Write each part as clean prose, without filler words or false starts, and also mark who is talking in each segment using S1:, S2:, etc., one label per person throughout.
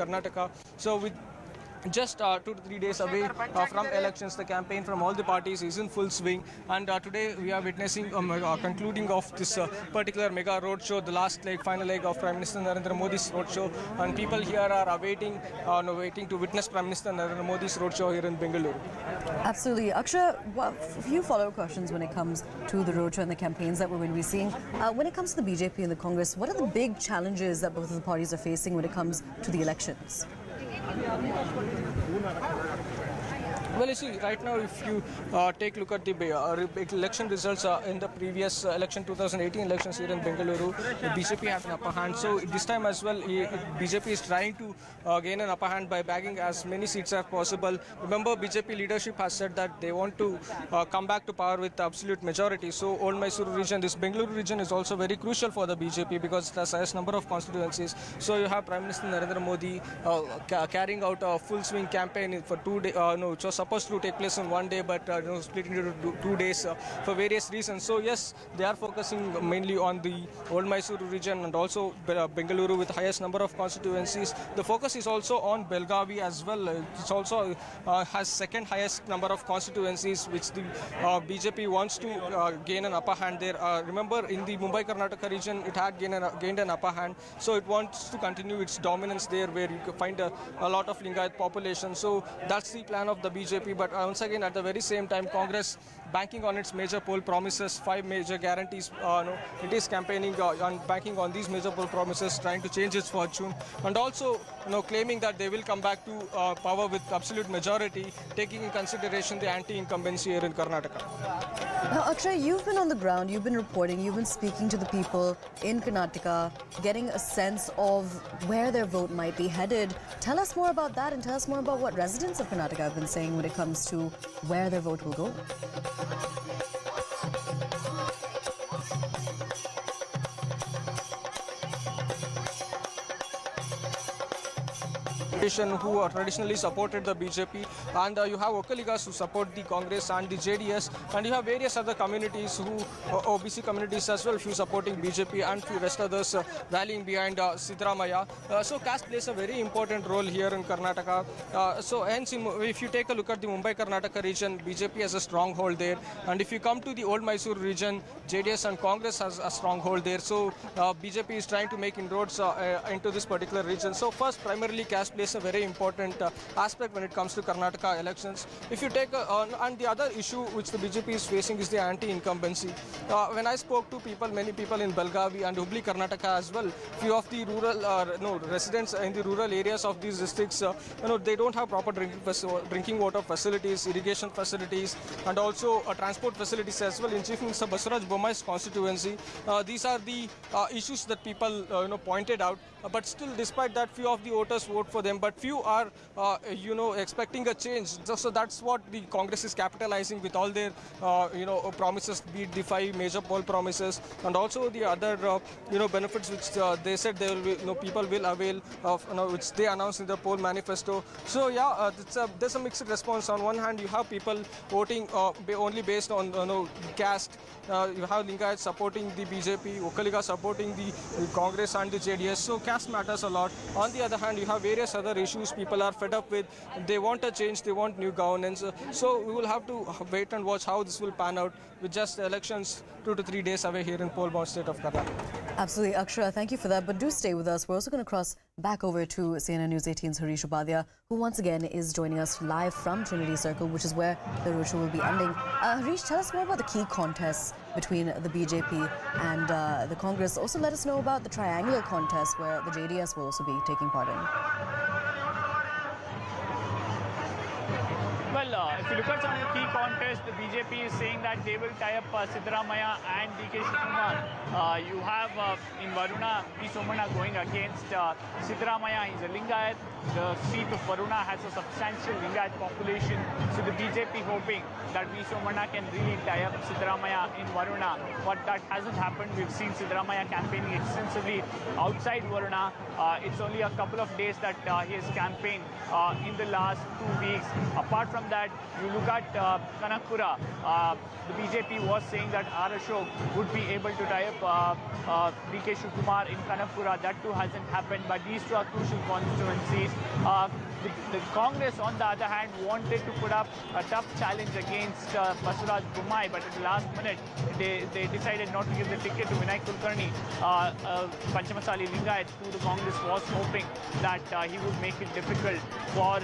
S1: Karnataka. So with just 2 to 3 days away from elections, the campaign from all the parties is in full swing, and today we are witnessing concluding of this particular mega roadshow, the last leg, final leg of Prime Minister Narendra Modi's roadshow, and people here are waiting to witness Prime Minister Narendra Modi's roadshow here in Bengaluru.
S2: Absolutely. Akshay, a few follow-up questions when it comes to the roadshow and the campaigns that we're going to be seeing. When it comes to the BJP and the Congress, what are the big challenges that both of the parties are facing when it comes to the elections?
S1: Well, you see, right now, if you take a look at the election results in the previous election, 2018 elections here in Bengaluru, the BJP has an upper hand. So this time as well, BJP is trying to gain an upper hand by bagging as many seats as possible. Remember, BJP leadership has said that they want to come back to power with absolute majority. So Old Mysuru region, this Bengaluru region is also very crucial for the BJP because it has the highest number of constituencies. So you have Prime Minister Narendra Modi carrying out a full swing campaign for 2 days. It was supposed to take place on 1 day, but split into 2 days for various reasons. So yes, they are focusing mainly on the Old Mysuru region and also Bengaluru with the highest number of constituencies. The focus is also on Belgavi as well. It also has second highest number of constituencies, which the BJP wants to gain an upper hand there. Remember, in the Mumbai Karnataka region, it had gained an upper hand, so it wants to continue its dominance there, where you can find a lot of Lingayat population. So that's the plan of the BJP. But once again, at the very same time, Congress banking on its major poll promises, 5 major guarantees. It is campaigning on banking on these major poll promises, trying to change its fortune, and also claiming that they will come back to power with absolute majority, taking in consideration the anti-incumbency here in Karnataka.
S2: Now, Akshay, you've been on the ground, you've been reporting, you've been speaking to the people in Karnataka, getting a sense of where their vote might be headed. Tell us more about that, and tell us more about what residents of Karnataka have been saying when it comes to where their vote will go.
S1: Who are traditionally supported the BJP, and you have Okaligas who support the Congress and the JDS, and you have various other communities who, OBC communities as well, few supporting BJP and few rest others rallying behind Siddaramaiah. So caste plays a very important role here in Karnataka. So hence, if you take a look at the Mumbai Karnataka region, BJP has a stronghold there, and if you come to the Old Mysuru region, JDS and Congress has a stronghold there. So BJP is trying to make inroads into this particular region. So first, primarily caste plays a very important aspect when it comes to Karnataka elections. If you take and the other issue which the BJP is facing is the anti-incumbency. When I spoke to many people in Belgavi and Hubli, Karnataka as well, few of the rural residents in the rural areas of these districts, they don't have proper drinking water facilities, irrigation facilities, and also transport facilities as well. In Chief Minister Basaraj Bommai's constituency, these are the issues that people pointed out. But still, despite that, few of the voters vote for them, but few are, expecting a change. So that's what the Congress is capitalizing with all their, promises, be it the 5 major poll promises, and also the other, benefits which they said they will, people will avail of, which they announced in the poll manifesto. So yeah, there's a mixed response. On one hand, you have people voting only based on, caste. You have Lingayat supporting the BJP, Okaliga supporting the Congress and the JDS. So caste matters a lot. On the other hand, you have various other issues people are fed up with. They want a change, they want new governance. So we will have to wait and watch how this will pan out with just elections 2 to 3 days away here in poll-bound state of Karnataka.
S2: Absolutely, Akshay, thank you for that. But do stay with us. We're also going to cross back over to CNN News 18's Harish Upadhyay, who once again is joining us live from Trinity Circle, which is where the roadshow will be ending. Harish, tell us more about the key contests between the BJP and the Congress. Also, let us know about the triangular contest where the JDS will also be taking part in.
S3: Well, if you look at some of the key contests, the BJP is saying that they will tie up Siddaramaiah and DK Shivakumar. You have in Varuna, P. Somana going against Siddaramaiah. He's a Lingayat. The seat of Varuna has a substantial Lingayat population. So the BJP hoping that V. Somana can really tie up Siddaramaiah in Varuna. But that hasn't happened. We've seen Siddaramaiah campaigning extensively outside Varuna. It's only a couple of days that he has campaigned in the last 2 weeks. Apart from from that, you look at Kanakpura, the BJP was saying that R. Ashok would be able to tie up DK Shivakumar in Kanakpura. That too hasn't happened, but these two are crucial constituencies. The Congress, on the other hand, wanted to put up a tough challenge against Basuraj Bommai, but at the last minute, they decided not to give the ticket to Vinay Kulkarni, Panchamasali Lingayat, who the Congress was hoping that he would make it difficult for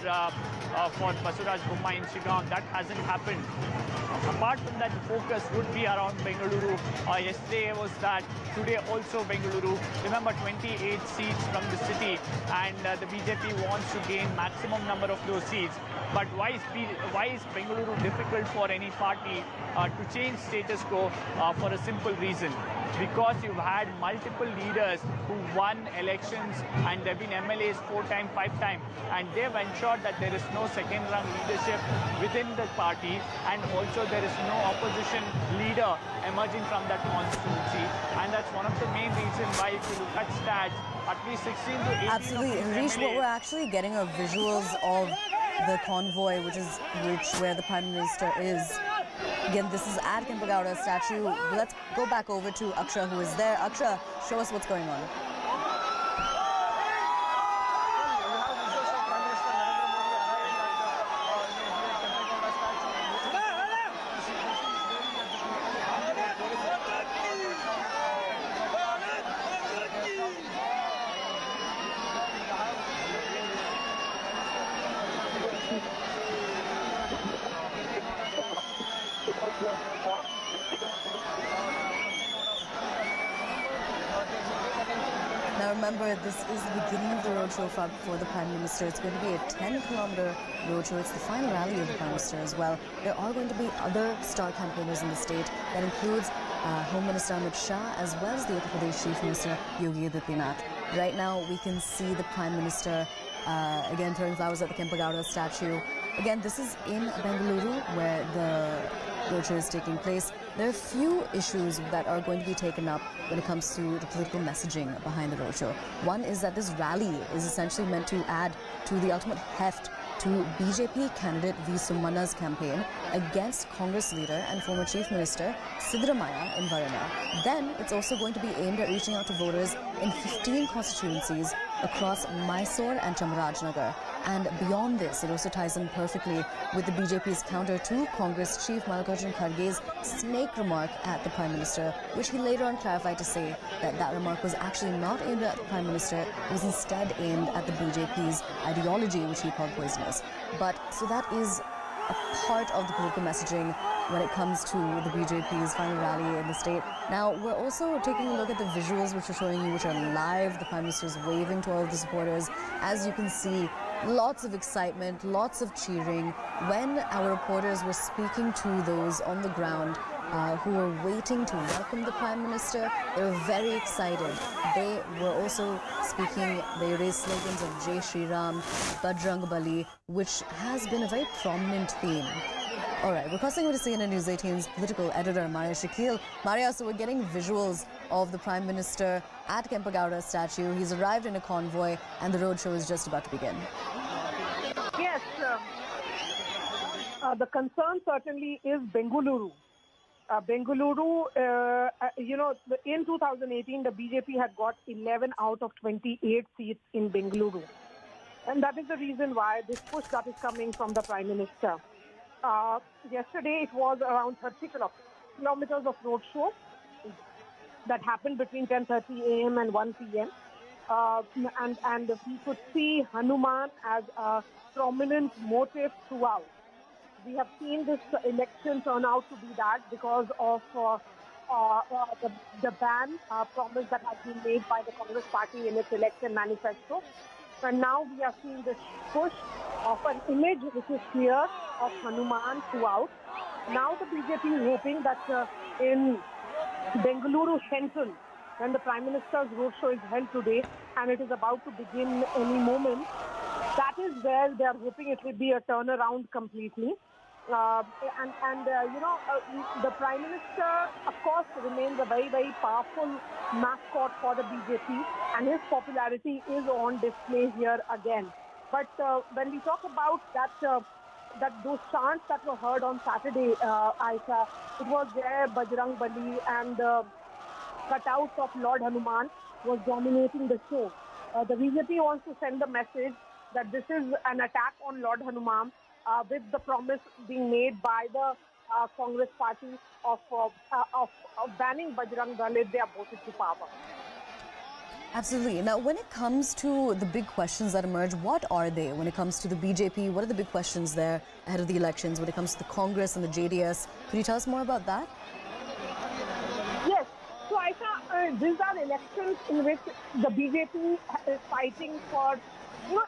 S3: Basuraj Bommai in Shillong. That hasn't happened. Apart from that, the focus would be around Bengaluru. Yesterday was that, today also Bengaluru. Remember, 28 seats from the city, and the BJP wants to gain maximum number of those seats. But why is Bengaluru difficult for any party to change status quo? For a simple reason. Because you've had multiple leaders who won elections, and there have been MLAs 4 times, 5 times, and they've ensured that there is no second-rung leadership within the party, and also there is no opposition leader emerging from that constituency. And that's one of the main reasons why, if you look at stats, at least 16 to 18
S2: Absolutely. Harish, what we're actually getting are visuals of the convoy, where the Prime Minister is. Again, this is at Kempegowda statue. Let's go back over to Aksha, who is there. Aksha, show us what's going on. Now remember, this is the beginning of the roadshow for the Prime Minister. It's going to be a 10-kilometer roadshow. It's the final rally of the Prime Minister as well. There are going to be other star campaigners in the state. That includes Home Minister Amit Shah, as well as the Uttar Pradesh Chief Minister Yogi Adityanath. Right now, we can see the Prime Minister again throwing flowers at the Kempegowda statue. Again, this is in Bengaluru, where the roadshow is taking place. There are few issues that are going to be taken up when it comes to the political messaging behind the roadshow. One is that this rally is essentially meant to add to the ultimate heft to BJP candidate V. Sumana's campaign against Congress leader and former Chief Minister Siddaramaiah in Varuna. Then it's also going to be aimed at reaching out to voters in 15 constituencies across Mysore and Chamarajnagar. And beyond this, it also ties in perfectly with the BJP's counter to Congress Chief Mallikarjun Kharge's snake remark at the Prime Minister, which he later on clarified to say that that remark was actually not aimed at the Prime Minister, it was instead aimed at the BJP's ideology, which he called poisonous. But so that is a part of the political messaging when it comes to the BJP's final rally in the state. Now, we're also taking a look at the visuals which we're showing you, which are live. The Prime Minister is waving to all of the supporters. As you can see, lots of excitement, lots of cheering. When our reporters were speaking to those on the ground who were waiting to welcome the Prime Minister, they were very excited. They were also speaking, they raised slogans of Jai Shri Ram, Bajrang Bali, which has been a very prominent theme. All right, we're crossing over to CNN News 18's political editor, Maria Shakil. Maria, so we're getting visuals of the Prime Minister at Kempegowda statue. He's arrived in a convoy, and the roadshow is just about to begin.
S4: Yes, the concern certainly is Bengaluru. Bengaluru, in 2018, the BJP had got 11 out of 28 seats in Bengaluru. And that is the reason why this push that is coming from the Prime Minister. Yesterday, it was around 30 kilometers of roadshow that happened between 10:30 a.m. and 1 p.m. And we could see Hanuman as a prominent motive throughout. We have seen this election turn out to be that because of the ban promise that has been made by the Congress party in its election manifesto. And now we are seeing this push of an image which is clear of Hanuman throughout. Now the BJP is hoping that in Bengaluru Central, when the Prime Minister's roadshow is held today and it is about to begin any moment, that is where they are hoping it will be a turnaround completely. The Prime Minister, of course, remains a very, very powerful mascot for the BJP, and his popularity is on display here again. But when we talk about that that those chants that were heard on Saturday, Aisha, it was there Bajrang Bali and cutouts of Lord Hanuman was dominating the show. The BJP wants to send the message that this is an attack on Lord Hanuman with the promise being made by the Congress party of banning Bajrang Dal if they are voted to power.
S2: Absolutely. Now, when it comes to the big questions that emerge, what are they? When it comes to the BJP, what are the big questions there ahead of the elections? When it comes to the Congress and the JDS, could you tell us more about that?
S4: Yes. So, Aisha, these are elections in which the BJP is fighting for,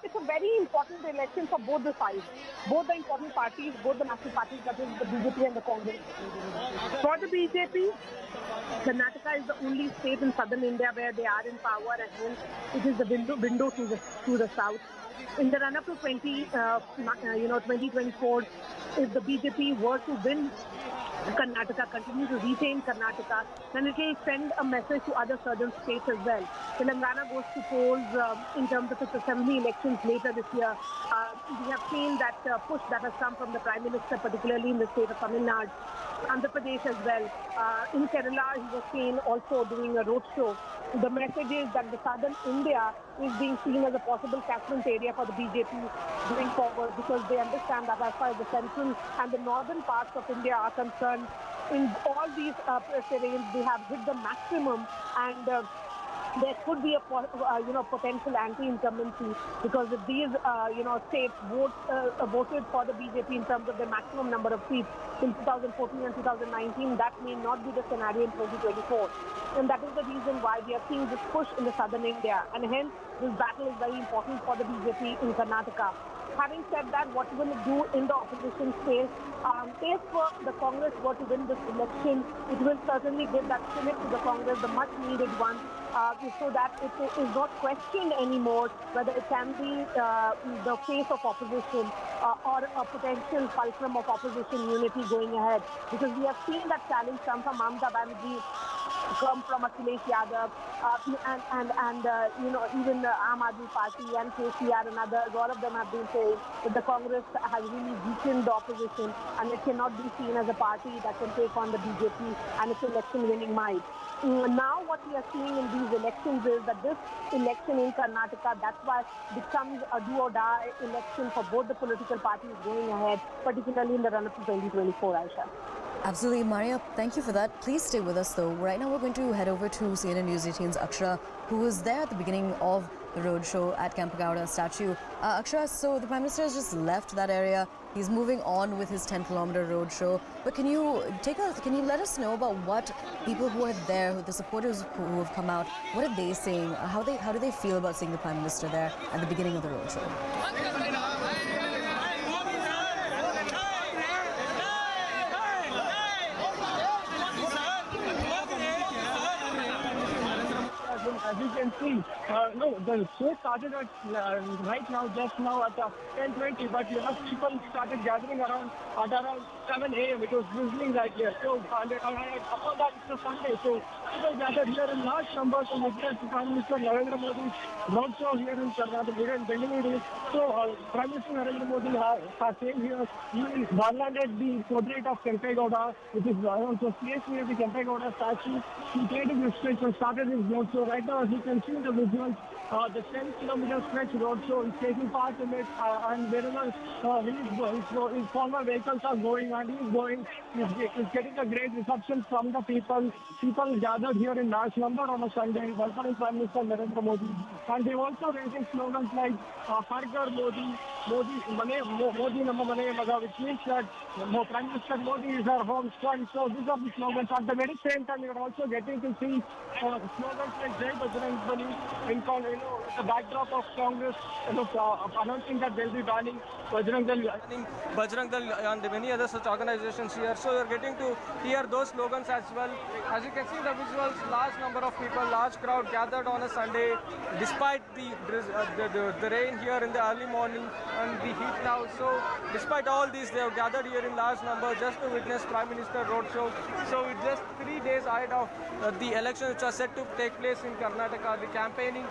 S4: it's a very important election for both the sides, both the important parties, both the national parties, that is the BJP and the Congress. For the BJP, Karnataka is the only state in southern India where they are in power, and hence it is the window to the south. In the run-up to 2024, if the BJP were to win Karnataka, continue to retain Karnataka, then it will send a message to other southern states as well. Telangana goes to polls in terms of its assembly elections later this year. We have seen that push that has come from the Prime Minister, particularly in the state of Tamil Nadu, Andhra Pradesh as well. In Kerala, he was seen also doing a roadshow. The message is that the southern India is being seen as a possible catchment area for the BJP going forward, because they understand that as far as the central and the northern parts of India are concerned, in all these terrains, they have hit the maximum, and there could be a potential anti-incumbency, because if these states voted for the BJP in terms of the maximum number of seats in 2014 and 2019, that may not be the scenario in 2024. And that is the reason why we are seeing this push in the southern India, and hence this battle is very important for the BJP in Karnataka. Having said that, what will it do in the opposition space? If the Congress were to win this election, it will certainly give that fillip to the Congress, the much needed one, so that it is not questioned anymore whether it can be the face of opposition or a potential fulcrum of opposition unity going ahead. Because we have seen that challenge come from Mamata Banerjee, come from Akhilesh Yadav, and even the Aam Aadmi Party and KCR and others, all of them have been saying that the Congress has really weakened the opposition, and it cannot be seen as a party that can take on the BJP and its election-winning might. Now what we are seeing in these elections is that this election in Karnataka, that's why becomes a do-or-die election for both the political parties going ahead, particularly in the run-up to 2024, Aisha.
S2: Absolutely, Maria. Thank you for that. Please stay with us, though. Right now, we're going to head over to CNN News 18's Akshara, who was there at the beginning of the roadshow at Kempegowda statue. Akshara, so the Prime Minister has just left that area. He's moving on with his 10-kilometer roadshow. But can you let us know about what people who are there, the supporters who have come out, what are they saying? How do they feel about seeing the Prime Minister there at the beginning of the roadshow?
S5: As you can see, the show started at right now, just now at 10:20, but people started gathering around 7 a.m. It was drizzling right here. So, upon that, it's a Sunday. So, people gathered here in large numbers to witness Prime Minister Narendra Modi's roadshow here in Karnataka, here in Bengaluru. So, Prime Minister Narendra Modi has came here. He garlanded the portrait of Kempegowda, which is also placed near the Kempegowda statue. He created his speech and started his roadshow. Right now, as you can see in the visuals, the 10-kilometer stretch roadshow is taking part in it, and wherever his former vehicles are going, and he's getting a great reception from the people. People gathered here in large number on a Sunday, welcoming Prime Minister Narendra Modi. And they also raising slogans like Har Ghar Modi, Modi Nama Mane Maga, which means that Prime Minister Modi is our home son. So these are the slogans. At the very same time, you're also getting to see slogans like Jai Bajrang Bali in the backdrop of Congress announcing that they'll be banning Bajrang Dal
S1: and many other such organizations here. So you're getting to hear those slogans as well. As you can see in the visuals, large number of people, large crowd gathered on a Sunday. Despite the rain here in the early morning, and the heat now. So despite all this, they have gathered here in large number just to witness Prime Minister Roadshow. So it's just 3 days ahead of the elections which are set to take place in Karnataka. The campaigning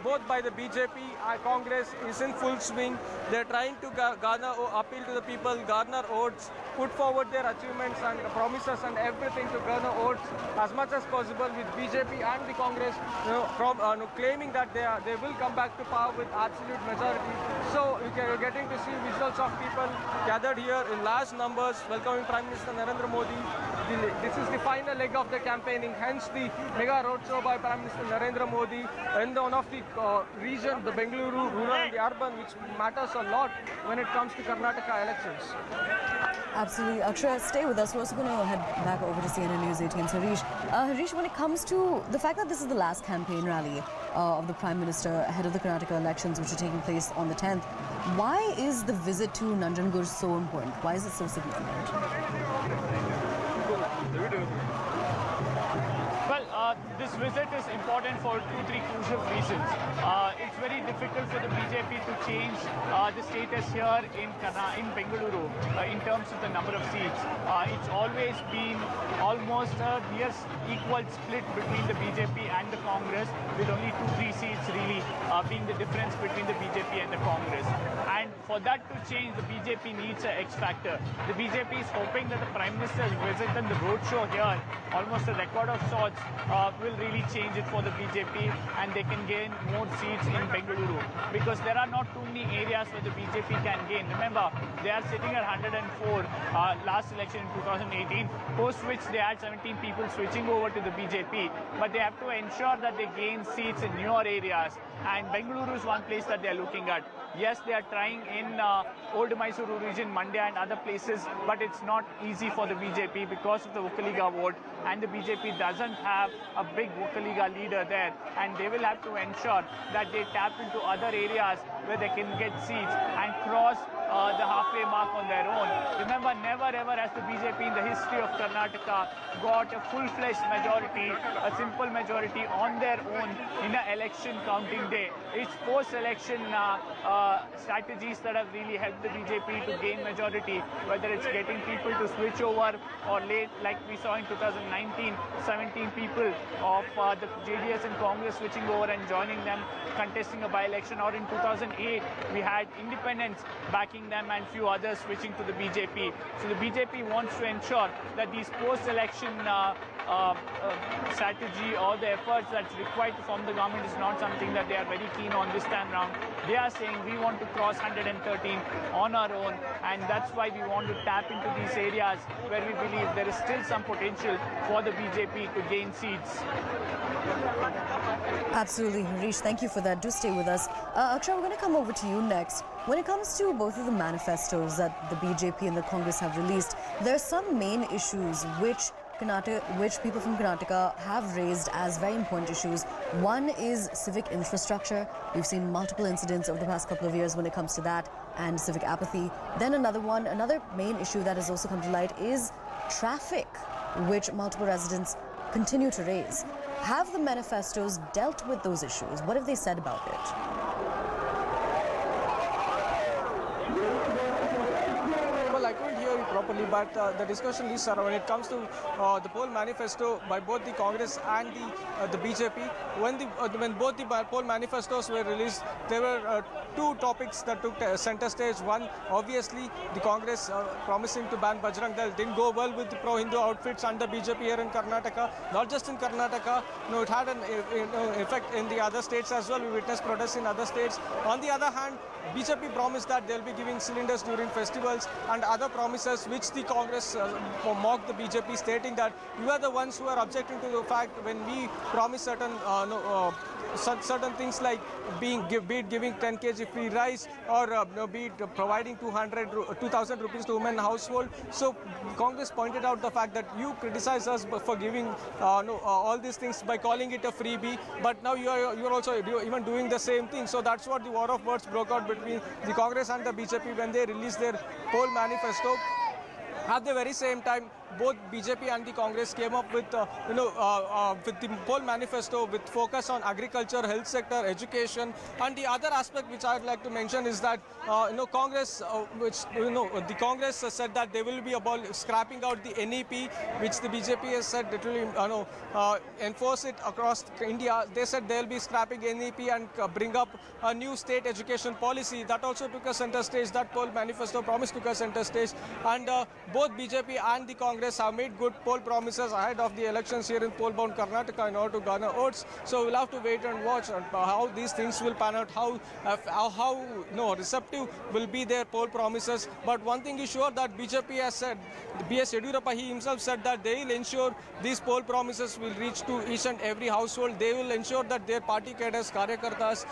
S1: both by the BJP and Congress is in full swing. They're trying to garner or appeal to the people, garner votes, put forward their achievements and promises and everything to garner votes as much as possible, with BJP and the Congress claiming that they will come back to power with absolute majority. So you're getting to see visuals of people gathered here in large numbers welcoming Prime Minister Narendra Modi. This is the final leg of the campaigning, hence the mega roadshow by Prime Minister Narendra Modi in one of the region, the Bengaluru rural and the urban, which matters a lot when it comes to Karnataka elections.
S2: Absolutely. Akshay, stay with us. We're also going to head back over to CNN News 18's Harish. Harish, when it comes to the fact that this is the last campaign rally of the Prime Minister ahead of the Karnataka elections, which are taking place on the 10th, why is the visit to Nanjangud so important? Why is it so significant?
S3: Well, this visit is important for 2-3 crucial reasons. It's very difficult for the BJP to change the status here in Bengaluru in terms of the number of seats. It's always been almost a near equal split between the BJP and the Congress, with only 2-3 seats really being the difference between the BJP and the Congress. And for that to change, the BJP needs an X factor. The BJP is hoping that the Prime Minister's visit and the roadshow here, almost a record of sorts, will really change it for the BJP, and they can gain more seats in Bengaluru, because there are not too many areas where the BJP can gain. Remember, they are sitting at 104 last election in 2018, post which they had 17 people switching over to the BJP, but they have to ensure that they gain seats in newer areas, and Bengaluru is one place that they are looking at. Yes, they are trying in Old Mysuru region, Mandya and other places, but it's not easy for the BJP because of the Vokaliga vote, and the BJP doesn't have a big Vokaliga leader there, and they will have to ensure that they tap into other areas where they can get seats and cross the halfway mark on their own. Remember, never ever has the BJP in the history of Karnataka got a full-fledged majority, a simple majority on their own in an election counting day. It's post-election strategies that have really helped the BJP to gain majority, whether it's getting people to switch over or late, like we saw in 2019, 17 people of the JDS and Congress switching over and joining them, contesting a by-election, or in 2008 we had independents backing them and few others switching to the BJP. So the BJP wants to ensure that these post-election strategy or the efforts that's required to form the government is not something that they are very keen on this time round. They are saying we want to cross 113 on our own, and that's why we want to tap into these areas where we believe there is still some potential for the BJP to gain seats.
S2: Absolutely, Harish. Thank you for that. Do stay with us. Akshay, we're going to come over to you next. When it comes to both of the manifestos that the BJP and the Congress have released, there are some main issues which people from Karnataka have raised as very important issues. One is civic infrastructure. We've seen multiple incidents over the past couple of years when it comes to that, and civic apathy. Then another main issue that has also come to light is traffic, which multiple residents continue to raise. Have the manifestos dealt with those issues? What have they said about it?
S1: I couldn't hear you properly, but the discussion is when it comes to the poll manifesto by both the Congress and the BJP. When both the poll manifestos were released, there were two topics that took center stage. One, obviously, the Congress promising to ban Bajrang Dal didn't go well with the pro-Hindu outfits and the BJP here in Karnataka. Not just in Karnataka, it had an effect in the other states as well. We witnessed protests in other states. On the other hand, BJP promised that they'll be giving cylinders during festivals and other promises which the Congress mocked the BJP, stating that you are the ones who are objecting to the fact when we promise certain certain things like be it giving 10 kg free rice or be it providing 2,000 rupees to women household. So Congress pointed out the fact that you criticize us for giving all these things by calling it a freebie, but now you're also even doing the same thing. So that's what the war of words broke out between the Congress and the BJP when they released their poll manifesto. At the very same time, both BJP and the Congress came up with, with the poll manifesto with focus on agriculture, health sector, education, and the other aspect which I'd like to mention is that, Congress, the Congress said that they will be scrapping out the NEP, which the BJP has said it will, enforce it across India. They said they'll be scrapping NEP and bring up a new state education policy. That also took a center stage. That poll manifesto promise took a center stage. And both BJP and the Congress have made good poll promises ahead of the elections here in poll-bound Karnataka in order to garner votes. So we'll have to wait and watch how these things will pan out, how receptive will be their poll promises. But one thing is sure that BJP has said, B.S. Yediyurappa, he himself said that they will ensure these poll promises will reach to each and every household. They will ensure that their party cadres, karyakartas,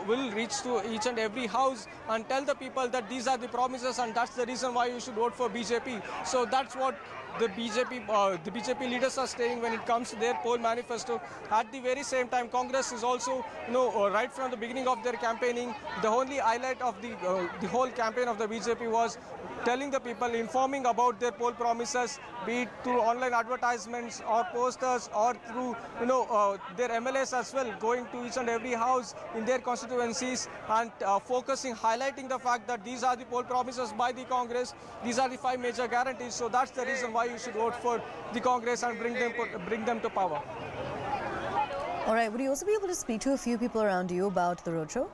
S1: will reach to each and every house and tell the people that these are the promises and that's the reason why you should vote for BJP. So that's what the BJP leaders are saying when it comes to their poll manifesto. At the very same time, Congress is also, right from the beginning of their campaigning, the only highlight of the whole campaign of the BJP was telling the people, informing about their poll promises, be it through online advertisements or posters or through, their MLAs as well, going to each and every house in their constituencies and focusing, highlighting the fact that these are the poll promises by the Congress. These are the 5 major guarantees. So that's the reason why you should vote for the Congress and bring them to power.
S2: All right, would you also be able to speak to a few people around you about the roadshow?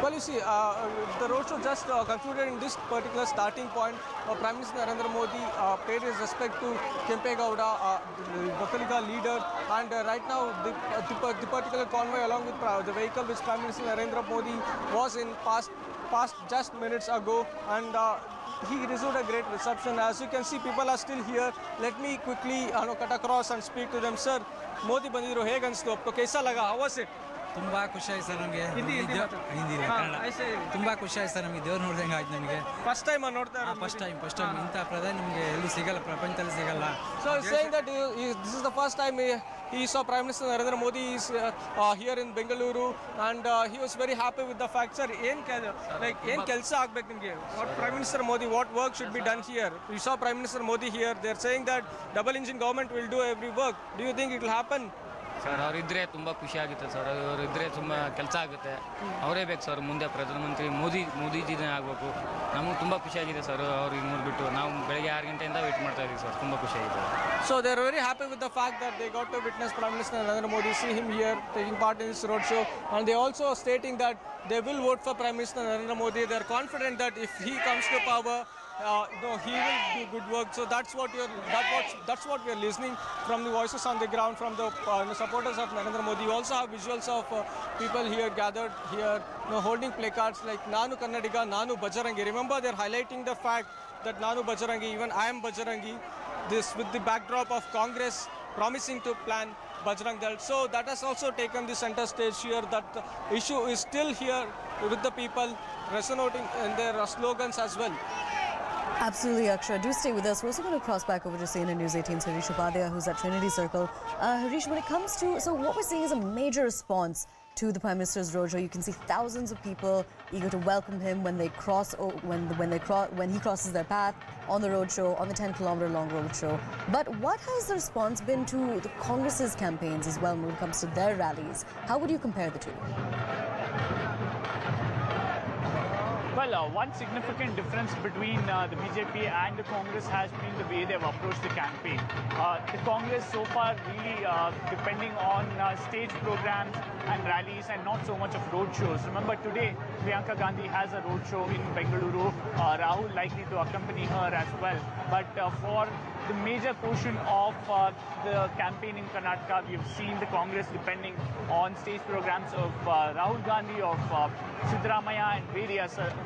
S1: Well, you see, the roadshow just concluded in this particular starting point. Prime Minister Narendra Modi paid his respect to Kempe Gowda, the Vakaliga leader, and right now the particular convoy along with the vehicle which Prime Minister Narendra Modi was in passed just minutes ago, and he received a great reception. As you can see, people are still here. Let me quickly cut across and speak to them. Sir, Modi bandiru hege anstu apko kaisa laga? How was it?
S6: ತುಂಬಾ ಖುಷಿ ಆಯ್ತು sir ನಮಗೆ ಹಿಂದಿ ತುಂಬಾ ಖುಷಿ ಆಯ್ತು sir ನಮಗೆ ದೇವ್ರು ನೋಡ್ದಂಗೆ ಆಯ್ತು ನನಗೆ
S1: ಫಸ್ಟ್ ಟೈಮ್ ನೋಡ್ತಾ
S6: ಫಸ್ಟ್ ಟೈಮ್ ಇಂಥ ಪ್ರಧಾನಿ ನಮಗೆ ಎಲ್ಲೂ ಸಿಗಲ್ಲ ಪ್ರಪಂಚದಲ್ಲಿ ಸಿಗಲ್ಲ
S1: So he's saying that this is the first time he saw Prime Minister Narendra Modi is here in Bengaluru, and he was very happy with the fact, sir, ಏನು ಕೆಲಸ ಆಗ್ಬೇಕು ನಿಮಗೆ? What Prime Minister Modi, what work should be done here? You saw Prime Minister Modi here. They're saying that double engine government will do every work. Do you think it will happen?
S7: Sir ಅವರಿದ್ದರೆ ತುಂಬ ಖುಷಿ ಆಗುತ್ತೆ sir. ಅವರಿದ್ದರೆ ತುಂಬ ಕೆಲಸ ಆಗುತ್ತೆ. ಅವರೇ ಬೇಕು ಸರ್ ಮುಂದೆ ಪ್ರಧಾನಮಂತ್ರಿ ಮೋದಿಜಿನೇ ಆಗಬೇಕು. ನಮಗೆ ತುಂಬ ಖುಷಿಯಾಗಿದೆ ಸರ್ ಅವ್ರಿಗೆ ನೋಡಿಬಿಟ್ಟು. ನಾವು ಬೆಳಗ್ಗೆ 6 ಗಂಟೆಯಿಂದ ವೇಟ್ ಮಾಡ್ತಾ ಇದ್ದೀವಿ ಸರ್. ತುಂಬ ಖುಷಿಯಾಗಿದೆ.
S1: So they're very happy with the fact that they got to witness Prime Minister Narendra Modi, see him here taking part in this roadshow, and they also stating that they will vote for Prime Minister Narendra Modi. They're confident that if he comes to power, he will do good work. So that's what we're listening from the voices on the ground, from the supporters of Narendra Modi. You also have visuals of people here gathered here, holding placards like Nanu Kannadiga, Nanu Bajarangi. Remember, they're highlighting the fact that Nanu Bajarangi, even I am Bajarangi. This with the backdrop of Congress promising to plan Bajrang Dal. So that has also taken the center stage here. That the issue is still here with the people, resonating in their slogans as well.
S2: Absolutely, Akshay. Do stay with us. We're also going to cross back over to CNN News 18's Harish Upadhyay, who's at Trinity Circle. Harish, when it comes to, so what we're seeing is a major response to the Prime Minister's roadshow. You can see thousands of people eager to welcome him when he crosses their path on the roadshow, on the 10-kilometer long roadshow. But what has the response been to the Congress's campaigns as well when it comes to their rallies? How would you compare the two?
S3: Well, one significant difference between the BJP and the Congress has been the way they've approached the campaign. The Congress so far really depending on stage programs and rallies and not so much of road shows. Remember, today Priyanka Gandhi has a road show in Bengaluru. Rahul likely to accompany her as well. But for the major portion of the campaign in Karnataka, we've seen the Congress depending on stage programs of Rahul Gandhi, of Siddaramaiah and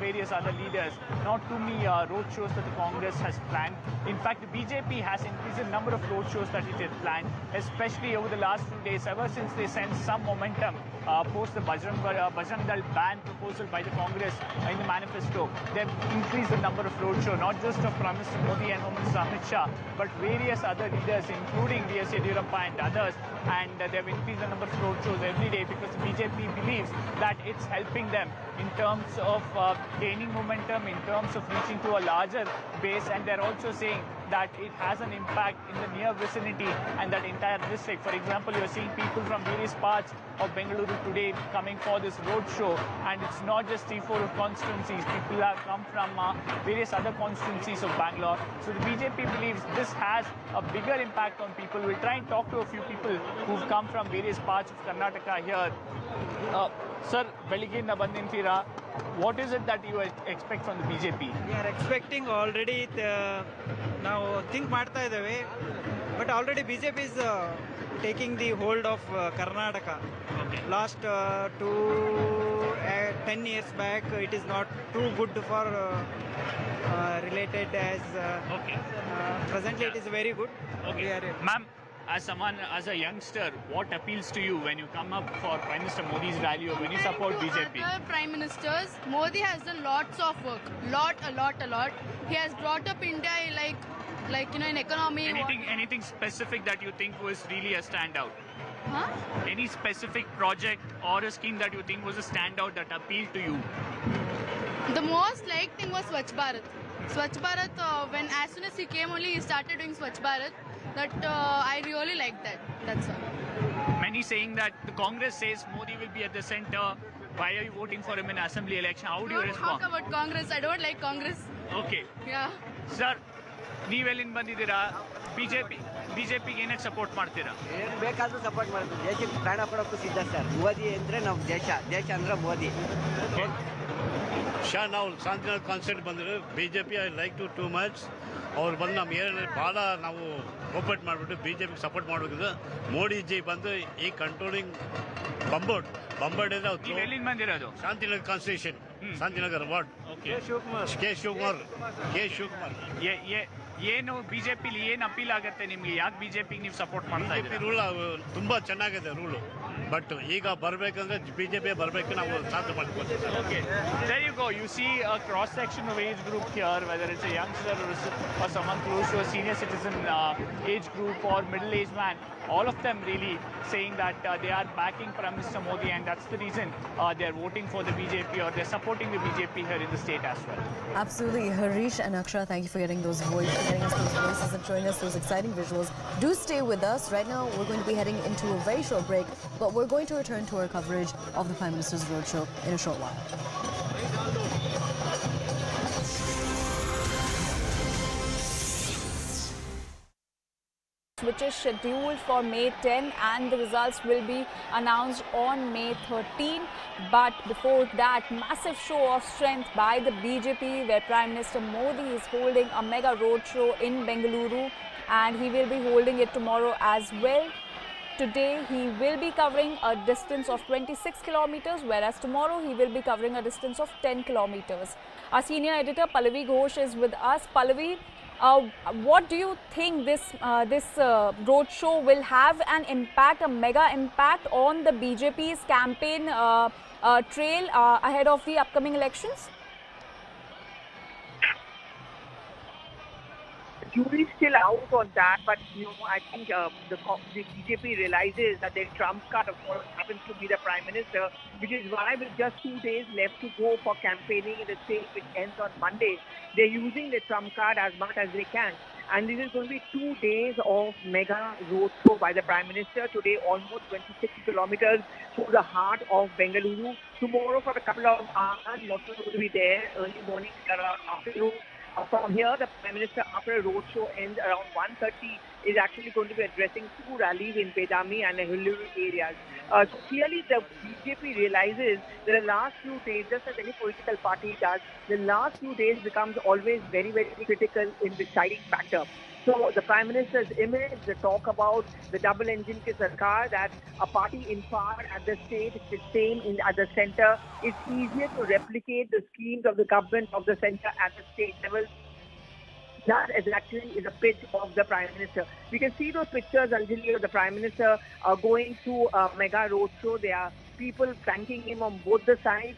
S3: various other leaders. Not too many road shows that the Congress has planned. In fact, the BJP has increased the number of road shows that it had planned, especially over the last few days, ever since they sensed some momentum post the Bajrang Dal ban proposal by the Congress in the manifesto, they've increased the number of roadshows, not just of Prime Minister Modi and Home Minister Amit Shah, but various other leaders, including B.S. Yediyurappa and others, and they've increased the number of roadshows every day because the BJP believes that it's helping them in terms of gaining momentum, in terms of reaching to a larger base, and they're also saying that it has an impact in the near vicinity and that entire district. For example, you're seeing people from various parts of Bengaluru today coming for this road show, and it's not just 3-4 constituencies. People have come from various other constituencies of Bangalore. So the BJP believes this has a bigger impact on people. We'll try and talk to a few people who've come from various parts of Karnataka here. Sir, ಬೆಳಿಗ್ಗೆಯಿಂದ ಬಂದಿದ್ದೀರಾ. What is it that you expect from the BJP?
S8: We are expecting already now think ಮಾಡ್ತಾ ಇದ್ದೇವೆ, but already BJP is taking the hold of Karnataka.
S3: Okay.
S8: Last 10 years back, it is not too good for related as presently it is very good.
S3: Okay. Ma'am, as a youngster, what appeals to you when you come up for Prime Minister Modi's rally or when you support BJP?
S9: Other prime ministers, Modi has done lots of work, a lot. He has brought up India like in economy.
S3: Anything specific that you think was really a standout?
S9: Huh?
S3: Any specific project or a scheme that you think was a standout that appealed to you?
S9: The most liked thing was Swachh Bharat. Swachh Bharat, when as soon as he came only, he started doing Swachh Bharat. That I really like that. That's all.
S3: Many saying that the Congress says Modi will be at the center. Why are you voting for him in assembly election? How do you
S9: Don't
S3: respond?
S9: talk about Congress. I don't like Congress.
S3: Okay.
S9: Yeah.
S3: Sir, ನೀವೆಲ್ಲಿಂದ ಬಂದಿದ್ದೀರಾ? ಬಿಜೆಪಿಗೆ ಏನಕ್ಕೆ support ಮಾಡ್ತೀರಾ?
S10: ಏನು ಬೇಕಾದರೂ support ಮಾಡ್ತೀವಿ. ದೇಶಕ್ಕೆ ಪ್ರಾಣ ಕೊಡೋಕ್ಕೂ ಸಿದ್ಧ ಸರ್. ಮೋದಿ ಅಂದರೆ ನಮ್ಮ ದೇಶ ಅಂದರೆ ಮೋದಿ.
S11: ಶಾ ನಾವು ಶಾಂತಿನಗರ ಕಾನ್ಸೆಪ್ಟ್ ಬಂದರೆ BJP I like too much. ಅವ್ರು ಬಂದು ನಮ್ಮ ಏರಿಯಾದಲ್ಲಿ ಭಾಳ ನಾವು ಕೋಪರೇಟ್ ಮಾಡಿಬಿಟ್ಟು BJPಗೆ ಸಪೋರ್ಟ್ ಮಾಡಬೇಕಿದ್ರೆ ಮೋದಿಜಿ ಬಂದು ಈ ಕಂಟ್ರೋಲಿಂಗ್ ಬಂಬೋಡ್ ಅಂದರೆ
S3: ನೀವು ಎಲ್ಲಿಂದ ಬಂದಿರೋದು?
S11: Shantinagar constitution, Shantinagar ward. K Shivakumar.
S3: ಏನು ಬಿಜೆಪಿಲಿ ಏನು ಅಪೀಲ್ ಆಗುತ್ತೆ ನಿಮ್ಗೆ? ಯಾಕೆ ಬಿಜೆಪಿಗೆ ನೀವು ಸಪೋರ್ಟ್ ಮಾಡ್ತಾ ಇದ್ದೀರಾ?
S11: ರೂಲ್ ತುಂಬ ಚೆನ್ನಾಗಿದೆ ರೂಲು, ಬಟ್ ಈಗ ಬರಬೇಕಂದ್ರೆ BJP ಬರಬೇಕು, ನಾವು ಸಾಧನೆ ಮಾಡ್ತೀವಿ.
S3: Okay, there you go. You see a cross section of age group here, whether it's a youngster or someone close to a senior citizen age group or middle-aged man. All of them really saying that they are backing Prime Minister Modi, and that's the reason they're voting for the BJP or they're supporting the BJP here in the state as well.
S2: Absolutely. Harish and Akshara, thank you for getting us those voices and showing us those exciting visuals. Do stay with us. Right now, we're going to be heading into a very short break, but we're going to return to our coverage of the Prime Minister's Roadshow in a short while.
S12: Which is scheduled for May 10, and the results will be announced on May 13. But before that, massive show of strength by the BJP, where Prime Minister Modi is holding a mega roadshow in Bengaluru, and he will be holding it tomorrow as well. Today, he will be covering a distance of 26 kilometers, whereas tomorrow he will be covering a distance of 10 kilometers. Our senior editor Pallavi Ghosh is with us. Pallavi, what do you think this roadshow will have an impact, a mega impact on the BJP's campaign trail ahead of the upcoming elections?
S4: Jury's still out on that, but I think the BJP realizes that their trump card, of course, happens to be the Prime Minister, which is why with just 2 days left to go for campaigning in the state, which ends on Monday, they're using the trump card as much as they can. And this is going to be 2 days of mega road show by the Prime Minister. Today, almost 26 kilometers through the heart of Bengaluru. Tomorrow, for a couple of hours, he's also going to be there early morning, afternoon. From here, the Prime Minister, after a road show ends around 1:30, is actually going to be addressing 2 rallies in Bedami and Bengaluru areas. So clearly, the BJP realizes that the last few days, just as any political party does, the last few days becomes always very, very critical in deciding factor. So the Prime Minister's image, the talk about the double engine ki sarkar, that a party in power at the state is the same at the center, it's easier to replicate the schemes of the government of the center at the state level. That is actually a pitch of the Prime Minister. We can see those pictures, Anjali, of the Prime Minister going to a mega roadshow. They are people thanking him on both the sides.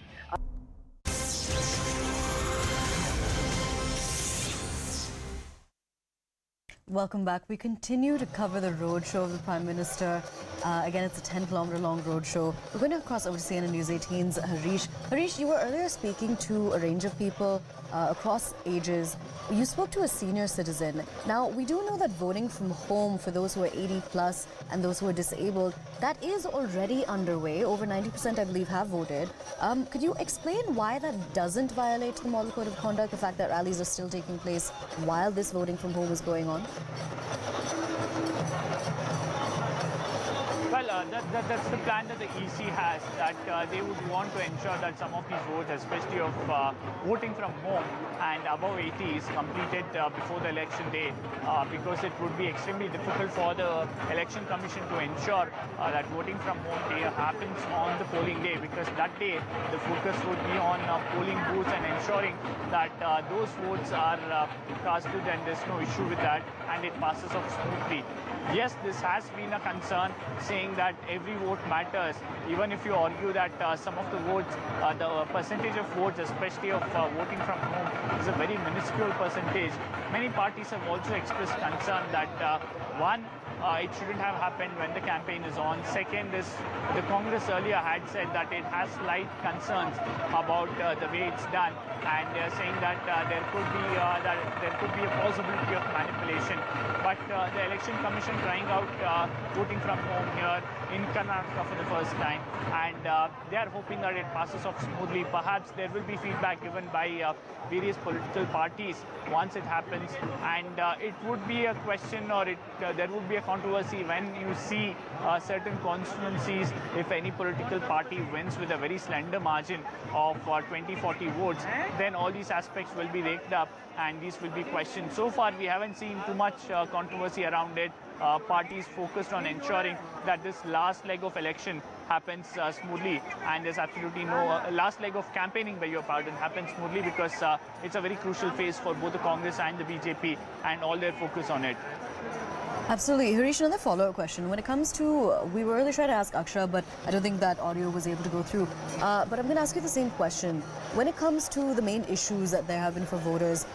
S2: Welcome back. We continue to cover the roadshow of the Prime Minister. Again, it's a 10-kilometer-long roadshow. We're going to cross over to CNN News 18's Harish. Harish, you were earlier speaking to a range of people across ages. You spoke to a senior citizen. Now, we do know that voting from home for those who are 80 plus and those who are disabled, that is already underway. Over 90%, I believe, have voted. Could you explain why that doesn't violate the Model Code of Conduct, the fact that rallies are still taking place while this voting from home is going on?
S3: Well, that's the plan that the EC has, that they would want to ensure that some of these votes, especially of voting from home and above 80, is completed before the election day, because it would be extremely difficult for the Election Commission to ensure that voting from home day happens on the polling day, because that day the focus would be on polling booths and ensuring that those votes are casted and there's no issue with that and it passes off smoothly. Yes, this has been a concern, saying that every vote matters, even if you argue that some of the votes, the percentage of votes, especially of voting from home, is a very minuscule percentage. Many parties have also expressed concern that one, it shouldn't have happened when the campaign is on. Second is, the Congress earlier had said that it has slight concerns about the way it's done, and they're saying that there could be a possibility of manipulation. But the Election Commission trying out voting from home here in Karnataka for the first time, and they are hoping that it passes off smoothly. Perhaps there will be feedback given by various political parties once it happens, and it would be a question, or there would be a controversy when you see certain constituencies, if any political party wins with a very slender margin of 20-40 votes, then all these aspects will be raked up and these will be questioned. So far, we haven't seen too much controversy around it. Parties focused on ensuring that this last leg of election happens smoothly, and there's absolutely no last leg of campaigning, by your pardon, happens smoothly, because it's a very crucial phase for both the Congress and the BJP and all their focus on it.
S2: Absolutely. Harish, another follow-up question. When it comes to, we were really trying to ask Aksha, but I don't think that audio was able to go through. But I'm going to ask you the same question. When it comes to the main issues that there have been for voters,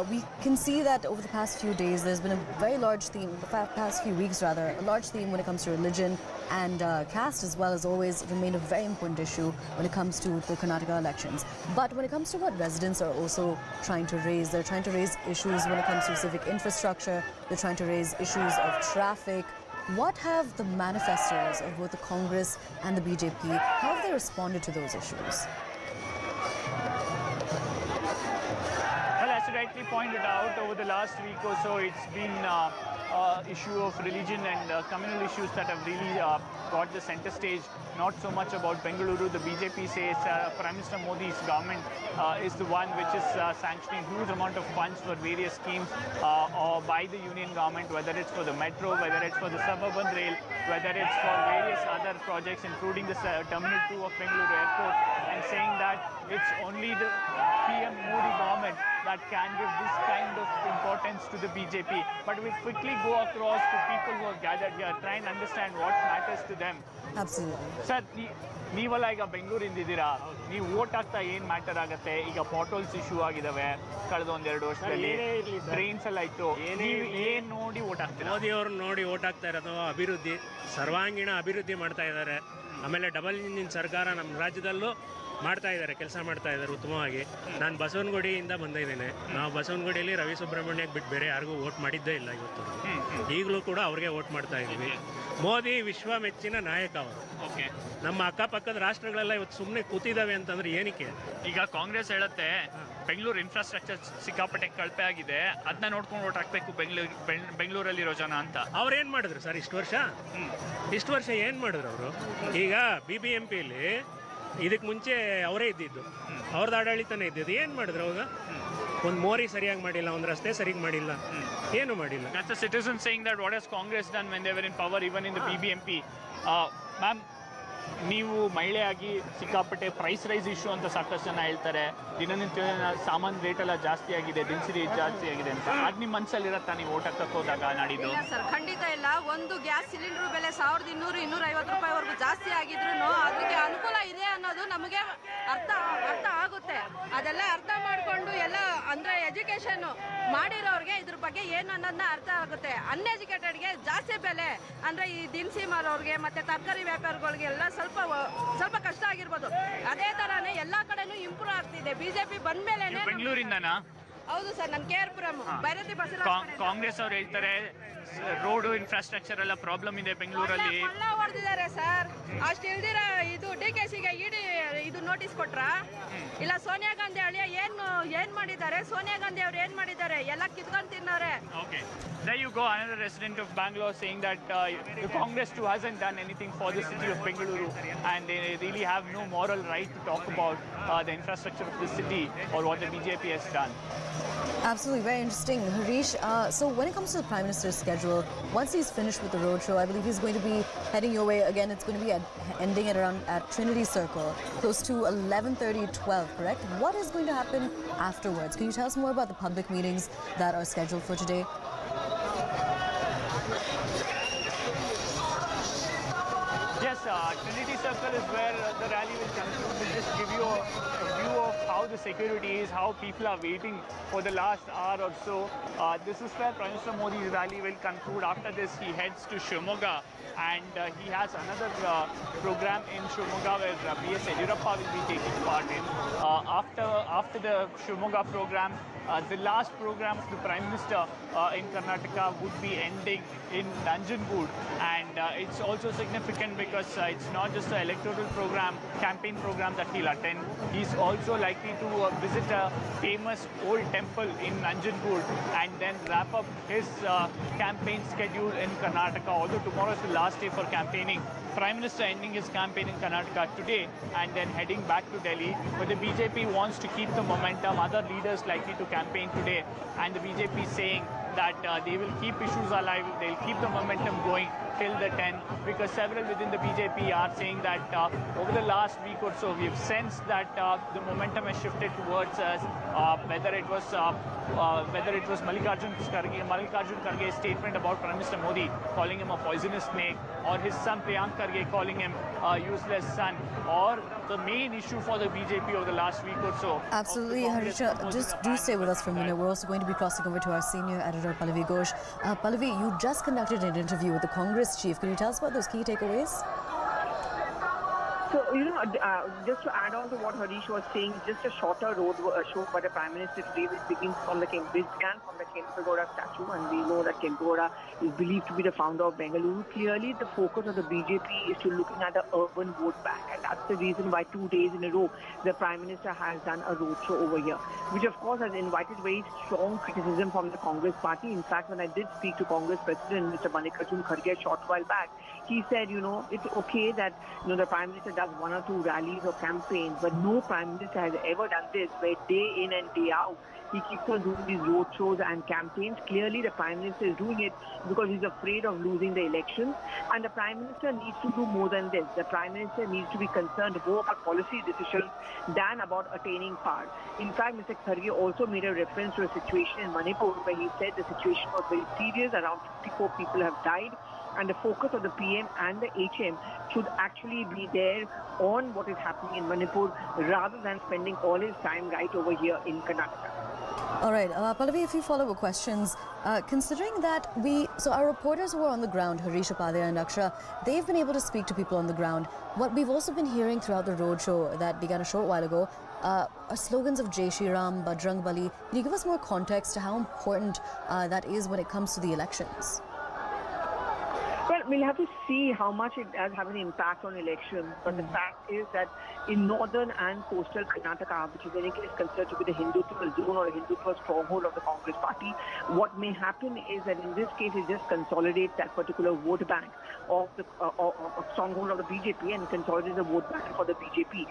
S2: we can see that over the past few days, there's been a very large theme, the past few weeks rather, a large theme when it comes to religion, and caste as well has always remained a very important issue when it comes to the Karnataka elections. But when it comes to what residents are also trying to raise, they're trying to raise issues when it comes to civic infrastructure, they're trying to raise issues of traffic. What have the manifestos of both the Congress and the BJP, how have they responded to those issues?
S3: Well, as you rightly pointed out, over the last week or so, it's been issue of religion and communal issues that have really got the center stage. Not so much about Bengaluru. The BJP says Prime Minister Modi's government is the one which is sanctioning huge amount of funds for various schemes or by the union government, whether it's for the metro, whether it's for the suburban rail, whether it's for various other projects, including the Terminal 2 of Bengaluru Airport, and saying that it's only the PM Modi government that can give this kind of importance to the BJP. But we quickly go across to people who are gathered here, try and understand what matters to them.
S2: Absolutely.
S3: Sir, ನೀವೆಲ್ಲ ಈಗ ಬೆಂಗಳೂರಿಂದ ನೀವು vote ಹಾಕ್ತಾ ಏನು matter ಆಗುತ್ತೆ? ಈಗ potholes issue ಆಗಿದಾವೆ ಕಳೆದ ಒಂದೆರಡು ವರ್ಷದಲ್ಲಿ, ಟ್ರೈನ್ಸ್ ಎಲ್ಲ ಇತ್ತು, ಏನು ನೋಡಿ ವೋಟ್ ಹಾಕ್ತೀರಾ?
S13: ಮೋದಿ ಅವರು ನೋಡಿ ವೋಟ್ ಹಾಕ್ತಾ ಇರೋದು ಅಭಿವೃದ್ಧಿ, ಸರ್ವಾಂಗೀಣ ಅಭಿವೃದ್ಧಿ ಮಾಡ್ತಾ ಇದ್ದಾರೆ. ಆಮೇಲೆ ಡಬಲ್ ಇಂಜಿನ್ ಸರ್ಕಾರ ನಮ್ಮ ರಾಜ್ಯದಲ್ಲೂ ಮಾಡ್ತಾ ಇದ್ದಾರೆ, ಕೆಲಸ ಮಾಡ್ತಾ ಇದ್ದಾರೆ ಉತ್ತಮವಾಗಿ. ನಾನು ಬಸವನಗುಡಿಯಿಂದ ಬಂದಿದ್ದೇನೆ. ನಾವು ಬಸವನಗುಡಿಯಲ್ಲಿ ರವಿ ಸುಬ್ರಹ್ಮಣ್ಯಕ್ಕೆ ಬಿಟ್ಟು ಬೇರೆ ಯಾರಿಗೂ ವೋಟ್ ಮಾಡಿದ್ದೇ ಇಲ್ಲ ಇವತ್ತು. ಈಗಲೂ ಕೂಡ ಅವ್ರಿಗೆ ವೋಟ್ ಮಾಡ್ತಾ ಇದ್ದೀವಿ. ಮೋದಿ ವಿಶ್ವ ಮೆಚ್ಚಿನ ನಾಯಕ ಅವರು. ನಮ್ಮ ಅಕ್ಕಪಕ್ಕದ ರಾಷ್ಟ್ರಗಳೆಲ್ಲ ಇವತ್ತು ಸುಮ್ಮನೆ ಕೂತಿದ್ದಾವೆ ಅಂತಂದ್ರೆ ಏನಕ್ಕೆ?
S3: ಈಗ ಕಾಂಗ್ರೆಸ್ ಹೇಳುತ್ತೆ ಬೆಂಗಳೂರು ಇನ್ಫ್ರಾಸ್ಟ್ರಕ್ಚರ್ ಸಿಕ್ಕಾಪಟ್ಟೆ ಕಳಪೆ ಆಗಿದೆ, ಅದನ್ನ ನೋಡ್ಕೊಂಡು ವೋಟ್ ಹಾಕ್ಬೇಕು ಬೆಂಗಳೂರಲ್ಲಿರೋ ಜನ ಅಂತ.
S13: ಅವ್ರೇನು ಮಾಡಿದ್ರು ಸರ್ ಇಷ್ಟು ವರ್ಷ ಏನು ಮಾಡಿದ್ರು ಅವರು? ಈಗ BBMPಯಲ್ಲಿ ಇದಕ್ಕೆ ಮುಂಚೆ ಅವರೇ ಇದ್ದಿದ್ದು, ಅವ್ರದ್ದು ಆಡಳಿತನೇ ಇದ್ದಿದ್ದು. ಏನು ಮಾಡಿದ್ರು ಅವಾಗ? ಒಂದು ಮೋರಿ ಸರಿಯಾಗಿ ಮಾಡಿಲ್ಲ, ಒಂದು ರಸ್ತೆ ಸರಿಯಾಗಿ ಮಾಡಿಲ್ಲ, ಏನು ಮಾಡಿಲ್ಲ.
S3: That's the citizen saying that what has Congress done when they were in power, even in the BBMP. Ma'am, ನೀವು ಮಹಿಳೆಯಾಗಿ ಸಿಕ್ಕಾಪಟ್ಟೆ ಪ್ರೈಸ್ ರೈಸ್ ಇಶ್ಯೂ ಅಂತ ಸಾಕಷ್ಟು ಜನ ಹೇಳ್ತಾರೆ, ದಿನನಿತ್ಯ ಸಾಮಾನು ರೇಟ್ ಎಲ್ಲ ಜಾಸ್ತಿ ಆಗಿದೆ, ದಿನಸಿ ರೇಟ್ ಜಾಸ್ತಿ ಆಗಿದೆ ಅಂತ. ಅದು ನಿಮ್ಮ ಮನಸ್ಸಲ್ಲಿರತ್ತಾ ನೀವು ಓಟ್ ಹಾಕಕ್ಕೆ ಹೋದಾಗ ನಾಡಿದ್ದು?
S14: ಇಲ್ಲ ಸರ್, ಖಂಡಿತ ಇಲ್ಲ. ಒಂದು ಗ್ಯಾಸ್ ಸಿಲಿಂಡರ್ ಬೆಲೆ 1200-250 ರೂಪಾಯಿವರೆಗೂ ಜಾಸ್ತಿ ಆಗಿದ್ರು ಅದಕ್ಕೆ ಅನುಕೂಲ ಇದೆ ಅನ್ನೋದು ನಮಗೆ ಅರ್ಥ ಆಗುತ್ತೆ. ಅದೆಲ್ಲ ಅರ್ಥ ಮಾಡಿಕೊಂಡು ಎಲ್ಲ ಅಂದರೆ ಎಜುಕೇಷನ್ ಮಾಡಿರೋರಿಗೆ ಇದ್ರ ಬಗ್ಗೆ ಏನು ಅನ್ನೋದನ್ನ ಅರ್ಥ ಆಗುತ್ತೆ. ಅನ್ಎಜುಕೇಟೆಡ್ಗೆ ಜಾಸ್ತಿ ಬೆಲೆ ಅಂದರೆ ಈ ದಿನಸಿ ಮಾರೋರಿಗೆ ಮತ್ತು ತರಕಾರಿ ವ್ಯಾಪಾರಿಗಳಿಗೆ ಎಲ್ಲ ಸ್ವಲ್ಪ ಕಷ್ಟ ಆಗಿರ್ಬೋದು. ಅದೇ ಥರನೇ ಎಲ್ಲ ಕಡೆನೂ ಇಂಪ್ರೂವ್ ಆಗ್ತಿದೆ. ಬಿಜೆಪಿ ಬಂದ ಮೇಲೆ.
S3: ಬೆಂಗಳೂರಿಂದನಾ?
S14: ಹೌದು ಸರ್, ನಾನು KR ಪುರಂ ಭೈರತಿ ಬಸವರಾಜ್.
S3: ಕಾಂಗ್ರೆಸ್ ಅವ್ರು ಹೇಳ್ತಾರೆ ರೋಡ್ ಇನ್ಫ್ರಾಸ್ಟ್ರಕ್ಚರ್ ಎಲ್ಲ ಪ್ರಾಬ್ಲಮ್ ಇದೆ ಬೆಂಗಳೂರಲ್ಲಿ.
S14: ಎಲ್ಲ ಹೊಡೆದಿದ್ದಾರೆ ಸರ್. ಅಷ್ಟು ಇಲ್ದಿರ ಇದು DKCಗೆ ಇದು ನೋಟಿಸ್ ಕೊಟ್ರ ಇಲ್ಲ? ಸೋನಿಯಾ ಗಾಂಧಿ ಅಳಿಯ ಏನ್ ಮಾಡಿದ್ದಾರೆ? ಸೋನಿಯಾ ಗಾಂಧಿ ಅವ್ರು ಏನ್ ಮಾಡಿದ್ದಾರೆ? ಎಲ್ಲ ಕಿತ್ಕೊಂಡು ತಿನ್ನೋರೆ.
S3: Okay, there you go, another resident of Bangalore saying that the Congress too hasn't done anything for the city of Bengaluru, and they really have no moral right to talk about the infrastructure of the city or what the BJP has done.
S2: Absolutely, very interesting. Harish, so when it comes to the Prime Minister's schedule, once he's finished with the roadshow, I believe he's going to be heading your way again. It's going to be ending at Trinity Circle, close to 11:30-12, correct? What is going to happen afterwards? Can you tell us more about the public meetings that are scheduled for today?
S3: Yes, Trinity Circle is where the rally will conclude. We'll just give you a view of how the security is, how people are waiting for the last hour or so. This is where Prime Minister Modi's rally will conclude. After this, he heads to Shimoga, and he has another program in Shimoga where B.S. Yediyurappa will be taking part in. After the Shimoga program, the last program of the Prime Minister in Karnataka would be ending in Nanjangud, and it's also significant because it's not just an electoral program, campaign program that he'll attend. He's also likely to visit a famous old temple in Nanjangud and then wrap up his campaign schedule in Karnataka. Although tomorrow is the last day for campaigning, Prime Minister ending his campaign in Karnataka today and then heading back to Delhi. But the BJP wants to keep the momentum. Other leaders likely to campaign today, and the BJP is saying that they will keep issues alive, they'll keep the momentum going till the 10th, because several within the BJP are saying that over the last week or so we've sensed that the momentum has shifted towards us, whether it was Mallikarjun Kharge's statement about Prime Minister Modi calling him a poisonous snake, or his son Priyank Kharge calling him a useless son, or the main issue for the BJP over the last week or so.
S2: Absolutely, Harisha, just do stay with us for a minute. We're also going to be crossing over to our senior editor, Pallavi Ghosh. Pallavi, you just conducted an interview with the Congress chief. Can you tell us about those key takeaways?
S4: So, just to add on to what Harish was saying, just a shorter road show by the Prime Minister today, which began from the Kempegowda statue, and we know that Kempegowda is believed to be the founder of Bengaluru. Clearly, the focus of the BJP is to looking at the urban vote bank, and that's the reason why 2 days in a row the Prime Minister has done a road show over here, which of course has invited very strong criticism from the Congress party. In fact, when I did speak to Congress President Mr. Mallikarjun Kharge a short while back, he said, it's okay that the Prime Minister does 1 or 2 rallies or campaigns, but no Prime Minister has ever done this, where day in and day out he keeps on doing these road shows and campaigns. Clearly, the Prime Minister is doing it because he's afraid of losing the elections, and the Prime Minister needs to do more than this. The Prime Minister needs to be concerned more about policy decisions than about attaining power. In fact, Mr. Kharge also made a reference to a situation in Manipur where he said the situation was very serious. Around 54 people have died, and the focus of the PM and the HM should actually be there on what is happening in Manipur rather than spending all his time right over here in Karnataka.
S2: All right, Pallavi, a few follow-up questions. Considering that our reporters who are on the ground, Harish Upadhyay and Akshara, they've been able to speak to people on the ground. What we've also been hearing throughout the roadshow that began a short while ago are slogans of Jai Shri Ram, Bajrang Bali. Can you give us more context to how important that is when it comes to the elections?
S4: Well, we'll have to see how much it does have an impact on elections. But the fact is that in northern and coastal Karnataka, which is in case considered to be the Hindutva zone or Hindutva stronghold of the Congress party, what may happen is that in this case it just consolidates that particular vote bank of the stronghold of the BJP and consolidates the vote bank for the BJP.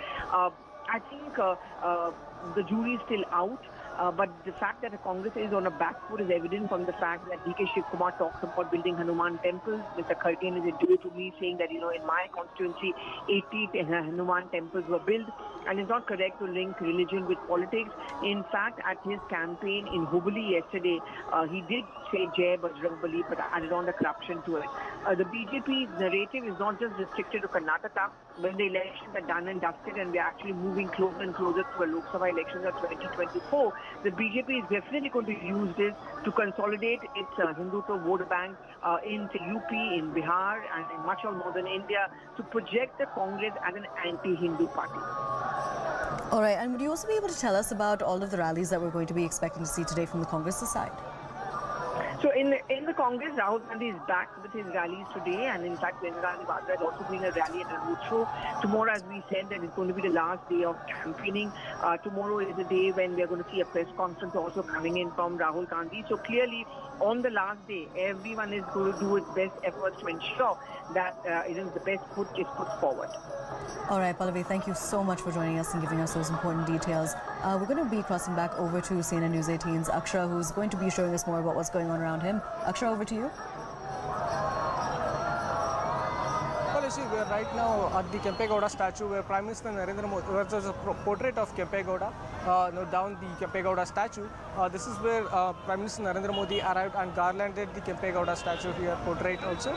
S4: I think the jury is still out. But the fact that the Congress is on a back foot is evident from the fact that D.K. Shivkumar talks about building Hanuman temples. Mr. Kharge is interviewed to me saying that, in my constituency, 80 Hanuman temples were built, and it's not correct to link religion with politics. In fact, at his campaign in Hubli yesterday, he did say Jai Bajrangbali, but added on the corruption to it. The BJP's narrative is not just restricted to Karnataka. When the elections are done and dusted and we're actually moving closer and closer to a Lok Sabha elections of 2024, the BJP is definitely going to use this to consolidate its Hindutva vote bank into UP, in Bihar, and in much of northern India to project the Congress as an anti-Hindu party.
S2: All right, and would you also be able to tell us about all of the rallies that we're going to be expecting to see today from the Congress side?
S4: So in the Congress, Rahul Gandhi is back with his rallies today, and in fact, Indira Gandhi is also doing a rally at a roadshow. Tomorrow, as we said, that is going to be the last day of campaigning. Tomorrow is the day when we are going to see a press conference also coming in from Rahul Gandhi. So clearly, on the last day, everyone is going to do its best efforts to ensure that the best foot is put forward.
S2: All right, Pallavi, thank you so much for joining us and giving us those important details. We're going to be crossing back over to CNN News 18's Akshara, who's going to be showing us more about what's going on around him. Akshara, over to you.
S1: Well, you see, we're right now at the Kempegowda statue where Prime Minister Narendra Modi, there's a portrait of Kempegowda, down the Kempegowda statue. This is where Prime Minister Narendra Modi arrived and garlanded the Kempegowda statue here, portrait also.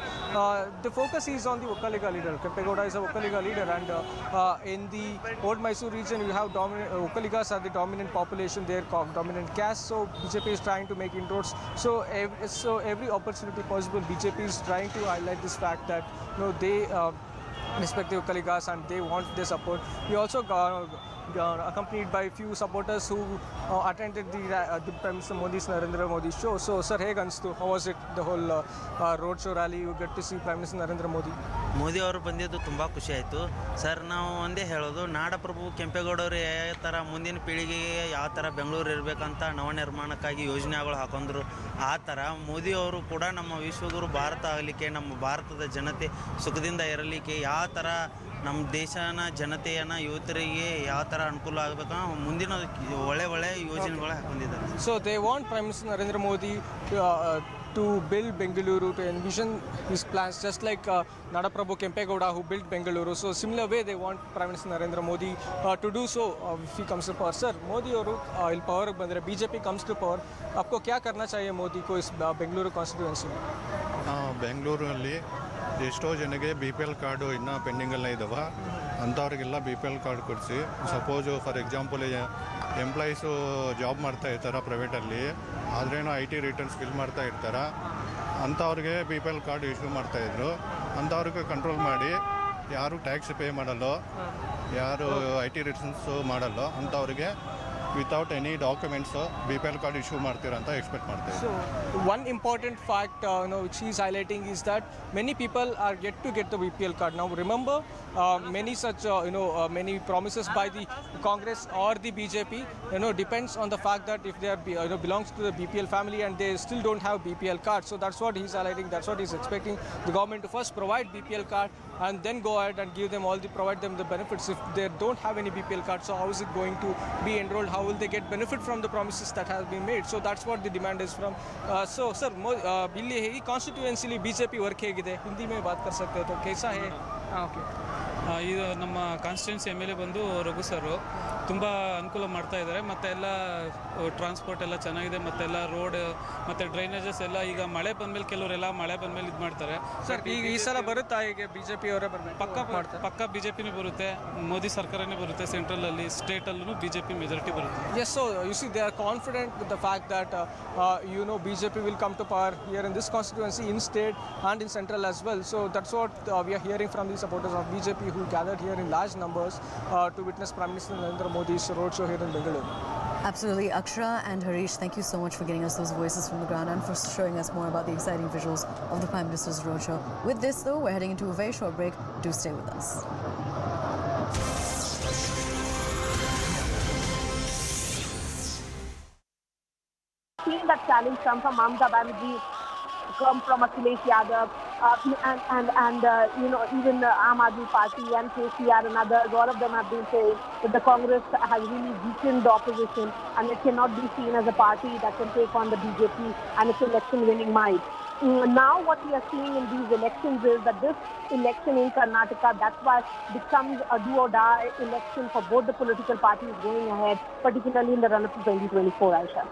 S1: The focus is on the Okkaliga leader. Kempegowda is a Okkaliga leader, and in the Old Mysore region, you have Okkaligas are the dominant population there, dominant caste. So BJP is trying to make inroads. So every opportunity possible, BJP is trying to highlight this fact that they respect the Okkaligas and they want their support. We also accompanied by a few supporters who attended the Prime Minister Narendra Modi show. So, sir, how was it, the whole roadshow rally? You get to see Prime Minister Narendra Modi.
S15: Modi ಅವರು ಬಂದಿದ್ದು ತುಂಬ ಖುಷಿ ಆಯಿತು sir. ನಾವು ಒಂದೇ ಹೇಳೋದು, ನಾಡಪ್ರಭು ಕೆಂಪೇಗೌಡರು ಯಾವ ಥರ ಮುಂದಿನ ಪೀಳಿಗೆಗೆ ಯಾವ ಥರ ಬೆಂಗಳೂರು ಇರಬೇಕಂತ ನವನಿರ್ಮಾಣಕ್ಕಾಗಿ ಯೋಜನೆಗಳು ಹಾಕೊಂಡ್ರು, ಆ ಥರ ಮೋದಿಯವರು ಕೂಡ ನಮ್ಮ ವಿಶ್ವಗುರು ಭಾರತ ಆಗಲಿಕ್ಕೆ, ನಮ್ಮ ಭಾರತದ ಜನತೆ ಸುಖದಿಂದ ಇರಲಿಕ್ಕೆ, ಯಾವ ಥರ ನಮ್ಮ ದೇಶನ ಜನತೆಯನ್ನ ಯುವಕರಿಗೆ ಯಾವ ಥರ ಅನುಕೂಲ ಆಗಬೇಕು ಮುಂದಿನ ಒಳ್ಳೆ ಯೋಜನೆಗಳು ಹಾಕೊಂಡಿದ್ದಾರೆ.
S1: So they want Prime Minister Narendra Modi to build Bengaluru, to envision his plans, just like Nadaprabhu Kempegowda who built Bengaluru. So similar way they want Prime Minister Narendra Modi to do so if he comes to power. Sir, Modi ಅವರು ಇಲ್ಲಿ power ಬಂದರೆ, BJP comes to power, आपको क्या करना चाहिए मोदी को इस Bengaluru constituency में?
S16: ಬೆಂಗಳೂರಲ್ಲಿ ಎಷ್ಟೋ ಜನಗೆ BPL ಕಾರ್ಡು ಇನ್ನೂ ಪೆಂಡಿಂಗಲ್ಲೇ ಇದ್ದಾವೆ, ಅಂಥವ್ರಿಗೆಲ್ಲ BPL ಕಾರ್ಡ್ ಕೊಡಿಸಿ. Suppose for example employees job ಮಾಡ್ತಾ ಇರ್ತಾರೆ ಪ್ರೈವೇಟಲ್ಲಿ, ಆದ್ರೇನೋ IT ರಿಟರ್ನ್ಸ್ ಫಿಲ್ ಮಾಡ್ತಾ ಇರ್ತಾರೆ, ಅಂಥವ್ರಿಗೆ BPL ಕಾರ್ಡ್ ಇಶ್ಯೂ ಮಾಡ್ತಾಯಿದ್ರು. ಅಂಥವ್ರಿಗೆ ಕಂಟ್ರೋಲ್ ಮಾಡಿ, ಯಾರು ಟ್ಯಾಕ್ಸ್ ಪೇ ಮಾಡಲ್ಲೋ, ಯಾರು IT ರಿಟರ್ನ್ಸು ಮಾಡಲ್ಲೋ ಅಂಥವ್ರಿಗೆ without any documents BPL card issue ಮಾಡ್ತೀರಾ ಅಂತ ಎಕ್ಸ್ಪೆಕ್ಟ್ ಮಾಡ್ತೀವಿ.
S1: So one important fact which he is highlighting is that many people are yet to get the BPL card. Now remember, many such many promises by the Congress or the BJP depends on the fact that if they are belongs to the BPL family and they still don't have BPL card. So that's what he's highlighting, that's what he's expecting the government to first provide BPL card and then go ahead and provide them the benefits. If they don't have any BPL card, so how is it going to be enrolled? How will they get benefit from the promises that have been made? So that's what the demand is from. So sir, ಇಲ್ಲಿ ಈ ಕಾನ್ಸ್ಟಿಟ್ಯೂಯೆನ್ಸಿಲಿ BJP work ಹೇಗಿದೆ? ಹಿಂದಿ में बात कर सकते हैं तो कैसा है?
S17: ಓಕೆ, ಇದು ನಮ್ಮ ಕಾನ್ಸ್ಟಿಟ್ಯೂನ್ಸಿ MLA ಬಂದು ರಘು ಸರ್ ತುಂಬ ಅನುಕೂಲ ಮಾಡ್ತಾ ಇದ್ದಾರೆ. ಮತ್ತು ಎಲ್ಲ ಟ್ರಾನ್ಸ್ಪೋರ್ಟ್ ಎಲ್ಲ ಚೆನ್ನಾಗಿದೆ, ಮತ್ತೆಲ್ಲ ರೋಡ್ ಮತ್ತು ಡ್ರೈನೇಜಸ್ ಎಲ್ಲ ಈಗ ಮಳೆ ಬಂದಮೇಲೆ ಕೆಲವರೆಲ್ಲ ಮಳೆ ಬಂದಮೇಲೆ ಇದು ಮಾಡ್ತಾರೆ.
S1: ಸರ್ ಈಗ ಈ ಸಲ ಬರುತ್ತಾ ಈಗ BJP ಅವರೇ ಬರಬೇಕು?
S17: ಪಕ್ಕ BJPನೇ ಬರುತ್ತೆ, ಮೋದಿ ಸರ್ಕಾರನೇ ಬರುತ್ತೆ, ಸೆಂಟ್ರಲಲ್ಲಿ ಸ್ಟೇಟಲ್ಲೂ BJP ಮೆಜಾರಿಟಿ ಬರುತ್ತೆ.
S1: Yes, so you see they are confident with the fact that BJP will come to power here in this constituency, in state and in central as well. So that's what we are hearing from the supporters of BJP who gathered here in large numbers to witness Prime Minister Narendra Modi's roadshow here in Bengaluru.
S2: Absolutely. Akshara and Harish, thank you so much for getting us those voices from the ground and for showing us more about the exciting visuals of the Prime Minister's roadshow. With this, though, we're heading into a very short break. Do stay with us.
S4: Seeing that challenge come from Mamta Banerjee, come from Akhilesh Yadav, Even Aam Aadmi Party and KCR and others, all of them have been saying that the Congress has really weakened the opposition and it cannot be seen as a party that can take on the BJP and its election-winning might. Now what we are seeing in these elections is that this election in Karnataka, that's why becomes a do-or-die election for both the political parties going ahead, particularly in the run-up to 2024, Aisha.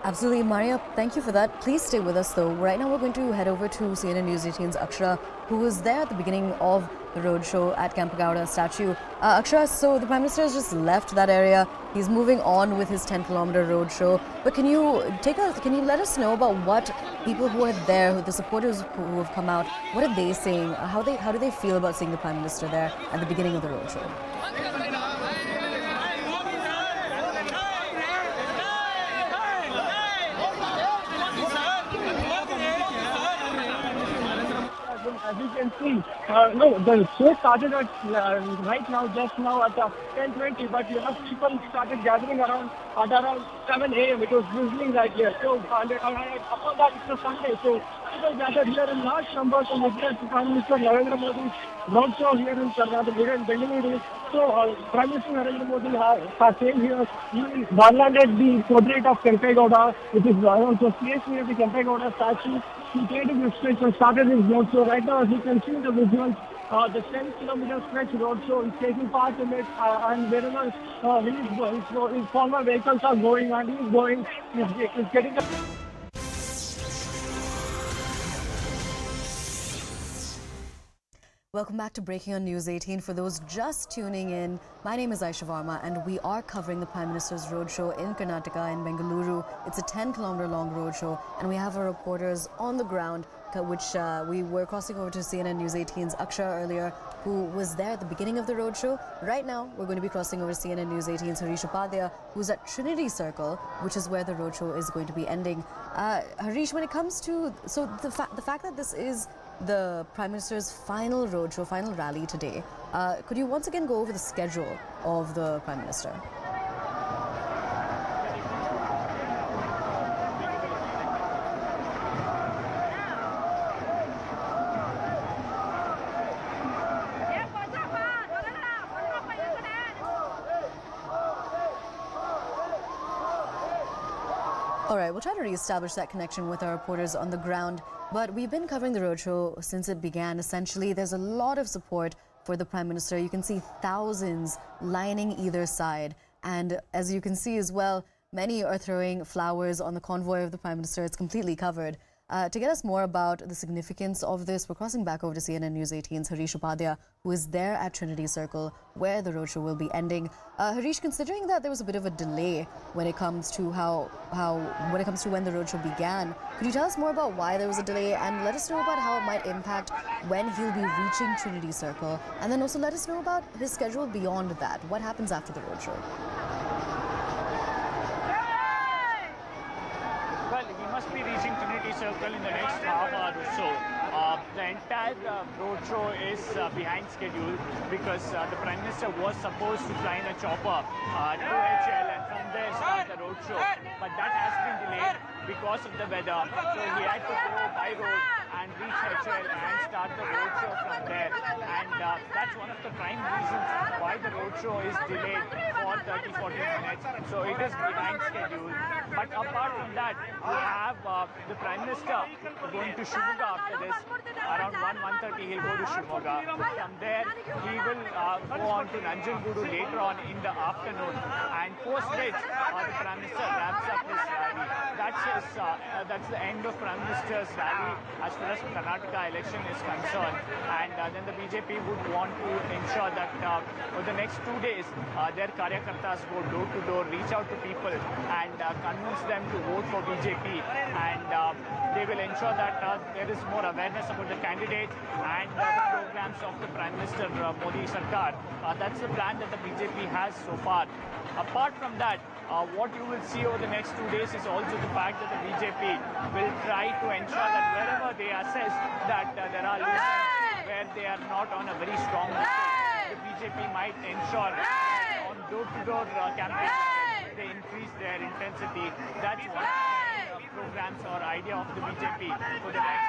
S2: Absolutely, Maria, thank you for that. Please stay with us though. Right now we're going to head over to CNN News 18's Akshara, who was there at the beginning of the roadshow at Kempegowda statue. Akshara, so the Prime Minister has just left that area. He's moving on with his 10-kilometer roadshow. But can you let us know about what people who are there, the supporters who have come out, what are they saying? How do they feel about seeing the Prime Minister there at the beginning of the roadshow?
S5: As you can see, the show started at right now, just now at 10:20, but you have people started gathering around 7 a.m. It was drizzling right here. So, upon that, it's a Sunday. So, people gathered here in large numbers to witness Prime Minister Narendra Modi's roadshow here in Karnataka, here in Bengaluru. So, Prime Minister Narendra Modi has came here. He garlanded the portrait of Kempegowda, which is also placed near the Kempegowda statue. He came to this place and started his roadshow. Right now, as you can see the visuals, the 10-kilometer stretch roadshow is taking part in it, and wherever his former vehicles are going, and he's going, he's getting the...
S2: Welcome back to Breaking on News 18. For those just tuning in, my name is Aisha Varma and we are covering the Prime Minister's roadshow in Karnataka, in Bengaluru. It's a 10-kilometer long roadshow and we have our reporters on the ground, which we were crossing over to CNN News 18's Akshara earlier, who was there at the beginning of the roadshow. Right now, we're going to be crossing over to CNN News 18's Harish Upadhyaya, who's at Trinity Circle, which is where the roadshow is going to be ending. Harish, when it comes to the fact that this is the Prime Minister's final roadshow, final rally today, could you once again go over the schedule of the Prime Minister? All right, we'll try to re-establish that connection with our reporters on the ground. But we've been covering the roadshow since it began. Essentially, there's a lot of support for the Prime Minister. You can see thousands lining either side. And as you can see as well, many are throwing flowers on the convoy of the Prime Minister. It's completely covered. To get us more about the significance of this, we're crossing back over to CNN News 18's Harish Upadhyaya, who is there at Trinity Circle, where the roadshow will be ending. Harish, considering that there was a bit of a delay when it comes to when the roadshow began, could you tell us more about why there was a delay and let us know about how it might impact when he'll be reaching Trinity Circle, and then also let us know about his schedule beyond that. What happens after the roadshow?
S3: Well, he must be reaching Trinity Circle in the next half hour or so. The entire roadshow is behind schedule because the Prime Minister was supposed to fly in a chopper to HL and from there start the roadshow. But that has been delayed because of the weather. So he had to go by road and reach HL and start the roadshow from there. And that's one of the prime reasons why the roadshow is delayed for 30-40 minutes. So it is behind schedule. But apart from that, we have the Prime Minister going to Shimoga after this. Around 1:30 he'll go to Shimoga. From there he will go on to Nanjangoodu later on in the afternoon. And post which the Prime Minister wraps up his rally. That's the end of Prime Minister's rally as far as Karnataka election is concerned. And then the BJP would want to ensure that for the next 2 days their Karyakartas go door to door, reach out to people and convince them to vote for BJP. And they will ensure that there is more awareness about the candidates and the programs of the Prime Minister Modi Sarkar. That's the plan that the BJP has so far. Apart from that, what you will see over the next 2 days is also the fact that the BJP will try to ensure that wherever they assess that there are locations where they are not on a very strong footing, the BJP might ensure on door-to-door campaigns they increase their intensity. That's one programs or idea of the BJP for the next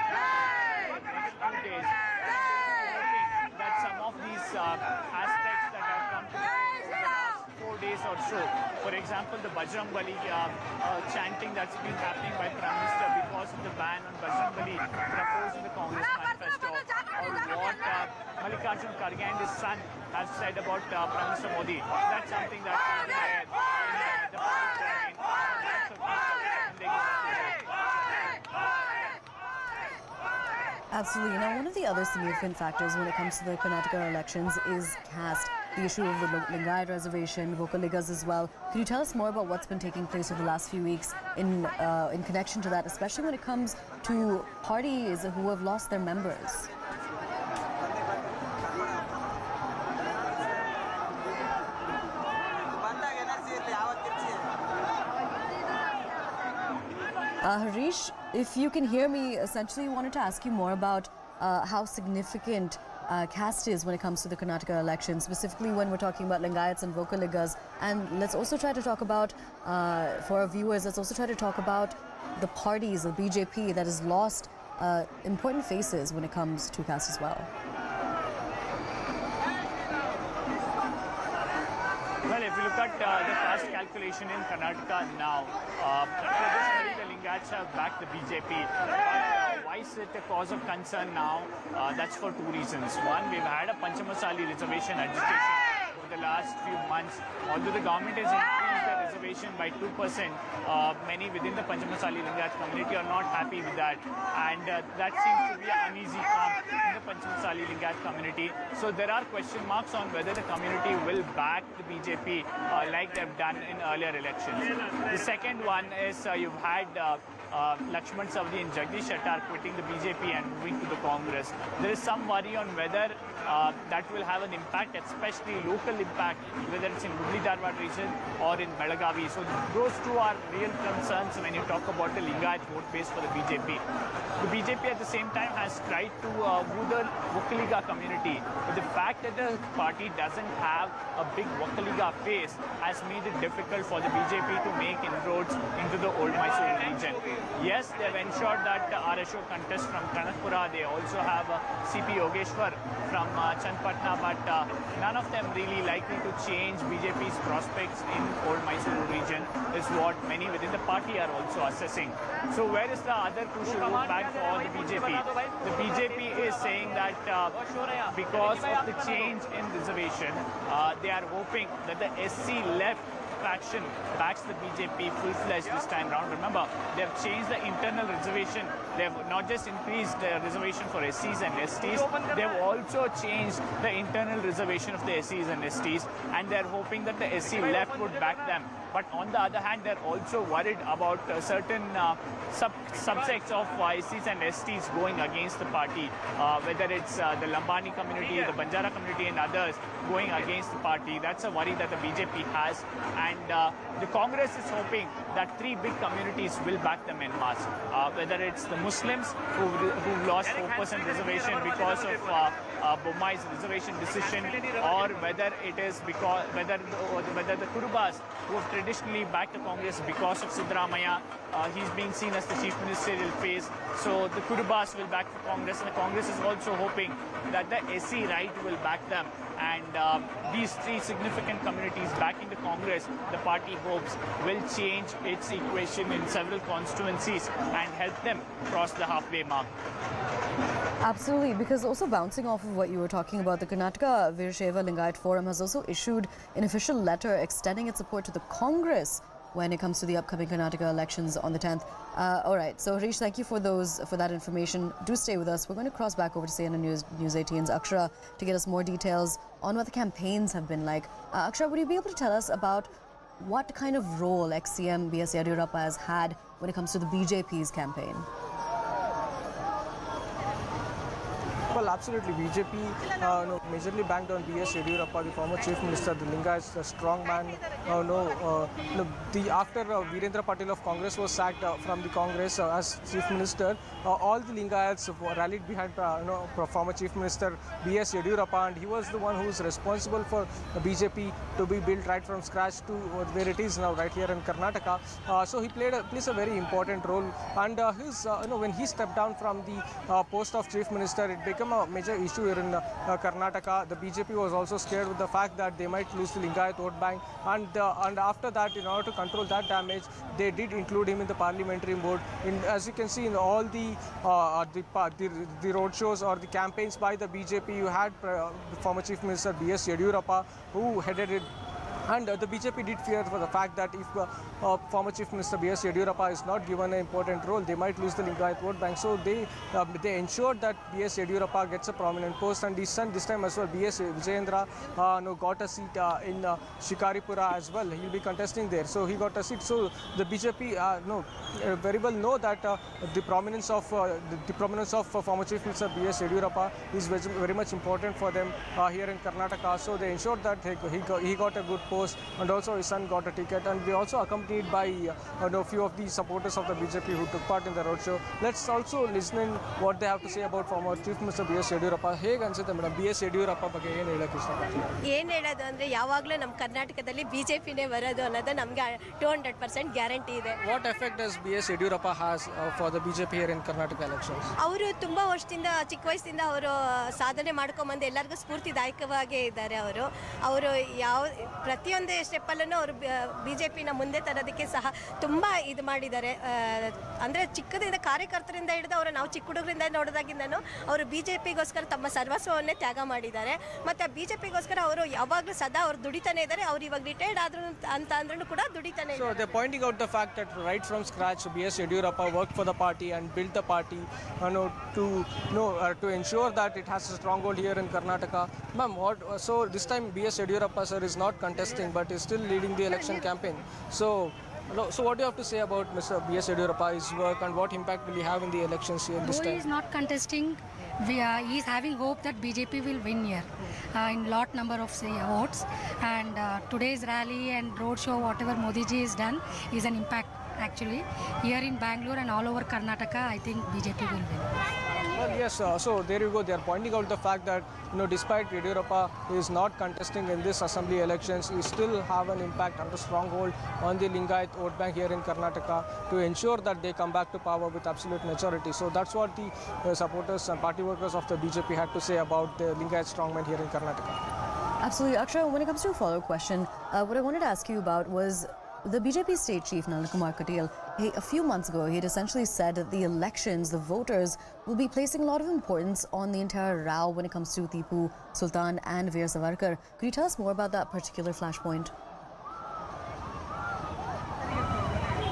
S3: few days. That some of these aspects that have come to the last 4 days or so. For example, the Bajrangbali chanting that's been happening by Prime Minister because of the ban on Bajrangbali proposed in the Congress manifesto, or what Mallikarjun Kharge and his son have said about Prime Minister Modi. That's something that can be read in the public domain.
S2: Absolutely. Now, one of the other significant factors when it comes to the Karnataka elections is caste. The issue of the Lingayat reservation, Vokaligas as well. Can you tell us more about what's been taking place over the last few weeks in connection to that, especially when it comes to parties who have lost their members? Harish, if you can hear me, essentially wanted to ask you more about how significant caste is when it comes to the Karnataka election, specifically when we're talking about Lingayats and Vokaligas. And let's also try to talk about, for our viewers, let's also try to talk about the parties, the BJP, that has lost important faces when it comes to caste as well.
S3: Well, if you look at the caste calculation in Karnataka now, traditionally the Lingayats have backed the BJP. But why is it a cause of concern now? That's for two reasons. One, we've had a Panchamasali reservation agitation over the last few months. Although the government has increased the reservation by 2%, many within the Panchamasali Lingayat community are not happy with that. And that seems to be an uneasy calm in the Panchamasali Lingayat community. So there are question marks on whether the community will back the BJP like they've done in earlier elections. The second one is you've had Lakshman Savdi and Jagdish Shettar quitting the BJP and moving to the Congress. There is some worry on whether that will have an impact, especially local impact, whether it's in Hubli Dharwad region or in Belagavi. So those two are real concerns when you talk about the Lingayat vote base for the BJP. The BJP at the same time has tried to woo the Vokaliga community, but the fact that the party doesn't have a big Vokaliga face has made it difficult for the BJP to make inroads into the old Mysore region. Yes, they've ensured that RSO contest from Kanakpura. They also have CP Yogeshwar from Chandpatna, but none of them really likely to change BJP's prospects in old Mysore region is what many within the party are also assessing. So where is the other crucial route back for the BJP? The BJP is saying that because of the change in reservation, they are hoping that the SC left faction backs the BJP full-fledged this time round. Remember, they have changed the internal reservation. They have not just increased the reservation for SCs and STs, they have also changed the internal reservation of the SCs and STs, and they are hoping that the SC left would back them. But on the other hand, they're also worried about certain subsects of SCs and STs going against the party, whether it's the Lambani community, the Banjara community and others going against the party. That's a worry that the BJP has. And the Congress is hoping that three big communities will back them en masse, whether it's the Muslims who lost 4% reservation because of Bommai's reservation decision, or whether it is because whether the Kurubas who have traditionally backed the Congress because of Siddaramaiah, he's being seen as the chief ministerial face. So the Kurubas will back the Congress, and the Congress is also hoping that the SC right will back them. And these three significant communities backing the Congress, the party hopes will change its equation in several constituencies and help them cross the halfway mark.
S2: Absolutely, because also bouncing off of what you were talking about, the Karnataka Veerashaiva Lingayat Forum has also issued an official letter extending its support to the Congress when it comes to the upcoming Karnataka elections on the 10th. All right, so Harish, thank you for that information. Do stay with us. We're going to cross back over to CNN News 18's Akshara to get us more details on what the campaigns have been like. Akshara, would you be able to tell us about what kind of role ex-CM B.S. Yadurappa has had when it comes to the BJP's campaign?
S18: Well,
S1: Well, absolutely. BJP majorly banked on B.S. Yediyurappa, the former Chief Minister. The Lingayats, the strong man. After Virendra Patil of Congress was sacked from the Congress as Chief Minister, all the Lingayats rallied behind former Chief Minister B.S. Yediyurappa, and he was the one who was responsible for BJP to be built right from scratch to where it is now, right here in Karnataka. So he plays a very important role, and when he stepped down from the post of Chief Minister, it became a major issue here in Karnataka. The BJP was also scared with the fact that they might lose the Lingayat vote bank, and after that, in order to control that damage, they did include him in the parliamentary board. As you can see in all the roadshows or the campaigns by the BJP, you had former Chief Minister B.S. Yediyurappa who headed it. And the BJP did fear for the fact that if former Chief Minister B.S. Yediyurappa is not given an important role, they might lose the Lingayat vote bank. So they ensured that B.S. Yediyurappa gets a prominent post, and his son this time as well, B.S. Vijayendra, got a seat in Shikaripura as well. He'll be contesting there, so he got a seat. So the BJP very well know that the prominence of former Chief Minister B.S. Yediyurappa is very much important for them here in Karnataka. So they ensured that he got a good post, and also his son got a ticket, and we also accompanied by a few of the supporters of the BJP who took part in the roadshow. Let's also listen in what they have to say about former Chief Minister B.S. Yediyurappa. ಹೇಗೆ ಅನ್ಸುತ್ತೆ madam B.S. Yediyurappa ಬಗ್ಗೆ ಏನು ಹೇಳಕ್ಕೆ ಇಷ್ಟಪಡ್ತೀರಾ?
S18: ಏನು ಹೇಳೋದು ಅಂದರೆ ಯಾವಾಗಲೂ ನಮ್ಮ ಕರ್ನಾಟಕದಲ್ಲಿ BJPನೇ ಬರೋದು ಅನ್ನೋದು ನಮಗೆ 200% ಗ್ಯಾರಂಟಿ ಇದೆ.
S1: What effect does B.S. Yediyurappa has for the BJP here in Karnataka elections?
S18: ಅವರು ತುಂಬ ವರ್ಷದಿಂದ ಚಿಕ್ಕ ವಯಸ್ಸಿಂದ ಅವರು ಸಾಧನೆ ಮಾಡ್ಕೊಂಬಂದು ಎಲ್ಲರಿಗೂ ಸ್ಫೂರ್ತಿದಾಯಕವಾಗೇ ಇದ್ದಾರೆ. ಅವರು ಯಾವ ಪ್ರತಿಯೊಂದೇ ಸ್ಟೆಪ್ಪಲ್ಲೂ ಅವರು BJPನ ಮುಂದೆ ತರೋದಕ್ಕೆ ಸಹ ತುಂಬ ಇದು ಮಾಡಿದ್ದಾರೆ. ಅಂದರೆ ಚಿಕ್ಕದಿಂದ ಕಾರ್ಯಕರ್ತರಿಂದ ಹಿಡಿದು ಅವರು ನಾವು ಚಿಕ್ಕ ಹುಡುಗರಿಂದ ನೋಡಿದಾಗಿಂದನೂ ಅವರು BJPಗೋಸ್ಕರ ತಮ್ಮ ಸರ್ವಸ್ವವನ್ನೇ ತ್ಯಾಗ ಮಾಡಿದ್ದಾರೆ. ಮತ್ತು BJPಗೋಸ್ಕರ ಅವರು ಯಾವಾಗಲೂ ಸದಾ ಅವರು ದುಡಿತಾನೆ ಇದ್ದಾರೆ. ಅವರು ಇವಾಗ ರಿಟೈರ್ಡ್ ಆದ್ರು ಅಂತ ಅಂದ್ರೂ ಕೂಡ ದುಡಿತಾನೆ ಇದ್ದಾರೆ.
S1: So they're pointing out the fact that right from scratch B.S. Yediyurappa worked for the party and built the party to ensure that it has a stronghold here in Karnataka. Ma'am, so this time B.S. Yediyurappa sir is not contesting but is still leading the election campaign. So what do you have to say about Mr. B.S. Yediyurappa, his work, and what impact will he have in the elections here this time?
S19: He is not contesting. He is having hope that BJP will win here in lot number of votes. And today's rally and roadshow, whatever Modi ji has done, is an impact actually. Here in Bengaluru and all over Karnataka, I think BJP will win.
S1: Well, yes, so there you go. They are pointing out the fact that despite Yediyurappa is not contesting in this assembly elections, he still have an impact and a stronghold on the Lingayat vote bank here in Karnataka to ensure that they come back to power with absolute majority. So that's what the supporters and party workers of the BJP had to say about the Lingayat strongman here in Karnataka.
S2: Absolutely. Akshay, when it comes to a follow-up question, what I wanted to ask you about was the BJP state chief, Nalikumar Katil, a few months ago, he had essentially said that the elections, the voters, will be placing a lot of importance on the entire row when it comes to Tipu Sultan and Veer Savarkar. Could you tell us more about that particular flashpoint?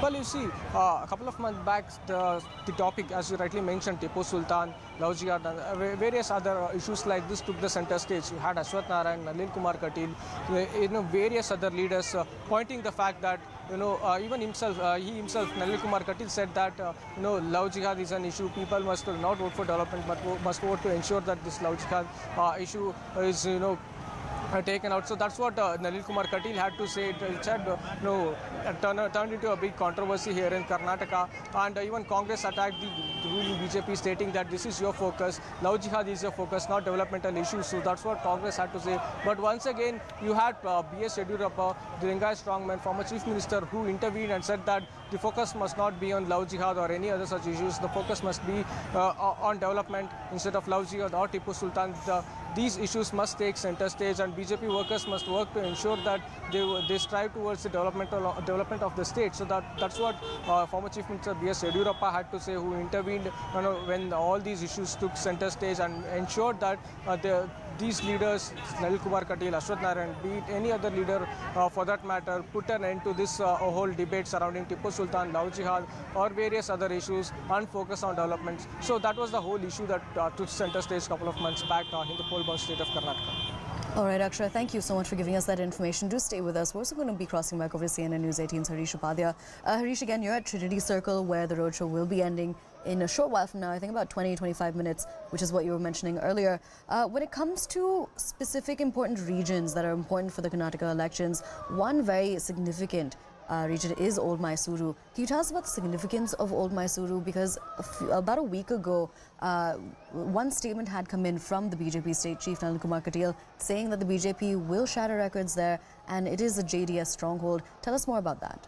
S1: Well, you see, a couple of months back, the topic, as you rightly mentioned, Tipu Sultan, love jihad, and various other issues like this took the center stage. You had Ashwath Narayan, Nalin Kumar Katil, various other leaders pointing the fact that even himself, Nalin Kumar Katil said that love jihad is an issue. People must not vote for development, but must vote to ensure that this love jihad issue is taken out. So that's what Nalin Kumar Katil had to say. It had turned into a big controversy here in Karnataka, and even Congress attacked the ruling BJP, stating that this is your focus, love jihad is your focus, not developmental issues. So that's what Congress had to say. But once again, you had B.S. Yediyurappa, the Lingayat strongman, former Chief Minister, who intervened and said that the focus must not be on love jihad or any other such issues. The focus must be on development instead of love jihad or Tipu Sultan. These issues must take center stage, and BJP workers must work to ensure that they strive towards the development of the state. So that's what former Chief Minister B.S. Yediyurappa had to say, who intervened when all these issues took center stage and ensured that these leaders, Nalin Kumar Katil, Ashwath Narayan, be it any other leader for that matter, put an end to this whole debate surrounding Tipu Sultan, love jihad, or various other issues, and focus on development. So that was the whole issue that took center stage a couple of months back in the poll-bound state of Karnataka.
S2: All right, Akshara, thank you so much for giving us that information. Do stay with us. We're also going to be crossing back over to CNN News 18's Harish Upadhyay. Harish, again, you're at Trinity Circle, where the roadshow will be ending in a short while from now, I think about 20-25 minutes, which is what you were mentioning earlier. When it comes to specific important regions that are important for the Karnataka elections, one very significant region is Old Mysuru. Can you tell us about the significance of Old Mysuru? Because about a week ago, one statement had come in from the BJP state chief, Nalin Kumar Katil, saying that the BJP will shatter records there and it is a JDS stronghold. Tell us more about that.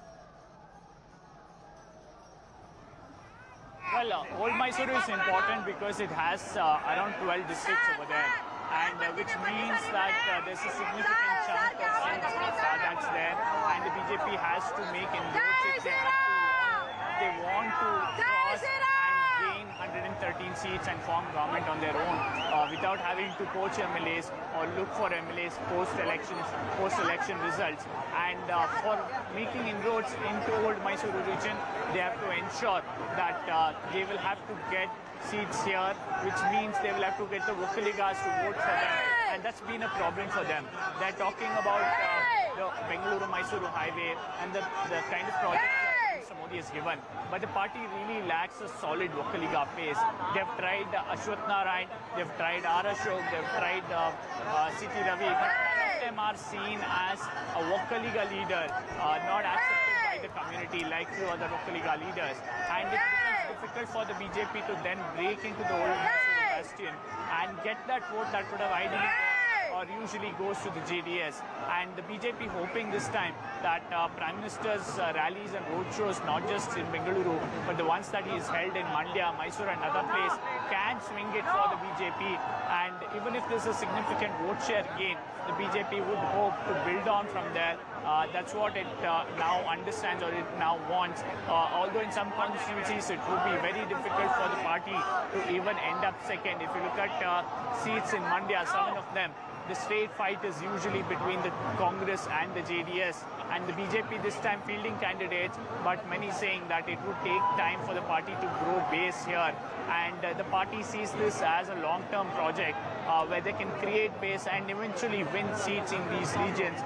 S3: Well, Old Mysuru is important because it has around 12 districts over there, and which means that there's a significant chunk of seats that's there, and the BJP has to make inroads if they want to cross and gain 113 seats and form government on their own without having to poach MLAs or look for MLAs post-election results. And for making inroads into Old Mysuru region, they have to ensure that they will have to get seats here, which means they will have to get the Vokkaligas to vote for them. And that's been a problem for them. They're talking about the Bengaluru-Mysuru highway and the kind of project Mr. Modi has given. But the party really lacks a solid Vokkaliga base. They've tried Ashwath Narayan, they've tried R. Ashok, they've tried C.T. Ravi. But none of them are seen as a Vokkaliga leader, not accepted by the community like few other Vokkaliga leaders. And it becomes difficult for the BJP to then break into the Old Mysuru bastion and get that vote that would have ideally or usually goes to the JDS. And the BJP hoping this time that Prime Minister's rallies and roadshows, not just in Bengaluru, but the ones that he has held in Mandya, Mysore and other places, can swing it for the BJP. And even if there's a significant vote share gain, the BJP would hope to build on from there. That's what it now understands, or it now wants. Although in some constituencies it would be very difficult for the party to even end up second. If you look at seats in Mandya, 7 of them, the straight fight is usually between the Congress and the JDS, and the BJP this time fielding candidates, but many saying that it would take time for the party to grow base here, and the party sees this as a long-term project where they can create base and eventually win seats in these regions.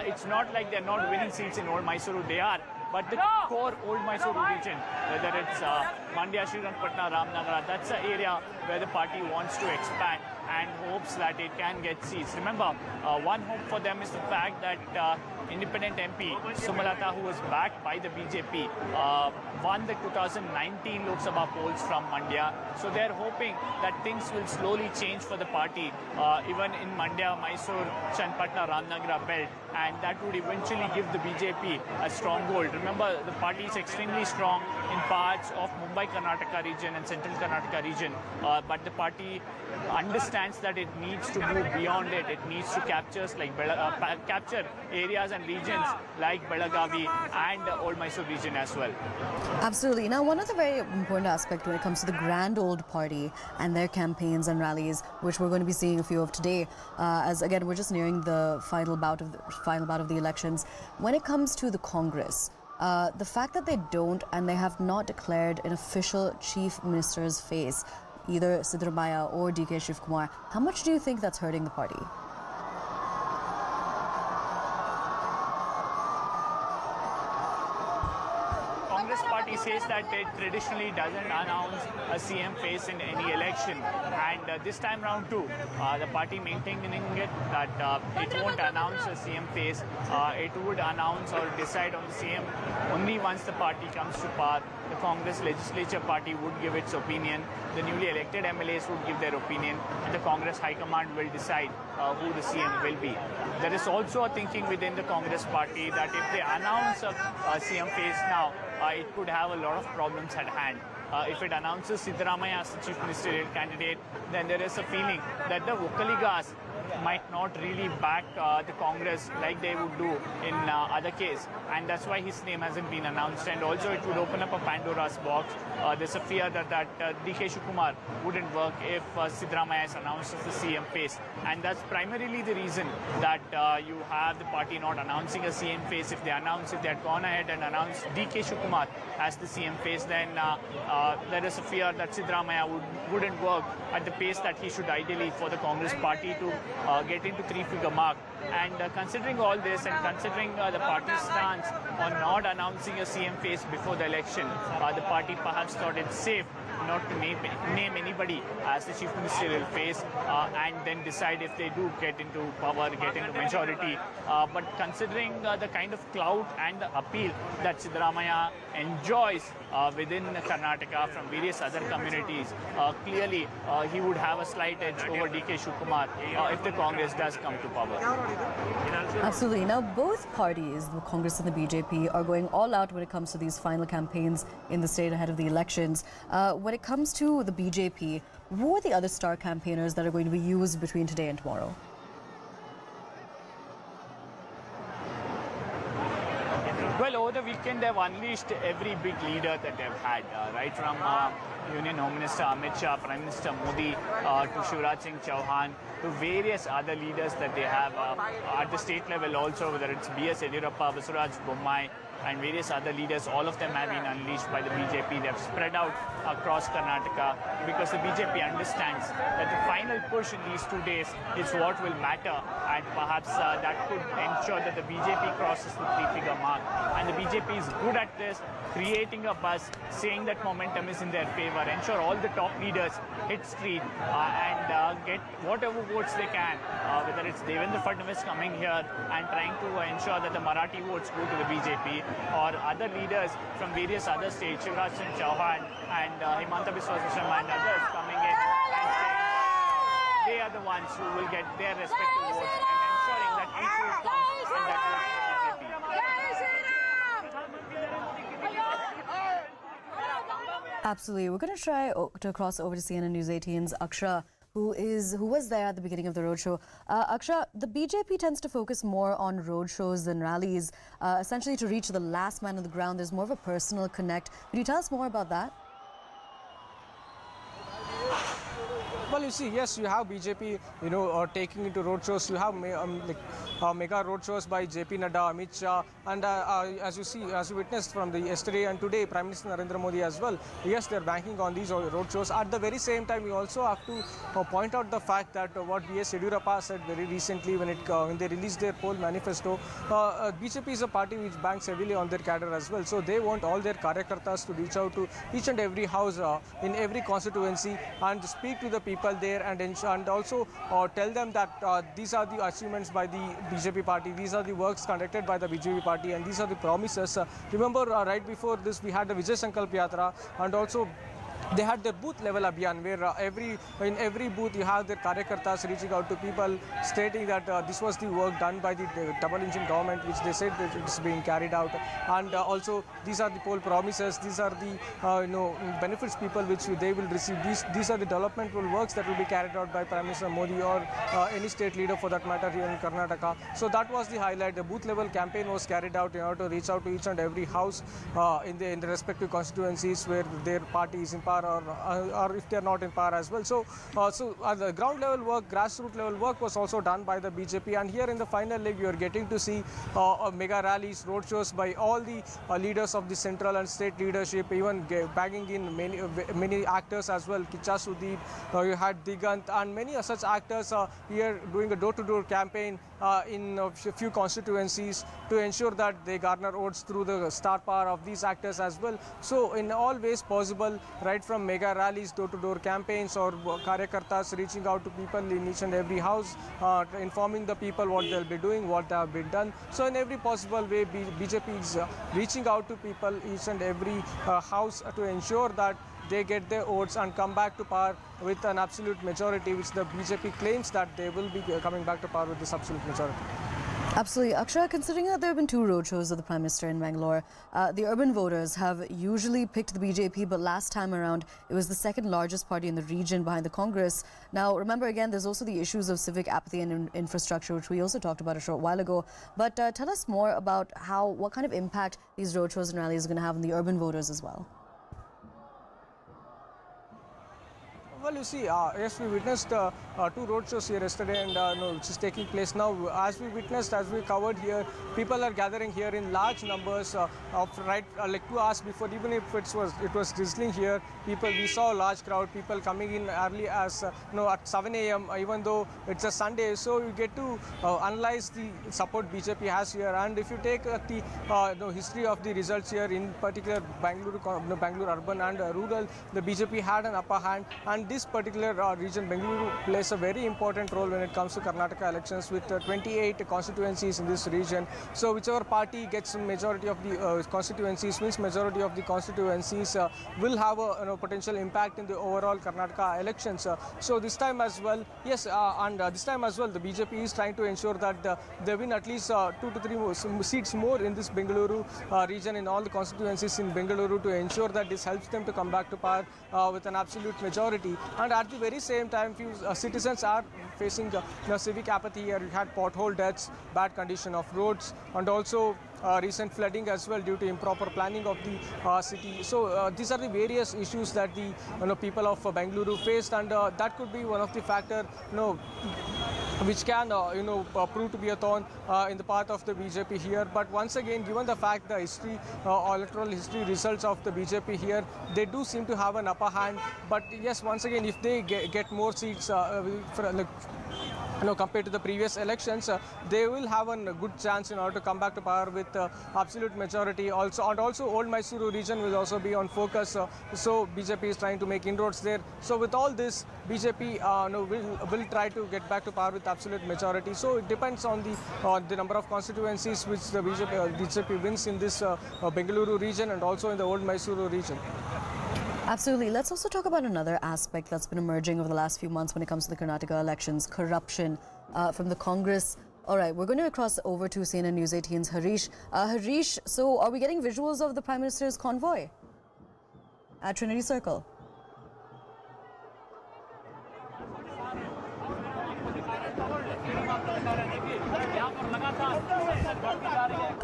S3: It's not like they're not winning seats in Old Mysuru, they are. But the core Old Mysuru region, whether it's Mandya, Srirangapatna, Ramnagara, that's the area where the party wants to expand and hopes that it can get seats. Remember, one hope for them is the fact that independent MP Sumalata, who was backed by the BJP, won the 2019 Lok Sabha polls from Mandya. So they're hoping that things will slowly change for the party, even in Mandya, Mysore, Channapatna, Ramnagara belt, and that would eventually give the BJP a stronghold. Remember, the party is extremely strong in parts of Mumbai, Karnataka region and Central Karnataka region, but the party understands that it needs to move beyond it. It needs to capture areas and regions like Belagavi and Old Mysore region as well.
S2: Absolutely. Now, one other very important aspect when it comes to the grand old party and their campaigns and rallies, which we're going to be seeing a few of today, as again we're just nearing the final bout of the elections. When it comes to the Congress, the fact that they don't and they have not declared an official chief minister's face, either Siddaramaiah or DK Shivkumar, how much do you think that's hurting the party?
S3: Congress party says that it traditionally doesn't announce a CM face in any election, and this time round too, the party maintaining it that it won't announce a CM face. It would announce or decide on the CM only once the party comes to power. The Congress legislature party would give its opinion, the newly elected MLAs would give their opinion, and the Congress High Command will decide who the CM will be. There is also a thinking within the Congress party that if they announce a CM face now, it could have a lot of problems at hand. If it announces Siddaramaiah as the chief ministerial candidate, then there is a feeling that the Vokkaligas might not really back the Congress like they would do in other case, and that's why his name hasn't been announced. And also it would open up a Pandora's box. There's a fear that DK Shivkumar wouldn't work if Siddaramaiah is announced as the CM face, and that's primarily the reason that you have the party not announcing a CM face. If they had gone ahead and announced DK Shivkumar as the CM face, then there is a fear that Siddaramaiah wouldn't work at the pace that he should ideally for the Congress party to get into three-figure mark. And considering all this and considering the party's stance on not announcing a CM face before the election, the party perhaps thought it's safe not to name anybody as the chief ministerial face and then decide if they do get into power, get into majority. But considering the kind of clout and the appeal that Siddaramaiah enjoys within Karnataka from various other communities, clearly he would have a slight edge over DK Shivakumar if the Congress does come to power.
S2: Absolutely. Now, both parties, the Congress and the BJP, are going all out when it comes to these final campaigns in the state ahead of the elections. When it comes to the BJP, who are the other star campaigners that are going to be used between today and tomorrow?
S3: Well, over the weekend, they've unleashed every big leader that they've had, right from Union Home Minister Amit Shah, Prime Minister Modi, to Shivraj Singh Chauhan, to various other leaders that they have at the state level also, whether it's B.S. Yediyurappa, Basuraj Bommai, and various other leaders. All of them have been unleashed by the BJP. They have spread out across Karnataka because the BJP understands that the final push in these 2 days is what will matter, and perhaps that could ensure that the BJP crosses the three-figure mark. And the BJP is good at this, creating a buzz, saying that momentum is in their favor, ensure all the top leaders hit street and get whatever votes they can, whether it's Devendra Fadnavis coming here and trying to ensure that the Marathi votes go to the BJP, or other leaders from various other states, Shivraj Singh Chauhan and Himanta Biswa Sharma and others coming in and saying they are the ones who will get their respective votes and ensuring that each will come and that votes to BJP.
S2: Absolutely. We're going to try to cross over to CNN News 18's Aksha, who was there at the beginning of the roadshow. Aksha, the BJP tends to focus more on roadshows than rallies, essentially to reach the last man on the ground. There's more of a personal connect. Could you tell us more about that?
S1: Well, you see, yes, you have BJP, taking into roadshows. You have mega roadshows by JP Nadda, Amit Shah, and as you witnessed from the yesterday and today, Prime Minister Narendra Modi as well. Yes, they're banking on these roadshows. At the very same time, you also have to point out the fact that what B.S. Yediyurappa said very recently when they released their poll manifesto, BJP is a party which banks heavily on their cadre as well. So they want all their karyakartas to reach out to each and every house in every constituency and speak to the people there and also tell them that these are the achievements by the BJP party, these are the works conducted by the BJP party, and these are the promises. Remember, right before this, we had the Vijay Sankalp Yatra, and also they had their booth level abhiyan where in every booth you have their karyakartas reaching out to people, stating that this was the work done by the double engine government, which they said that it's being carried out, and also these are the poll promises, these are the benefits people which they will receive. These are the developmental works that will be carried out by Prime Minister Modi or any state leader for that matter here in Karnataka. So that was the highlight. The booth level campaign was carried out in order to reach out to each and every house in the respective constituencies where their party is in power, or if they are not in power as well. So the ground level work, grassroots level work was also done by the BJP, and here in the final leg you are getting to see mega rallies, roadshows by all the leaders of the central and state leadership, even bagging in many actors as well. Kicha Sudeep, you had Digant and many such actors here doing a door-to-door campaign in a few constituencies to ensure that they garner votes through the star power of these actors as well. So in all ways possible, right from mega rallies, door-to-door campaigns, or karyakartas reaching out to people in each and every house, informing the people what they'll be doing, what they have been done. So in every possible way, BJP is reaching out to people, each and every house, to ensure that they get their votes and come back to power with an absolute majority, which the BJP claims that they will be coming back to power with this absolute majority.
S2: Absolutely. Akshay, considering that there have been two roadshows of the Prime Minister in Bangalore, the urban voters have usually picked the BJP, but last time around it was the second largest party in the region behind the Congress. Now, remember again, there's also the issues of civic apathy and infrastructure, which we also talked about a short while ago. But tell us more about what kind of impact these roadshows and rallies are going to have on the urban voters as well.
S1: Well, you see, yes, we witnessed 2 roadshows here yesterday, and which is taking place now. As we witnessed, as we covered here, people are gathering here in large numbers. Like 2 hours before, even if it was drizzling here, we saw a large crowd, people coming in early as at 7 a.m. Even though it's a Sunday, so you get to analyze the support BJP has here. And if you take the history of the results here, in particular Bengaluru urban and rural, the BJP had an upper hand, and this particular region, Bengaluru, plays a very important role when it comes to Karnataka elections with 28 constituencies in this region. So whichever party gets majority of the constituencies, wins majority of the constituencies, will have a potential impact in the overall Karnataka elections. So this time as well, yes, this time as well, the BJP is trying to ensure that they win at least 2 to 3 seats more in this Bengaluru region, in all the constituencies in Bengaluru, to ensure that this helps them to come back to power with an absolute majority. And at the very same time, few citizens are facing civic apathy here. We had pothole deaths, bad condition of roads, and also recent flooding as well due to improper planning of the city. So these are the various issues that the people of Bengaluru faced, and that could be one of the factor which can prove to be a thorn in the path of the BJP here. But once again, given the fact the history, electoral history results of the BJP here, they do seem to have an upper hand. But yes, once again, if they get more seats compared to the previous elections, they will have a good chance in order to come back to power with absolute majority. Also Old Mysuru region will also be on focus. So BJP is trying to make inroads there. So with all this, BJP will try to get back to power with absolute majority. So it depends on the number of constituencies which the BJP wins in this Bengaluru region and also in the Old Mysuru region.
S2: Absolutely. Let's also talk about another aspect that's been emerging over the last few months when it comes to the Karnataka elections, corruption from the Congress. All right, we're going to cross over to CNN News 18's Harish. Harish, so are we getting visuals of the Prime Minister's convoy at Trinity Circle?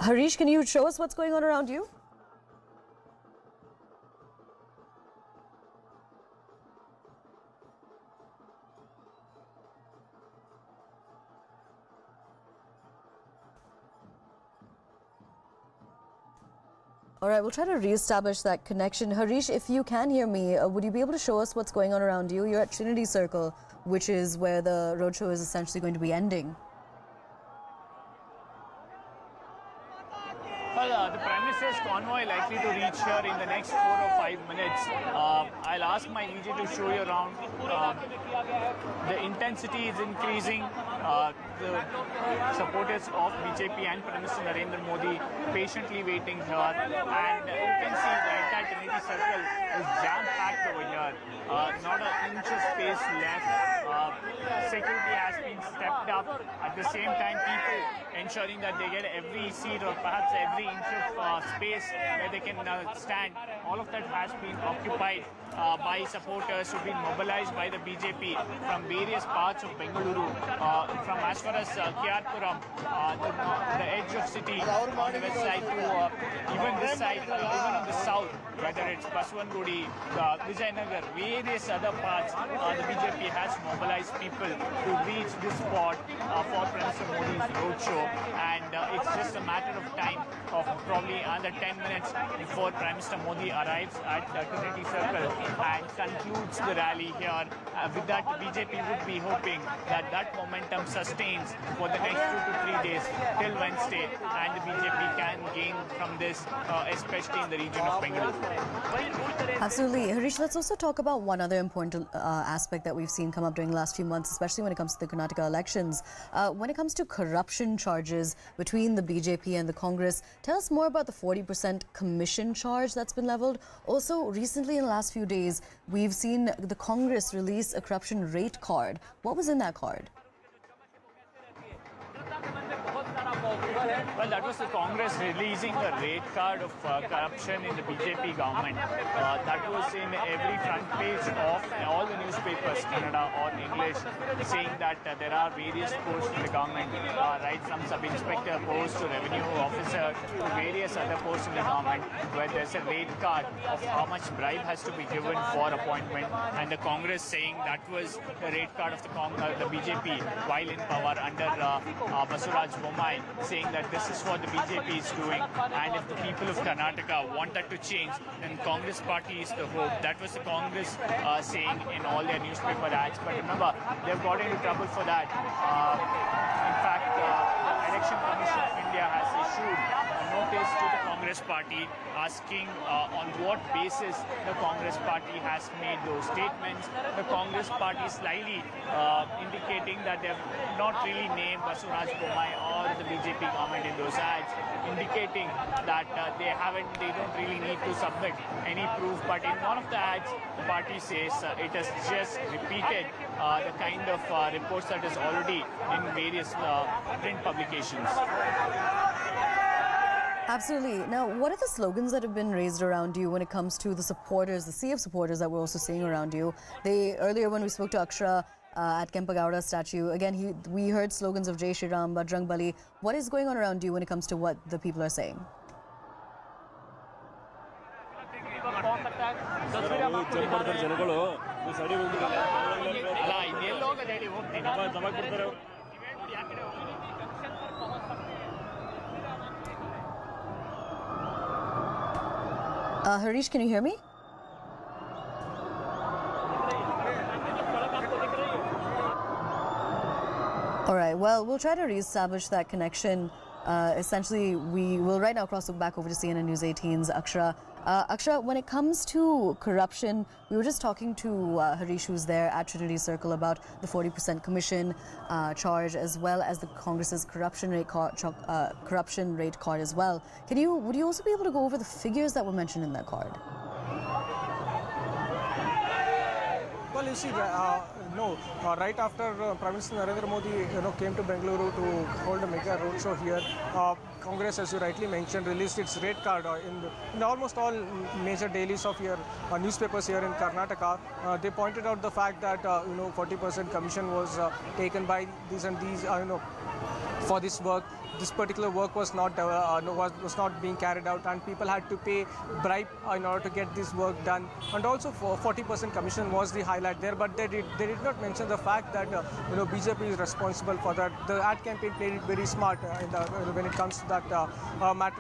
S2: Harish, can you show us what's going on around you? All right, we'll try to re-establish that connection. Harish, if you can hear me, would you be able to show us what's going on around you? You're at Trinity Circle, which is where the roadshow is essentially going to be ending.
S3: Well, the Prime Minister's convoy likely to reach here in the next 4 or 5 minutes. I'll ask my EJ to show you around. The intensity is increasing. The supporters of BJP and Prime Minister Narendra Modi patiently waiting here. And you can see the entire Trinity Circle is jam-packed over here. Not an inch of space left. Security has been stepped up. At the same time, people ensuring that they get every seat or perhaps every inch of space where they can stand. All of that has been occupied by supporters who've been mobilized by the BJP from various parts of Bengaluru, from as far as Kyarpuram, the edge of city, on the west side to even this side, even on the south, whether it's Baswangudi, Vijayanagar, various other parts, the BJP has mobilized people to reach this spot for Prime Minister Modi's roadshow, and it's just a matter of time of probably under 10 minutes before Prime Minister Modi arrives at Trinity Circle and concludes the rally here. With that, BJP would be hoping that that momentum sustains for the next 2 to 3 days till Wednesday, and the BJP can gain from this, especially in the region of Bengaluru.
S2: Absolutely. Harish, let's also talk about one other important aspect that we've seen come up during the last few months, especially when it comes to the Karnataka elections. When it comes to corruption charges between the BJP and the Congress, tell us more about the 40% commission charge that's been leveled. Also, recently in the last few days, we've seen the Congress release a corruption rate card. What was in that card?
S3: Well, that was the Congress releasing a rate card of corruption in the BJP government. That was in every front page of all the newspapers, Kannada or English, saying that there are various posts in the government, right from sub-inspector post to revenue officer to various other posts in the government, where there's a rate card of how much bribe has to be given for appointment, and the Congress saying that was the rate card of the BJP while in power under Basuraj Bommai, saying that this is what the BJP is doing, and if the people of Karnataka want that to change, then Congress party is the hope. That was the Congress saying in all their newspaper ads. But remember, they've got into trouble for that. In fact, the Election Commission of India has issued a notice to the Congress party asking on what basis the Congress party has made those statements. The Congress party slyly indicating that they've not really named Basuraj Bommai or the BJP government in those ads, indicating that they don't really need to submit any proof. But in one of the ads, the party says it has just repeated the kind of reports that is already in various print publications.
S2: Absolutely. Now, what are the slogans that have been raised around you when it comes to the supporters, the sea of supporters that we're also seeing around you? Earlier when we spoke to Akshara at Kempagowda statue, again, we heard slogans of Jai Shri Ram, Bajrang Bali. What is going on around you when it comes to what the people are saying? Harish, can you hear me? All right, well, we'll try to reestablish that connection. Essentially, we will right now cross back over to CNN News 18's Akshara. Akshara, when it comes to corruption, we were just talking to Harish, who's there at Trinity Circle, about the 40% commission charge, as well as the Congress's corruption rate card as well. Would you also be able to go over the figures that were mentioned in that card?
S1: Well, you see, right after Prime Minister Narendra Modi, came to Bengaluru to hold a mega roadshow here, Congress, as you rightly mentioned, released its rate card in almost all major dailies of your newspapers here in Karnataka. They pointed out the fact that 40% commission was taken by these and these, for this work. This particular work was not being carried out, and people had to pay bribe in order to get this work done. And also, for 40% commission was the highlight there, but they did not mention the fact that BJP is responsible for that. The ad campaign played it very smart when it comes to that matter.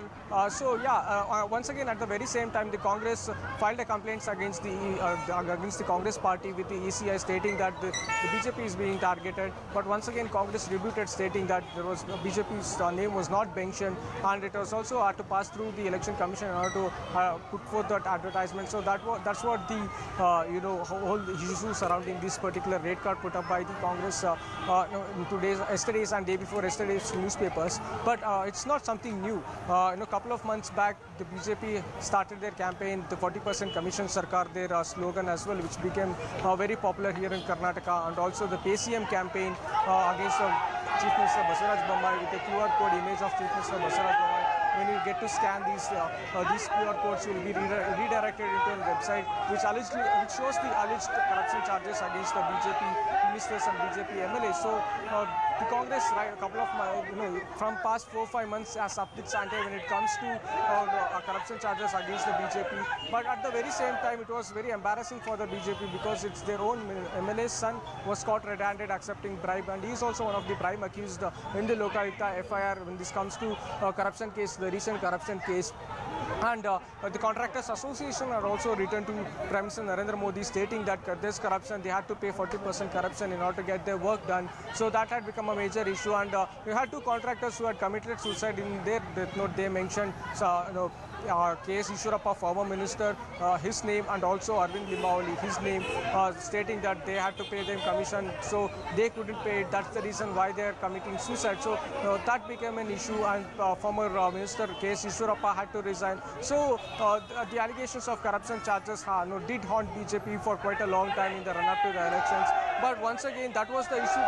S1: Once again, at the very same time, the Congress filed a complaint against the Congress party with the ECI, stating that the BJP is being targeted. But once again, Congress rebutted, stating that BJP's name was not mentioned, and it was also had to pass through the Election Commission in order to put forth that advertisement. So that's what the whole issue surrounding this particular rate card put up by the Congress yesterday's and day before yesterday's newspapers. But it's not something new. A couple of months back, the BJP started their campaign, the 40% Commission Sarkar, their slogan as well, which became very popular here in Karnataka, and also the PCM campaign against Chief Minister Basuraj Bommai with a QR code image of Chief Minister Basuraj Bommai. When you get to scan these QR codes, will be redirected into a website which shows the alleged corruption charges against the BJP ministers and BJP MLAs. So the Congress, a couple of from past 4-5 months, has upped its ante when it comes to corruption charges against the BJP. But at the very same time, it was very embarrassing for the BJP, because it's their own MLA's son was caught red-handed accepting bribe, and he is also one of the prime accused in the Lokayukta FIR when this comes to corruption case, the recent corruption case. And the Contractors Association are also written to Prime Minister Narendra Modi, stating that there's corruption, they had to pay 40% corruption in order to get their work done. So that had become a major issue, and we had 2 contractors who had committed suicide. In their death note, they mentioned K.S. Ishwarappa, former minister, his name, and also Arvind Limbavali, his name, stating that they had to pay them commission, so they couldn't pay it. That's the reason why they are committing suicide. So that became an issue, and former minister K.S. Ishwarappa had to resign. So the allegations of corruption charges did haunt BJP for quite a long time in the run-up to the elections. But once again, that was the issue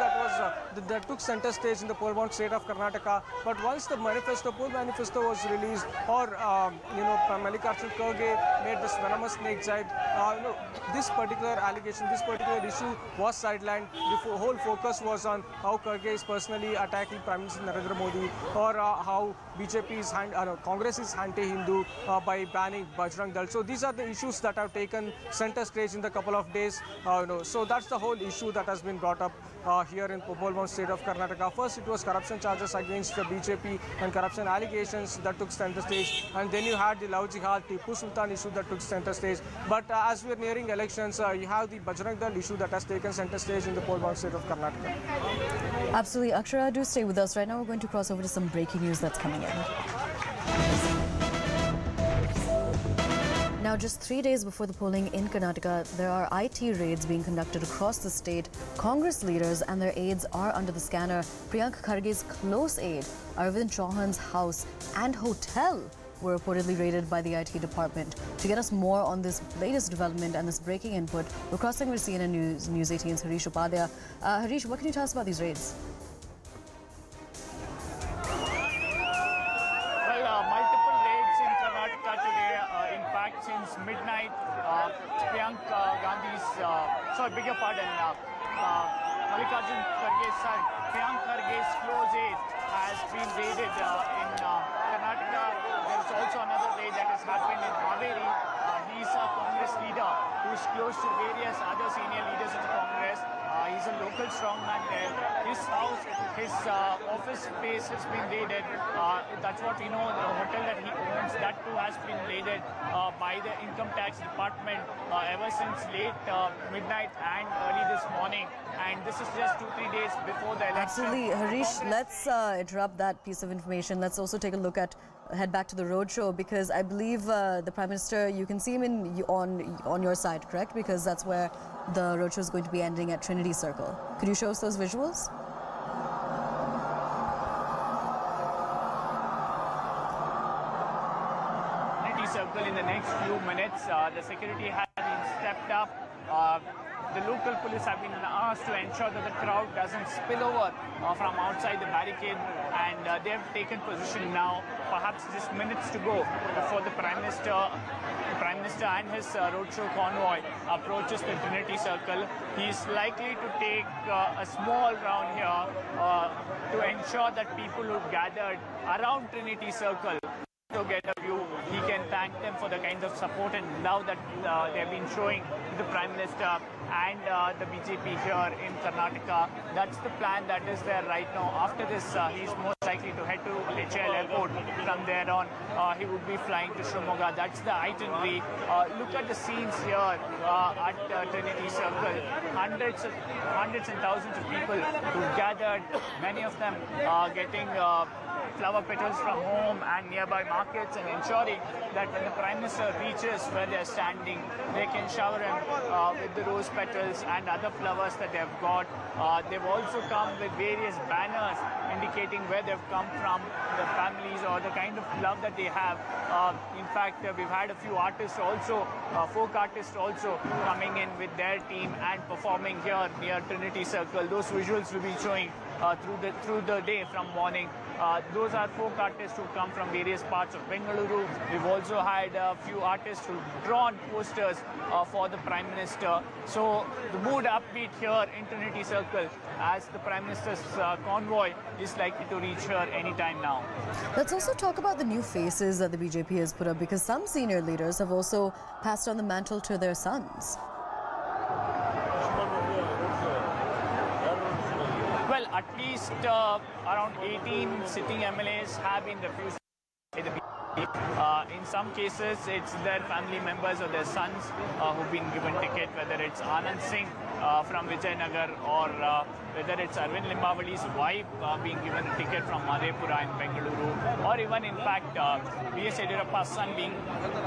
S1: that took center stage in the poll-bound state of Karnataka. But once the poll manifesto was released, or Mallikarjun Kharge made this venomous snake bite, this particular allegation, this particular issue was sidelined. The whole focus was on how Kharge is personally attacking Prime Minister Narendra Modi, or how Congress is anti-Hindu by banning Bajrang Dal. So these are the issues that have taken center stage in the couple of days. So that's the whole issue that has been brought up here in poll-bound state of Karnataka. First, it was corruption charges against the BJP and corruption allegations that took center stage, and then you had the Love Jihad, Tipu Sultan issue that took center stage. But as we are nearing elections, you have the Bajrang Dal issue that has taken center stage in the poll-bound state of Karnataka.
S2: Absolutely. Akshara, do stay with us. Right now we're going to cross over to some breaking news that's coming in. Now, just 3 days before the polling in Karnataka, there are IT raids being conducted across the state. Congress leaders and their aides are under the scanner. Priyank Kharge's close aide, Arvind Chauhan's house and hotel were reportedly raided by the IT department. To get us more on this latest development and this breaking input, we're crossing over to CNN News 18's Harish Upadhyay. Harish, what can you tell us about these raids?
S3: Multiple raids in Karnataka today. In fact, since midnight, Priyank Gandhi's, Mallikarjun Kharge's son, Priyank Kharge's close aide, has been raided in Karnataka. There is also another raid that has happened in Haveri. He's a Congress leader who's close to various other senior leaders of the Congress. He's a local strongman there. His house, his office space has been raided. That's what we know. The hotel that he owns, that too has been raided by the income tax department ever since late midnight and early this morning. And this is just 2-3 days before the election.
S2: Absolutely. Harish, let's interrupt that piece of information. Let's also take a look at, head back to the roadshow, because I believe the Prime Minister, you can see him on your side, correct? Because that's where the roadshow is going to be ending at Trinity Circle. Could you show us those visuals?
S3: Trinity Circle in the next few minutes. The security has been stepped up. The local police have been asked to ensure that the crowd doesn't spill over from outside the barricade, and they have taken position now, perhaps just minutes to go before the Prime Minister and his roadshow convoy approaches the Trinity Circle. He's likely to take a small round here to ensure that people who gathered around Trinity Circle to get a view, he can thank them for the kind of support and love that they have been showing to the Prime Minister and the BJP here in Karnataka. That's the plan that is there right now. After this, he's most likely to head to HL Airport. From there on, he would be flying to Shimoga. That's the itinerary. Look at the scenes here at Trinity Circle. Hundreds and thousands of people who gathered, many of them getting flower petals from home and nearby markets, and ensuring that when the Prime Minister reaches where they're standing, they can shower him with the rose petals and other flowers that they've got. They've also come with various banners indicating where they've come from, the families, or the kind of love that they have. In fact, we've had a few artists also, folk artists also coming in with their team and performing here near Trinity Circle. Those visuals will be showing through the day from morning. Those are folk artists who come from various parts of Bengaluru. We've also had a few artists who've drawn posters for the Prime Minister. So the mood upbeat here in Trinity Circle as the Prime Minister's convoy is likely to reach here anytime now.
S2: Let's also talk about the new faces that the BJP has put up, because some senior leaders have also passed on the mantle to their sons.
S3: Well, at least around 18 sitting MLAs have been refused by the BJP. In some cases, it's their family members or their sons who've been given ticket, whether it's Anand Singh from Vijayanagar or whether it's Arvind Limbavali's wife being given a ticket from Madhepura in Bengaluru, or even in fact B.S. Yediyurappa's son being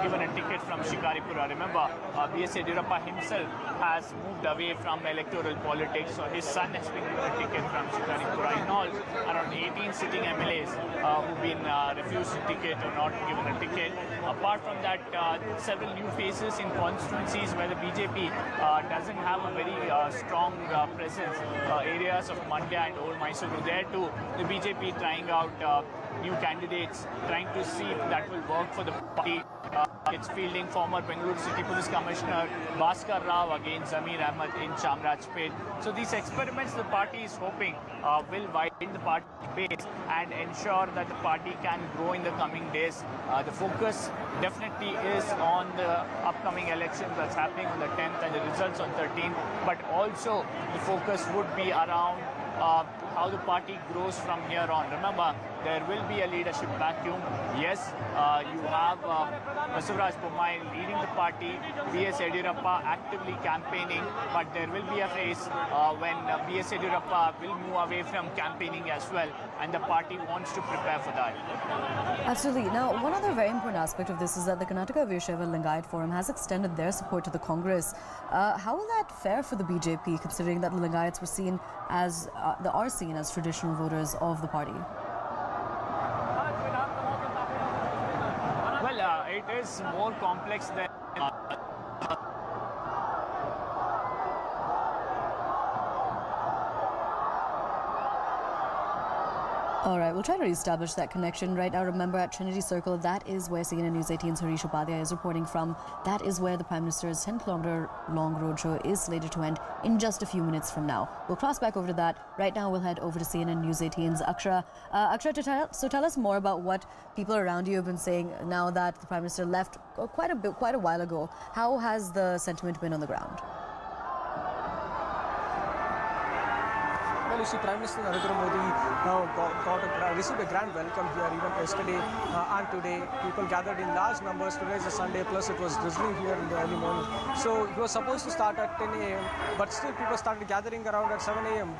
S3: given a ticket from Shikaripura. Remember, B.S. Yediyurappa himself has moved away from electoral politics, so his son has been given a ticket from Shikaripura. In all, around 18 sitting MLAs who've been refused a ticket or not given a ticket. Apart from that, several new faces in constituencies where the BJP doesn't have a very strong presence. Areas of Mandya and Old Mysuru. There too, the BJP trying out new candidates, trying to see if that will work for the party. It's fielding former Bengaluru City Police Commissioner Bhaskar Rao against Zamir Ahmed in Chamrajpet. So these experiments the party is hoping will widen the party base and ensure that the party can grow in the coming days. The focus definitely is on the upcoming elections that's happening on the 10th and the results on 13th, but also the focus would be around how the party grows from here on. Remember, there will be a leadership vacuum. Yes, you have Basavaraj Bommai leading the party, B.S. Yediyurappa actively campaigning, but there will be a phase when B.S. Yediyurappa will move away from campaigning as well, and the party wants to prepare for that.
S2: Absolutely. Now, one other very important aspect of this is that the Karnataka Veershaiva Lingayat Forum has extended their support to the Congress. How will that fare for the BJP, considering that the Lingayats were seen as are seen as traditional voters of the party?
S3: Well, it is more complex than
S2: All right, we'll try to reestablish that connection right now. Remember, at Trinity Circle, that is where CNN News 18's Harish Upadhyay is reporting from. That is where the Prime Minister's 10-kilometer long roadshow is slated to end in just a few minutes from now. We'll cross back over to that. Right now, we'll head over to CNN News 18's Akshara. Akshara, tell us more about what people around you have been saying now that the Prime Minister left quite a while ago. How has the sentiment been on the ground?
S1: Well, you see, Prime Minister Narendra Modi received a grand welcome here even yesterday and today. People gathered in large numbers. Today is a Sunday, plus it was drizzling here in the early morning. So he was supposed to start at 10 a.m., but still people started gathering around at 7 a.m.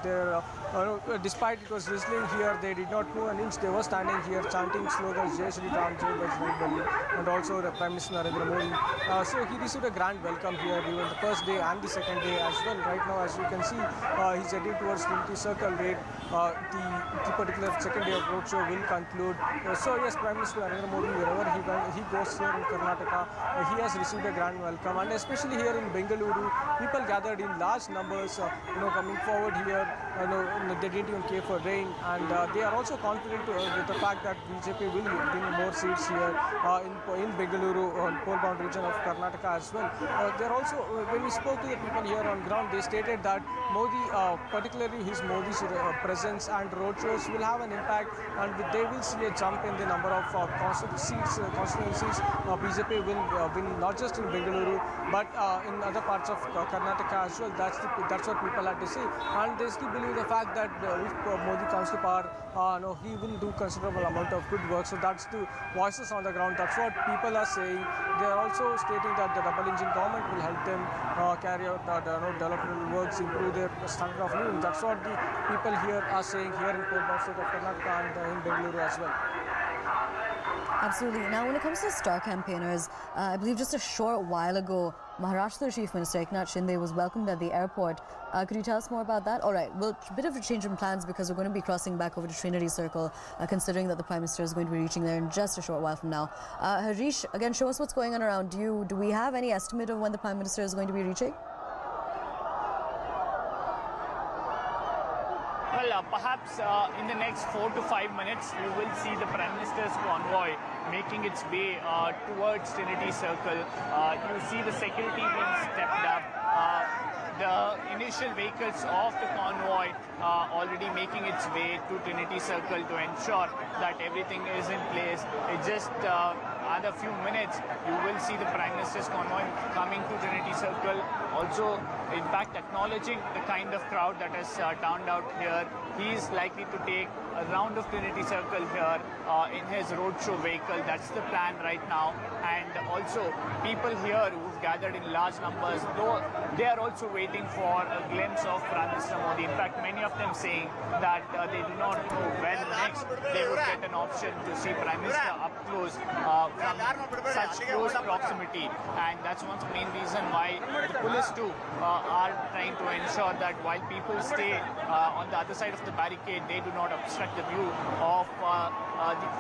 S1: Despite it was drizzling here, they did not move an inch. They were standing here chanting slogans, Jai Shri Ram, Jai Bajrang Bali, and also the Prime Minister Narendra Modi. So he received a grand welcome here, even the first day and the second day as well. Right now, as you can see, he's heading towards Trinity Circle, where the particular second day of roadshow will conclude. So yes, Prime Minister Narendra Modi, wherever he goes here in Karnataka, he has received a grand welcome, and especially here in Bengaluru, people gathered in large numbers, coming forward here. They didn't even care for rain, and they are also confident with the fact that BJP will win more seats here in Bengaluru, pole-bound region of Karnataka as well. They're also, when we spoke to the people here on ground, they stated that Modi, particularly Modi's presence and roadshows will have an impact, and they will see a jump in the number of constituencies. BJP will win not just in Bengaluru but in other parts of Karnataka as well. That's what people had to say, and they still believe the fact that if Modi comes to power, he will do considerable amount of good work. So that's the voices on the ground. That's what people are saying. They are also stating that the double engine government will help them carry out developmental works, improve their standard of living. That's what the people here are saying here in pole-bound state of Karnataka and in Bengaluru as well.
S2: Absolutely. Now, when it comes to star campaigners, I believe just a short while ago, Maharashtra Chief Minister Eknath Shinde was welcomed at the airport. Could you tell us more about that? All right. Well, a bit of a change in plans because we're going to be crossing back over to Trinity Circle, considering that the Prime Minister is going to be reaching there in just a short while from now. Harish, again, show us what's going on around you. Do we have any estimate of when the Prime Minister is going to be reaching?
S3: Well, perhaps in the next 4 to 5 minutes, you will see the Prime Minister's convoy making its way towards Trinity Circle. You see the security being stepped up. The initial vehicles of the convoy already making its way to Trinity Circle to ensure that everything is in place. It's just another few minutes, you will see the Prime Minister's convoy coming to Trinity Circle. Also, in fact, acknowledging the kind of crowd that has turned out here. He is likely to take a round of Trinity Circle here in his roadshow vehicle. That's the plan right now. And also, people here who've gathered in large numbers, though they are also waiting for a glimpse of Prime Minister Modi. In fact, many of them saying that they do not know when next they would get an option to see Prime Minister up close from such close proximity. And that's one main reason why the police too are trying to ensure that while people stay on the other side of the barricade, they do not obstruct the view of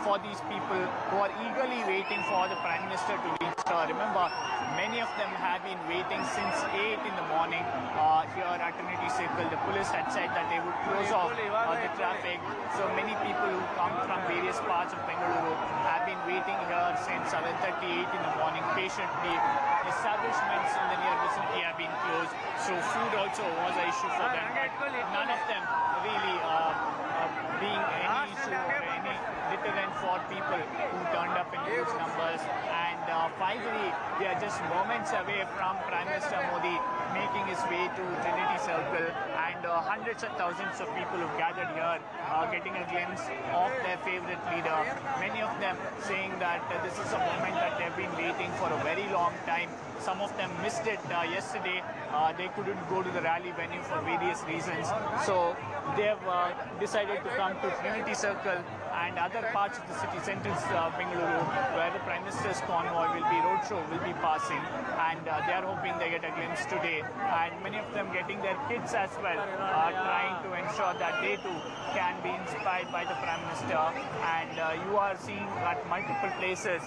S3: for these people who are eagerly waiting for the Prime Minister to reach. Remember, many of them have been waiting since 8 in the morning here at Trinity Circle. The police had said that they would close off the traffic. So many people who come from various parts of Bengaluru have been waiting here since 7:38 in the morning patiently. Establishments in the near vicinity have been closed, so food also was an issue for them. But none of them really being any issue or any deterrent for people who turned up in huge numbers. And finally, we are just moments away from Prime Minister Modi making his way to Trinity Circle, and hundreds of thousands of people who gathered here getting a glimpse of their favorite leader. Many of them saying that this is a moment that they've been waiting for a very long time. Some of them missed it yesterday. They couldn't go to the rally venue for various reasons. So they've decided to come to Trinity Circle and other parts of the city, central Bengaluru, where the Prime Minister's convoy will be, roadshow will be passing. And they are hoping they get a glimpse today. And many of them getting their kids as well, trying to ensure that they too can be inspired by the Prime Minister. And you are seeing at multiple places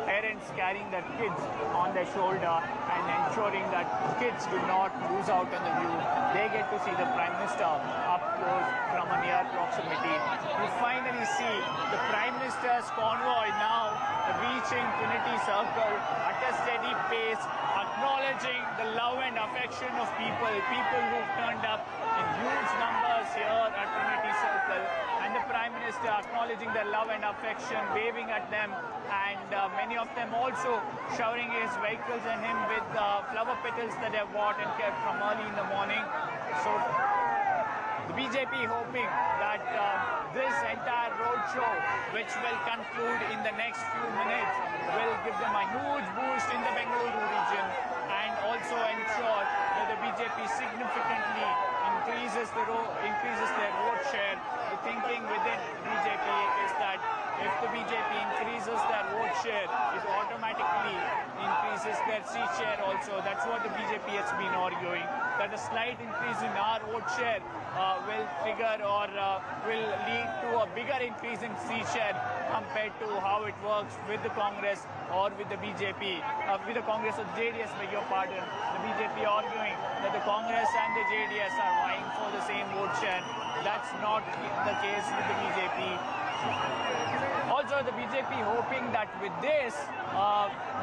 S3: parents carrying their kids on their shoulder and ensuring that kids do not lose out on the view. They get to see the Prime Minister up close from a near proximity. You finally see the Prime Minister's convoy now reaching Trinity Circle at a steady pace, acknowledging the love and affection of people who've turned up in huge numbers here at Trinity Circle, and the Prime Minister acknowledging their love and affection, waving at them, and many of them also showering his vehicles and him with flower petals that they have bought and kept from early in the morning. So the BJP hoping that this entire roadshow, which will conclude in the next few minutes, will give them a huge boost in the Bengaluru region and also ensure that the BJP significantly increases their vote share. The thinking within BJP is that if the BJP increases their vote share, it automatically increases their seat share also. That's what the BJP has been arguing, that a slight increase in our vote share will trigger or will lead to a bigger increase in seat share compared to how it works with the Congress or with the BJP, with the Congress or JDS, beg your pardon. The BJP arguing that the Congress and the JDS are vying for the same vote share. That's not the case with the BJP. Also, the BJP hoping that with this,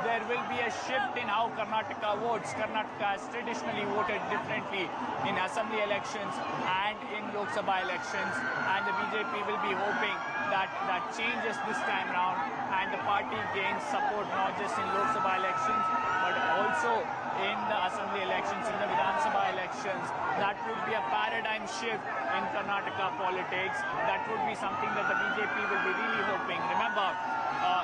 S3: there will be a shift in how Karnataka votes. Karnataka has traditionally voted differently in assembly elections and in Lok Sabha elections, and the BJP will be hoping that that changes this time round and the party gains support not just in Lok Sabha elections but also in the assembly elections, in the Vidhan Sabha elections. That would be a paradigm shift in Karnataka politics. That would be something that the BJP will be really hoping. Remember,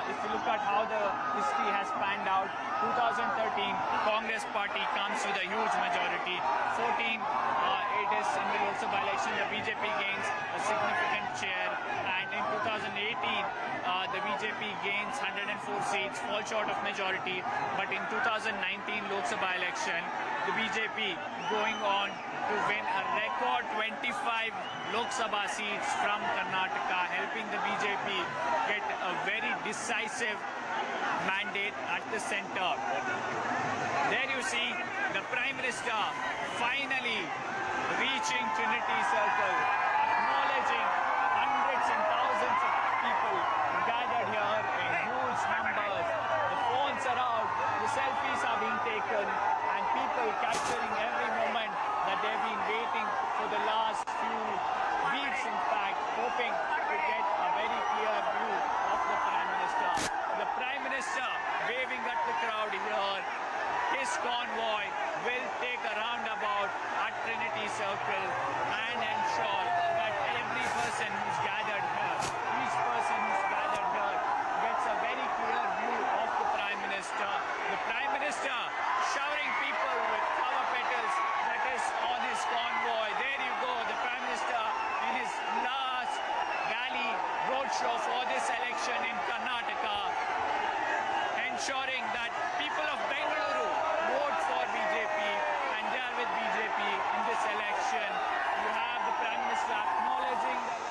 S3: if you look at how the history has panned out, 2013, Congress party comes with a huge majority. 14, it is in the Lok Sabha election, the BJP gains a significant share. And in 2018, the BJP gains 104 seats, fall short of majority. But in 2019 Lok Sabha election, the BJP going on to win a record 25 Lok Sabha seats from Karnataka, helping the BJP get a very decisive mandate at the center. There you see the Prime Minister finally reaching Trinity Circle, acknowledging hundreds and thousands of people gathered here in huge numbers. The phones are out, the selfies are being taken, and people capturing every moment that they've been waiting for the last few weeks, in fact, hoping to get a very clear view of the Prime Minister. The Prime Minister waving at the crowd here. His convoy will take a roundabout at Trinity Circle and ensure that every person who's gathered here, each person who's gathered here, gets a very clear view of the Prime Minister. The Prime Minister showering people with flower petals that is on his convoy. There you go, the Prime Minister in his last rally roadshow for this election in Karnataka, ensuring that people of Bengaluru vote for BJP and they are with BJP in this election. You have the Prime Minister acknowledging that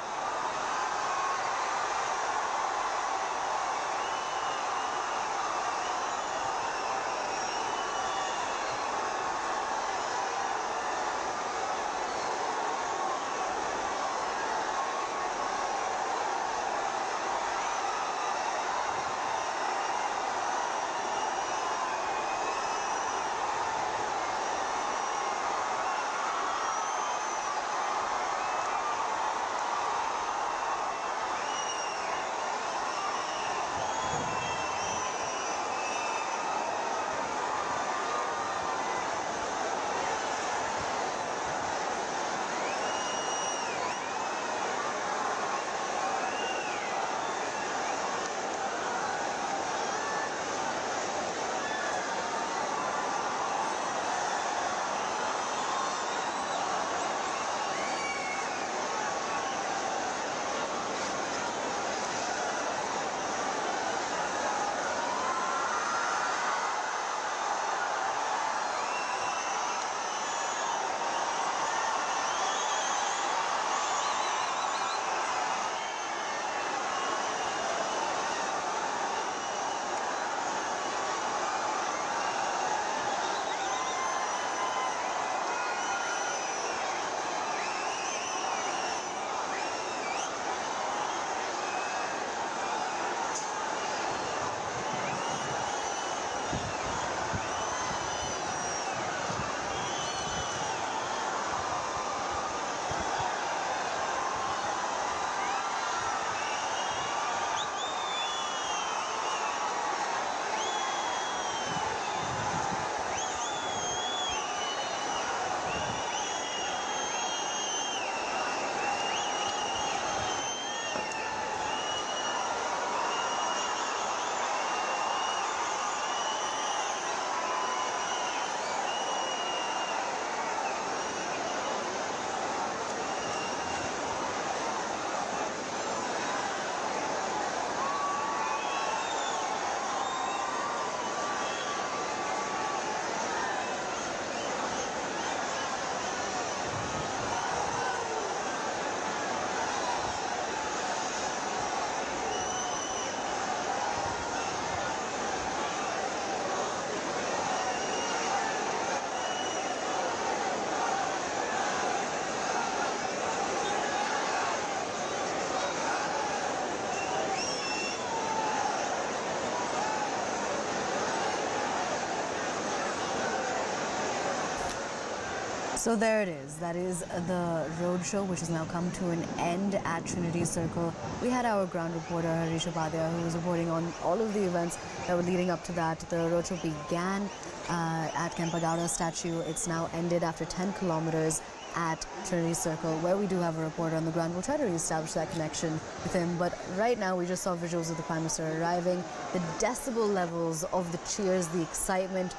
S2: So there it is. That is the roadshow, which has now come to an end at Trinity Circle. We had our ground reporter, Harish Upadhyay, who was reporting on all of the events that were leading up to that. The roadshow began at Kempegowda statue. It's now ended after 10 kilometers at Trinity Circle, where we do have a reporter on the ground. We'll try to reestablish that connection with him. But right now, we just saw visuals of the Prime Minister arriving. The decibel levels of the cheers, the excitement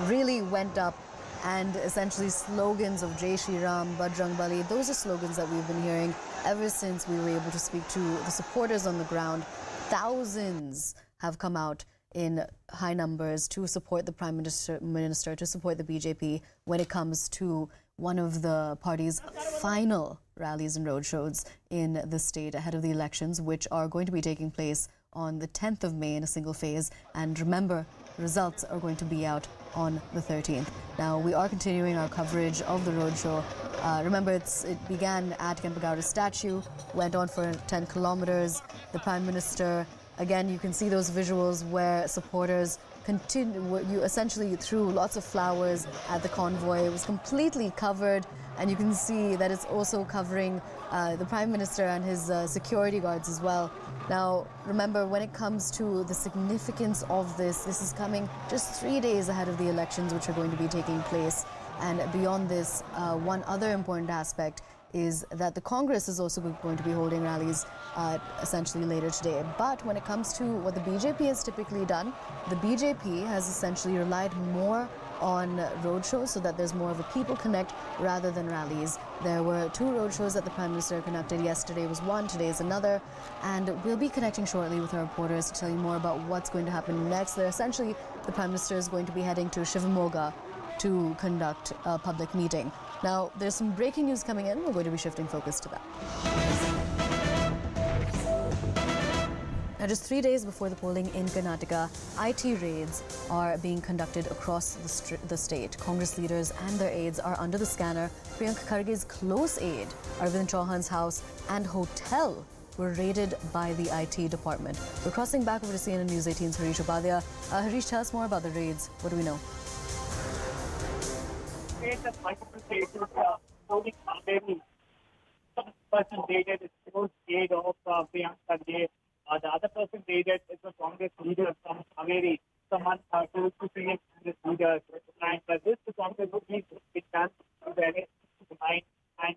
S2: really went up. And essentially slogans of Jai Shri Ram, Bajrang Bali, those are slogans that we've been hearing ever since we were able to speak to the supporters on the ground. Thousands have come out in high numbers to support the Prime Minister, to support the BJP when it comes to one of the party's final rallies and roadshows in the state ahead of the elections, which are going to be taking place on the 10th of May in a single phase. And remember, results are going to be out on the 13th. Now, we are continuing our coverage of the roadshow. Remember, it began at Kempegowda statue, went on for 10 kilometers. The Prime Minister, again, you can see those visuals where supporters you essentially threw lots of flowers at the convoy. It was completely covered, and you can see that it's also covering the Prime Minister and his security guards as well. Now, remember, when it comes to the significance of this is coming just 3 days ahead of the elections, which are going to be taking place. And beyond this, one other important aspect is that the Congress is also going to be holding rallies essentially later today. But when it comes to what the BJP has typically done, the BJP has essentially relied more on roadshows so that there's more of a people connect rather than rallies. There were 2 roadshows that the Prime Minister conducted. Yesterday was one, today is another. And we'll be connecting shortly with our reporters to tell you more about what's going to happen next. Essentially, the Prime Minister is going to be heading to Shivamoga to conduct a public meeting. Now, there's some breaking news coming in. We're going to be shifting focus to that. Now, just 3 days before the polling in Karnataka, IT raids are being conducted across the state. Congress leaders and their aides are under the scanner. Priyanka Kharge's close aide, Arvind Chauhan's house and hotel were raided by the IT department. We're crossing back over to CNN News 18's Harish Upadhyay. Harish, tell us more about the raids. What do we know?
S5: Multiple cases holding Kaveri. One person raided is close aide of Priyanka Kharge. The other person raided is a Congress leader from Kaveri, someone close to previous Congress leaders. And this Congress would be a chance to the election tonight. And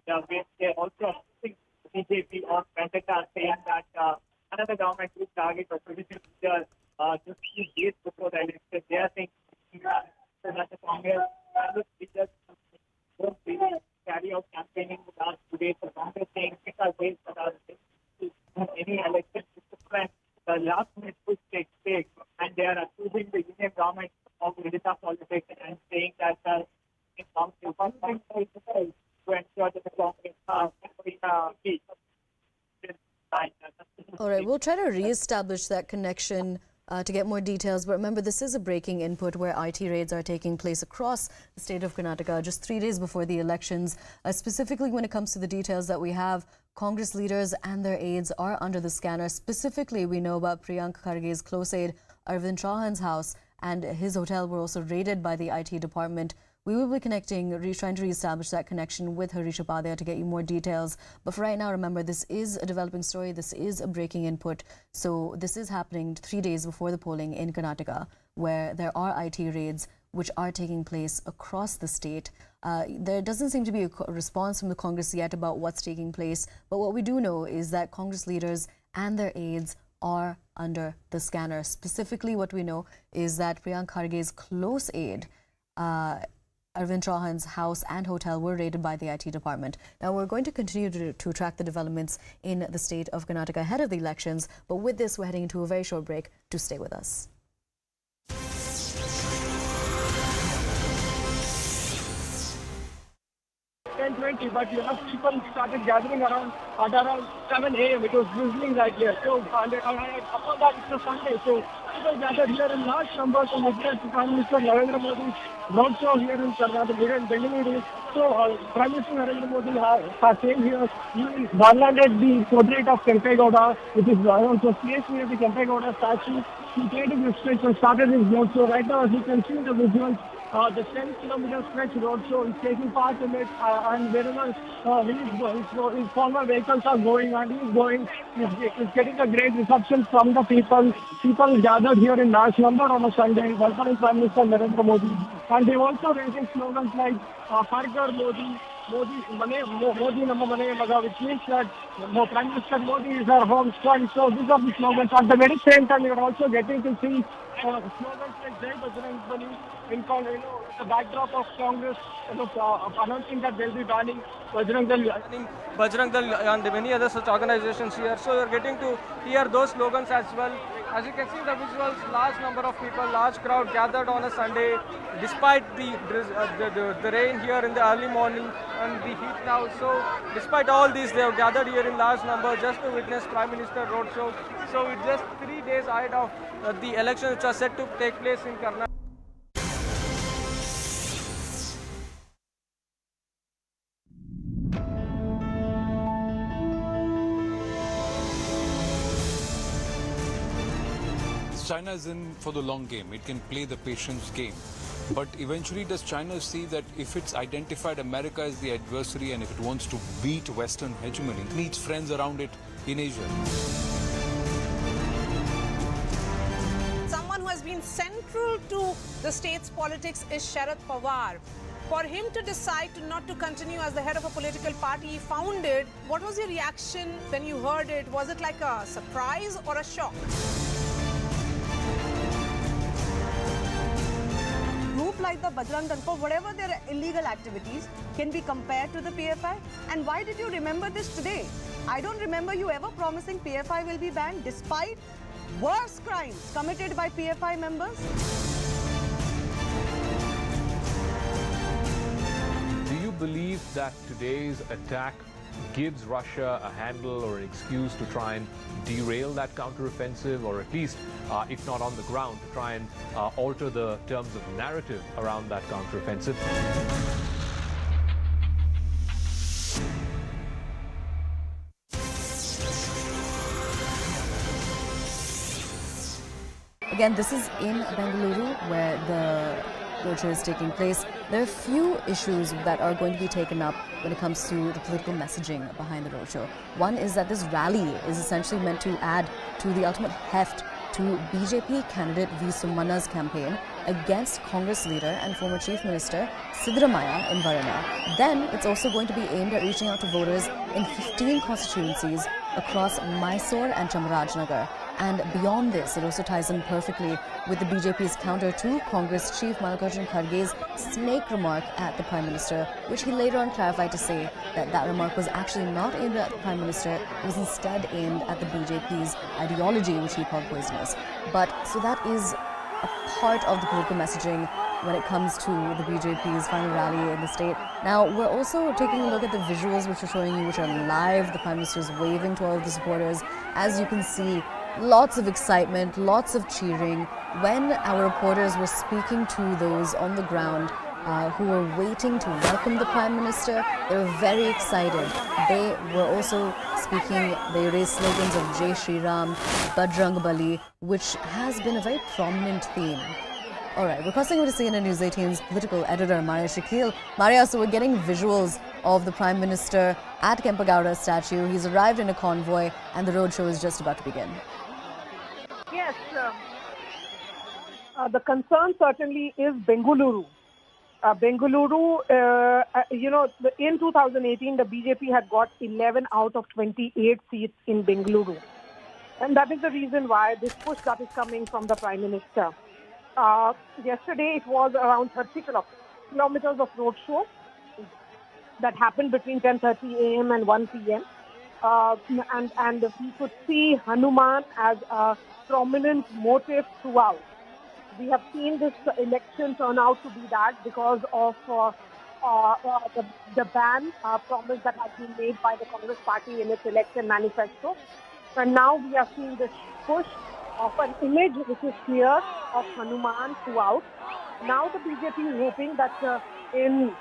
S5: they're also accusing the BJP of vendetta, saying that another government will target opposition leaders just few days before the election. They are saying that the Congress leaders don't really carry out campaigning with us today. The Congress saying it are ways that are any election different. The last minute push takes place, and they are accusing the union government of vendetta politics and saying that it comes to one thing to ensure that the Congress
S2: All right, we'll try to re-establish that connection to get more details. But remember, this is a breaking input where IT raids are taking place across the state of Karnataka just 3 days before the elections. Specifically, when it comes to the details that we have, Congress leaders and their aides are under the scanner. Specifically, we know about Priyanka Kharge's close aide, Arvind Chauhan's house, and his hotel were also raided by the IT department. We will be connecting, trying to reestablish that connection with Harish Upadhyay to get you more details. But for right now, remember, this is a developing story. This is a breaking input. So this is happening 3 days before the polling in Karnataka, where there are IT raids which are taking place across the state. There doesn't seem to be a response from the Congress yet about what's taking place. But what we do know is that Congress leaders and their aides are under the scanner. Specifically, what we know is that Priyanka Kharge's close aide, Arvind Chauhan's house and hotel were raided by the IT department. Now, we're going to continue to track the developments in the state of Karnataka ahead of the elections. But with this, we're heading into a very short break. Do stay with us.
S5: 10:20, but people started gathering around at around 7 a.m. It was drizzling right here. So, upon that, it's a Sunday. So, people gathered here in large numbers to witness Prime Minister Narendra Modi's roadshow here in Karnataka, here in Bengaluru. So, Prime Minister Narendra Modi has came here. He garlanded the portrait of Kempegowda, which is also placed near the Kempegowda statue. He created his speech and started his roadshow. Right now, as you can see the visuals, the 10-kilometer stretch roadshow is taking part in it, and wherever his former vehicles are going, and he's getting a great reception from the people. People gathered here in large number on a Sunday, welcoming Prime Minister Narendra Modi, and they also raising slogans like "Har Ghar Modi." Modi Nama Mane Maga, which means that Prime Minister Modi is our home son. So these are the slogans. At the very same time, you're also getting to see slogans like Jai Bajrang Bali in the backdrop of Congress announcing that they'll be banning Bajrang Dal.
S1: Bajrang Dal and many other such organizations here. So you're getting to hear those slogans as well. As you can see the visuals, large number of people, large crowd gathered on a Sunday, despite the rain here in the early morning and the heat now. So despite all this, they have gathered here in large number just to witness Prime Minister Roadshow. So it's just 3 days ahead of the elections which are set to take place in Karnataka.
S20: China is in for the long game. It can play the patience game. But eventually, does China see that if it's identified America as the adversary and if it wants to beat Western hegemony, it needs friends around it in Asia?
S21: Someone who has been central to the state's politics is Sharad Pawar. For him to decide not to continue as the head of a political party he founded, what was your reaction when you heard it? Was it like a surprise or a shock?
S22: Group like the Bajrang Dal, for whatever their illegal activities, can be compared to the PFI? And why did you remember this today? I don't remember you ever promising PFI will be banned despite worse crimes committed by PFI members.
S23: Do you believe that today's attack gives Russia a handle or an excuse to try and derail that counteroffensive, or at least, if not on the ground, to try and alter the terms of narrative around that counteroffensive?
S2: Again, this is in Bengaluru where the roadshow is taking place. There are few issues that are going to be taken up when it comes to the political messaging behind the roadshow. One is that this rally is essentially meant to add to the ultimate heft to BJP candidate V. Sumana's campaign against Congress leader and former Chief Minister Siddaramaiah in Varuna. Then it's also going to be aimed at reaching out to voters in 15 constituencies across Mysore and Chamarajnagar. And beyond this, it also ties in perfectly with the BJP's counter to Congress Chief Mallikarjun Kharge's snake remark at the Prime Minister, which he later on clarified to say that that remark was actually not aimed at the Prime Minister, it was instead aimed at the BJP's ideology, which he called poisonous. But so that is a part of the political messaging when it comes to the BJP's final rally in the state. Now, we're also taking a look at the visuals which we're showing you, which are live. The Prime Minister is waving to all of the supporters. As you can see, lots of excitement, lots of cheering. When our reporters were speaking to those on the ground who were waiting to welcome the Prime Minister, they were very excited. They were also speaking, they raised slogans of Jai Shri Ram, Bajrang Bali, which has been a very prominent theme. All right, we're crossing over to CNN News 18's political editor, Maria Shakil. Maria, so we're getting visuals of the Prime Minister at Kempegowda statue. He's arrived in a convoy and the roadshow is just about to begin.
S4: Yes, the concern certainly is Bengaluru. Bengaluru, in 2018, the BJP had got 11 out of 28 seats in Bengaluru. And that is the reason why this push that is coming from the Prime Minister. Yesterday, it was around 30 kilometers of roadshow that happened between 10:30 a.m. and 1 p.m. And we could see Hanuman as a prominent motive throughout. We have seen this election turn out to be that because of the ban promise that has been made by the Congress party in its election manifesto. And now we are seeing this push of an image which is clear of Hanuman throughout. Now the BJP is hoping that in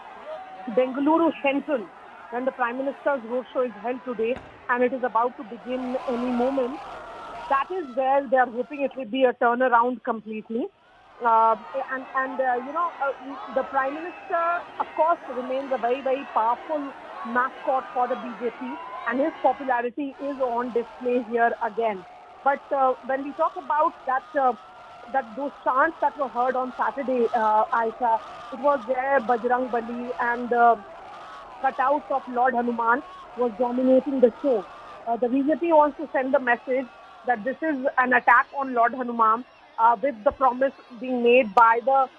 S4: Bengaluru Central, when the Prime Minister's roadshow is held today and it is about to begin any moment, that is where they are hoping it will be a turnaround completely. The Prime Minister, of course, remains a very, very powerful mascot for the BJP, and his popularity is on display here again. But when we talk about that those chants that were heard on Saturday, Aisha, it was there Bajrang Bali and cutout of Lord Hanuman was dominating the show. The BJP wants to send the message that this is an attack on Lord Hanuman, with the promise being made by the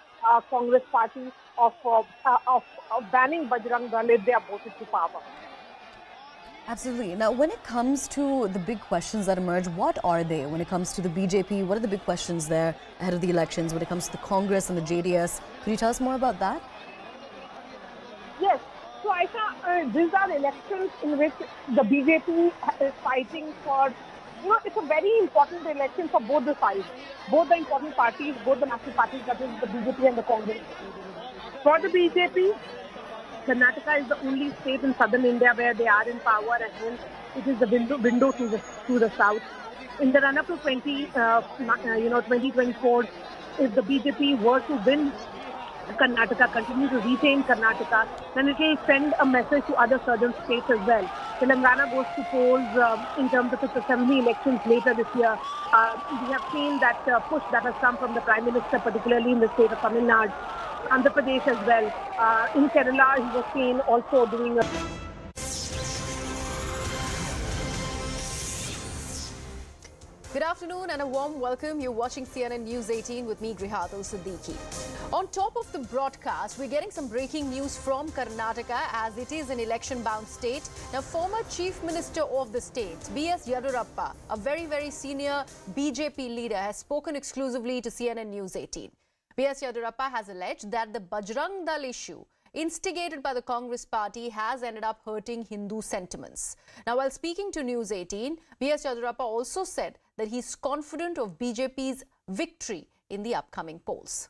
S4: Congress party of banning Bajrang Dal if they are voted to power.
S2: Absolutely. Now, when it comes to the big questions that emerge, what are they? When it comes to the BJP, what are the big questions there ahead of the elections? When it comes to the Congress and the JDS, could you tell us more about that?
S4: Yes. So, Aisha, these are elections in which the BJP is fighting for, it's a very important election for both the sides, both the important parties, both the national parties, that is the BJP and the Congress. For the BJP, Karnataka is the only state in southern India where they are in power, and hence it is the window to the south. In the run-up to 2024, if the BJP were to win Karnataka, continue to retain Karnataka, then it will send a message to other southern states as well. Telangana goes to polls in terms of its assembly elections later this year. We have seen that push that has come from the Prime Minister, particularly in the state of Tamil Nadu, Andhra Pradesh as well. In Kerala, he was seen also doing a...
S6: Good afternoon and a warm welcome. You're watching CNN News 18 with me, Grihatul Siddiqui. On top of the broadcast, we're getting some breaking news from Karnataka as it is an election-bound state. Now, former Chief Minister of the state, B.S. Yediyurappa, a very, very senior BJP leader, has spoken exclusively to CNN News 18. B.S. Yediyurappa has alleged that the Bajrang Dal issue instigated by the Congress party has ended up hurting Hindu sentiments. Now, while speaking to News 18, B.S. Yediyurappa also said that he's confident of BJP's victory in the upcoming polls.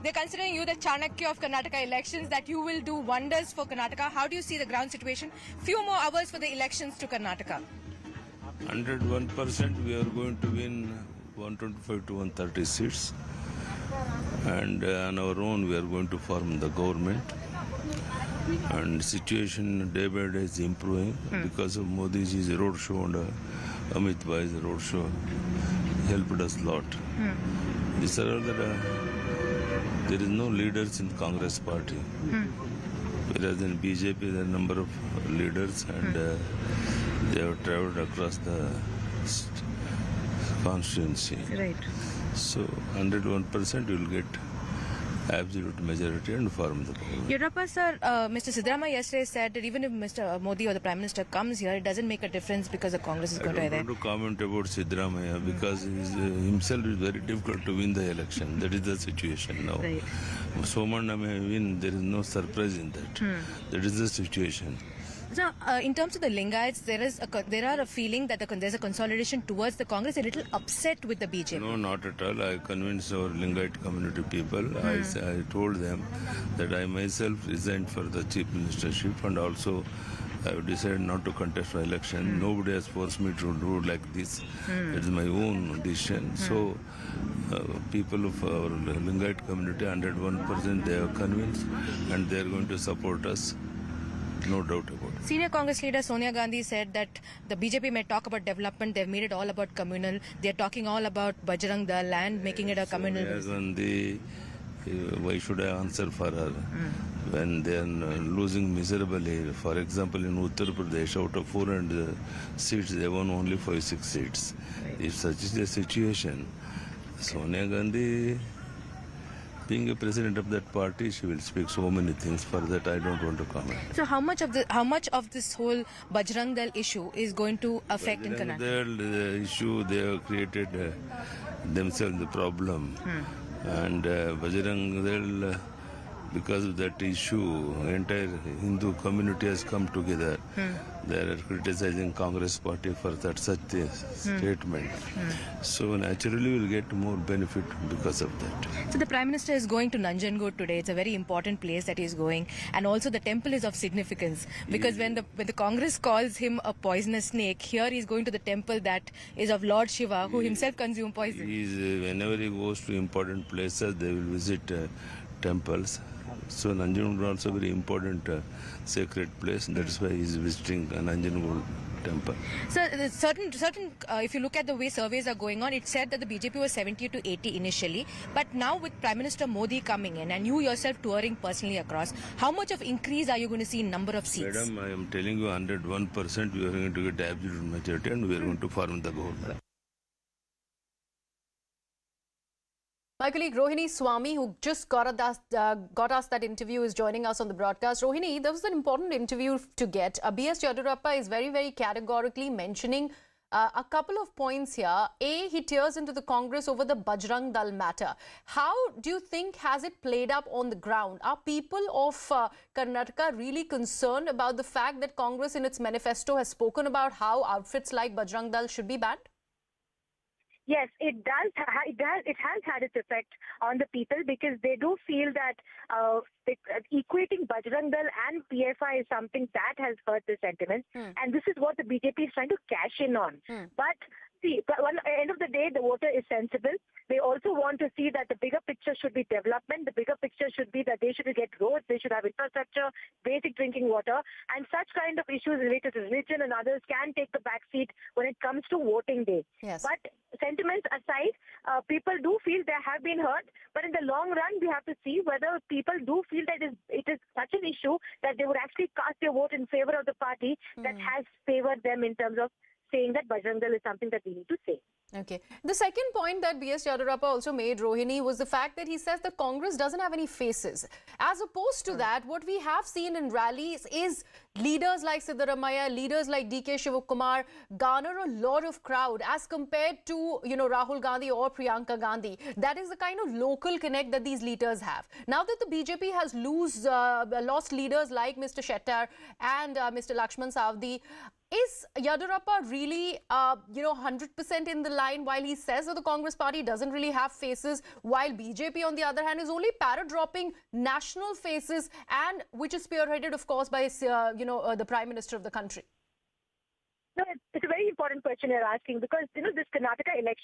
S7: They're considering you the Chanakya of Karnataka elections, that you will do wonders for Karnataka. How do you see the ground situation? Few more hours for the elections to Karnataka.
S8: 101% we are going to win 125 to 130 seats, and on our own we are going to form the government, and situation day by day is improving because of Modi's roadshow and Amit Bhai's roadshow helped us a lot. These are all that there is no leaders in Congress party, whereas in BJP there are a number of leaders, and they have traveled across the constituency.
S7: Right.
S8: So 101% you will get absolute majority and form the government.
S7: Yediyurappa sir, Mr. Siddaramaiah yesterday said that even if Mr. Modi or the Prime Minister comes here, it doesn't make a difference because the Congress is going to
S8: I
S7: be
S8: don't
S7: there.
S8: want to comment about Siddaramaiah because himself is very difficult to win the election. That is the situation now.
S7: Right.
S8: Somana may win, there is no surprise in that. That is the situation.
S7: So, in terms of the Lingaites, there are a feeling that there's a consolidation towards the Congress, a little upset with the BJP.
S8: No, not at all. I convinced our Lingayite community people. I told them that I myself resigned for the chief ministership, and also I have decided not to contest for election. Nobody has forced me to do like this. It is my own decision. So, people of our Lingayite community, 101%, they are convinced, and they are going to support us. No doubt about it.
S7: Senior Congress leader Sonia Gandhi said that the BJP may talk about development, they've made it all about communal. They're talking all about Bajrang Dal and making it a communal.
S8: Sonia Gandhi, why should I answer for her? When they are losing miserably, for example, in Uttar Pradesh, out of 400 seats, they won only 5-6 seats. Right. If such is the situation, Sonia Gandhi, being a president of that party, she will speak so many things. For that, I don't want to comment.
S7: So, how much of this whole Bajrang Dal issue is going to affect in Karnataka?
S8: The issue, they have created themselves the problem, and Bajrang Dal, because of that issue, entire Hindu community has come together. They are criticizing Congress party for such a statement. So naturally we'll get more benefit because of that.
S7: So the Prime Minister is going to Nanjangud today. It's a very important place that he's going, and also the temple is of significance because when the Congress calls him a poisonous snake, here he's going to the temple that is of Lord Shiva, who himself consumed poison.
S8: Whenever he goes to important places, they will visit temples. So Nanjangud is also very important sacred place. That's why he is visiting Nanjangud temple.
S7: So if you look at the way surveys are going on, it said that the BJP was 70 to 80 initially, but now with Prime Minister Modi coming in and you yourself touring personally across, how much of increase are you going to see in number of seats?
S8: Madam, I am telling you 101% we are going to get absolute majority and we are going to form the government.
S6: My colleague Rohini Swami, who just got us that interview, is joining us on the broadcast. Rohini, that was an important interview to get. B.S. Yadurappa is very, very categorically mentioning a couple of points here. A, he tears into the Congress over the Bajrang Dal matter. How do you think has it played up on the ground? Are people of Karnataka really concerned about the fact that Congress in its manifesto has spoken about how outfits like Bajrang Dal should be banned?
S4: Yes, it does. It has had its effect on the people because they do feel that equating Bajrang Dal and PFI is something that has hurt the sentiment, and this is what the BJP is trying to cash in on. But see, at the end of the day, the voter is sensible. They also want to see that the bigger picture should be development. The bigger picture should be that they should get roads, they should have infrastructure, basic drinking water, and such kind of issues related to religion and others can take the back seat when it comes to voting day.
S6: Yes.
S4: But sentiments aside, people do feel they have been hurt, but in the long run, we have to see whether people do feel that it is such an issue that they would actually cast their vote in favor of the party that has favored them in terms of saying that Bajrang Dal is something that we need to say.
S6: Okay. The second point that B.S. Yadurappa also made, Rohini, was the fact that he says that Congress doesn't have any faces. As opposed to that, what we have seen in rallies is leaders like Siddaramaiah, leaders like D.K. Shivakumar garner a lot of crowd as compared to, Rahul Gandhi or Priyanka Gandhi. That is the kind of local connect that these leaders have. Now that the BJP has lost leaders like Mr. Shettar and Mr. Lakshman Savdi, is Yadurappa really, 100% in the line while he says that the Congress party doesn't really have faces, while BJP, on the other hand, is only parrot-dropping national faces, and which is spearheaded, of course, by, the Prime Minister of the country?
S4: No, it's a very important question you're asking because, this Karnataka election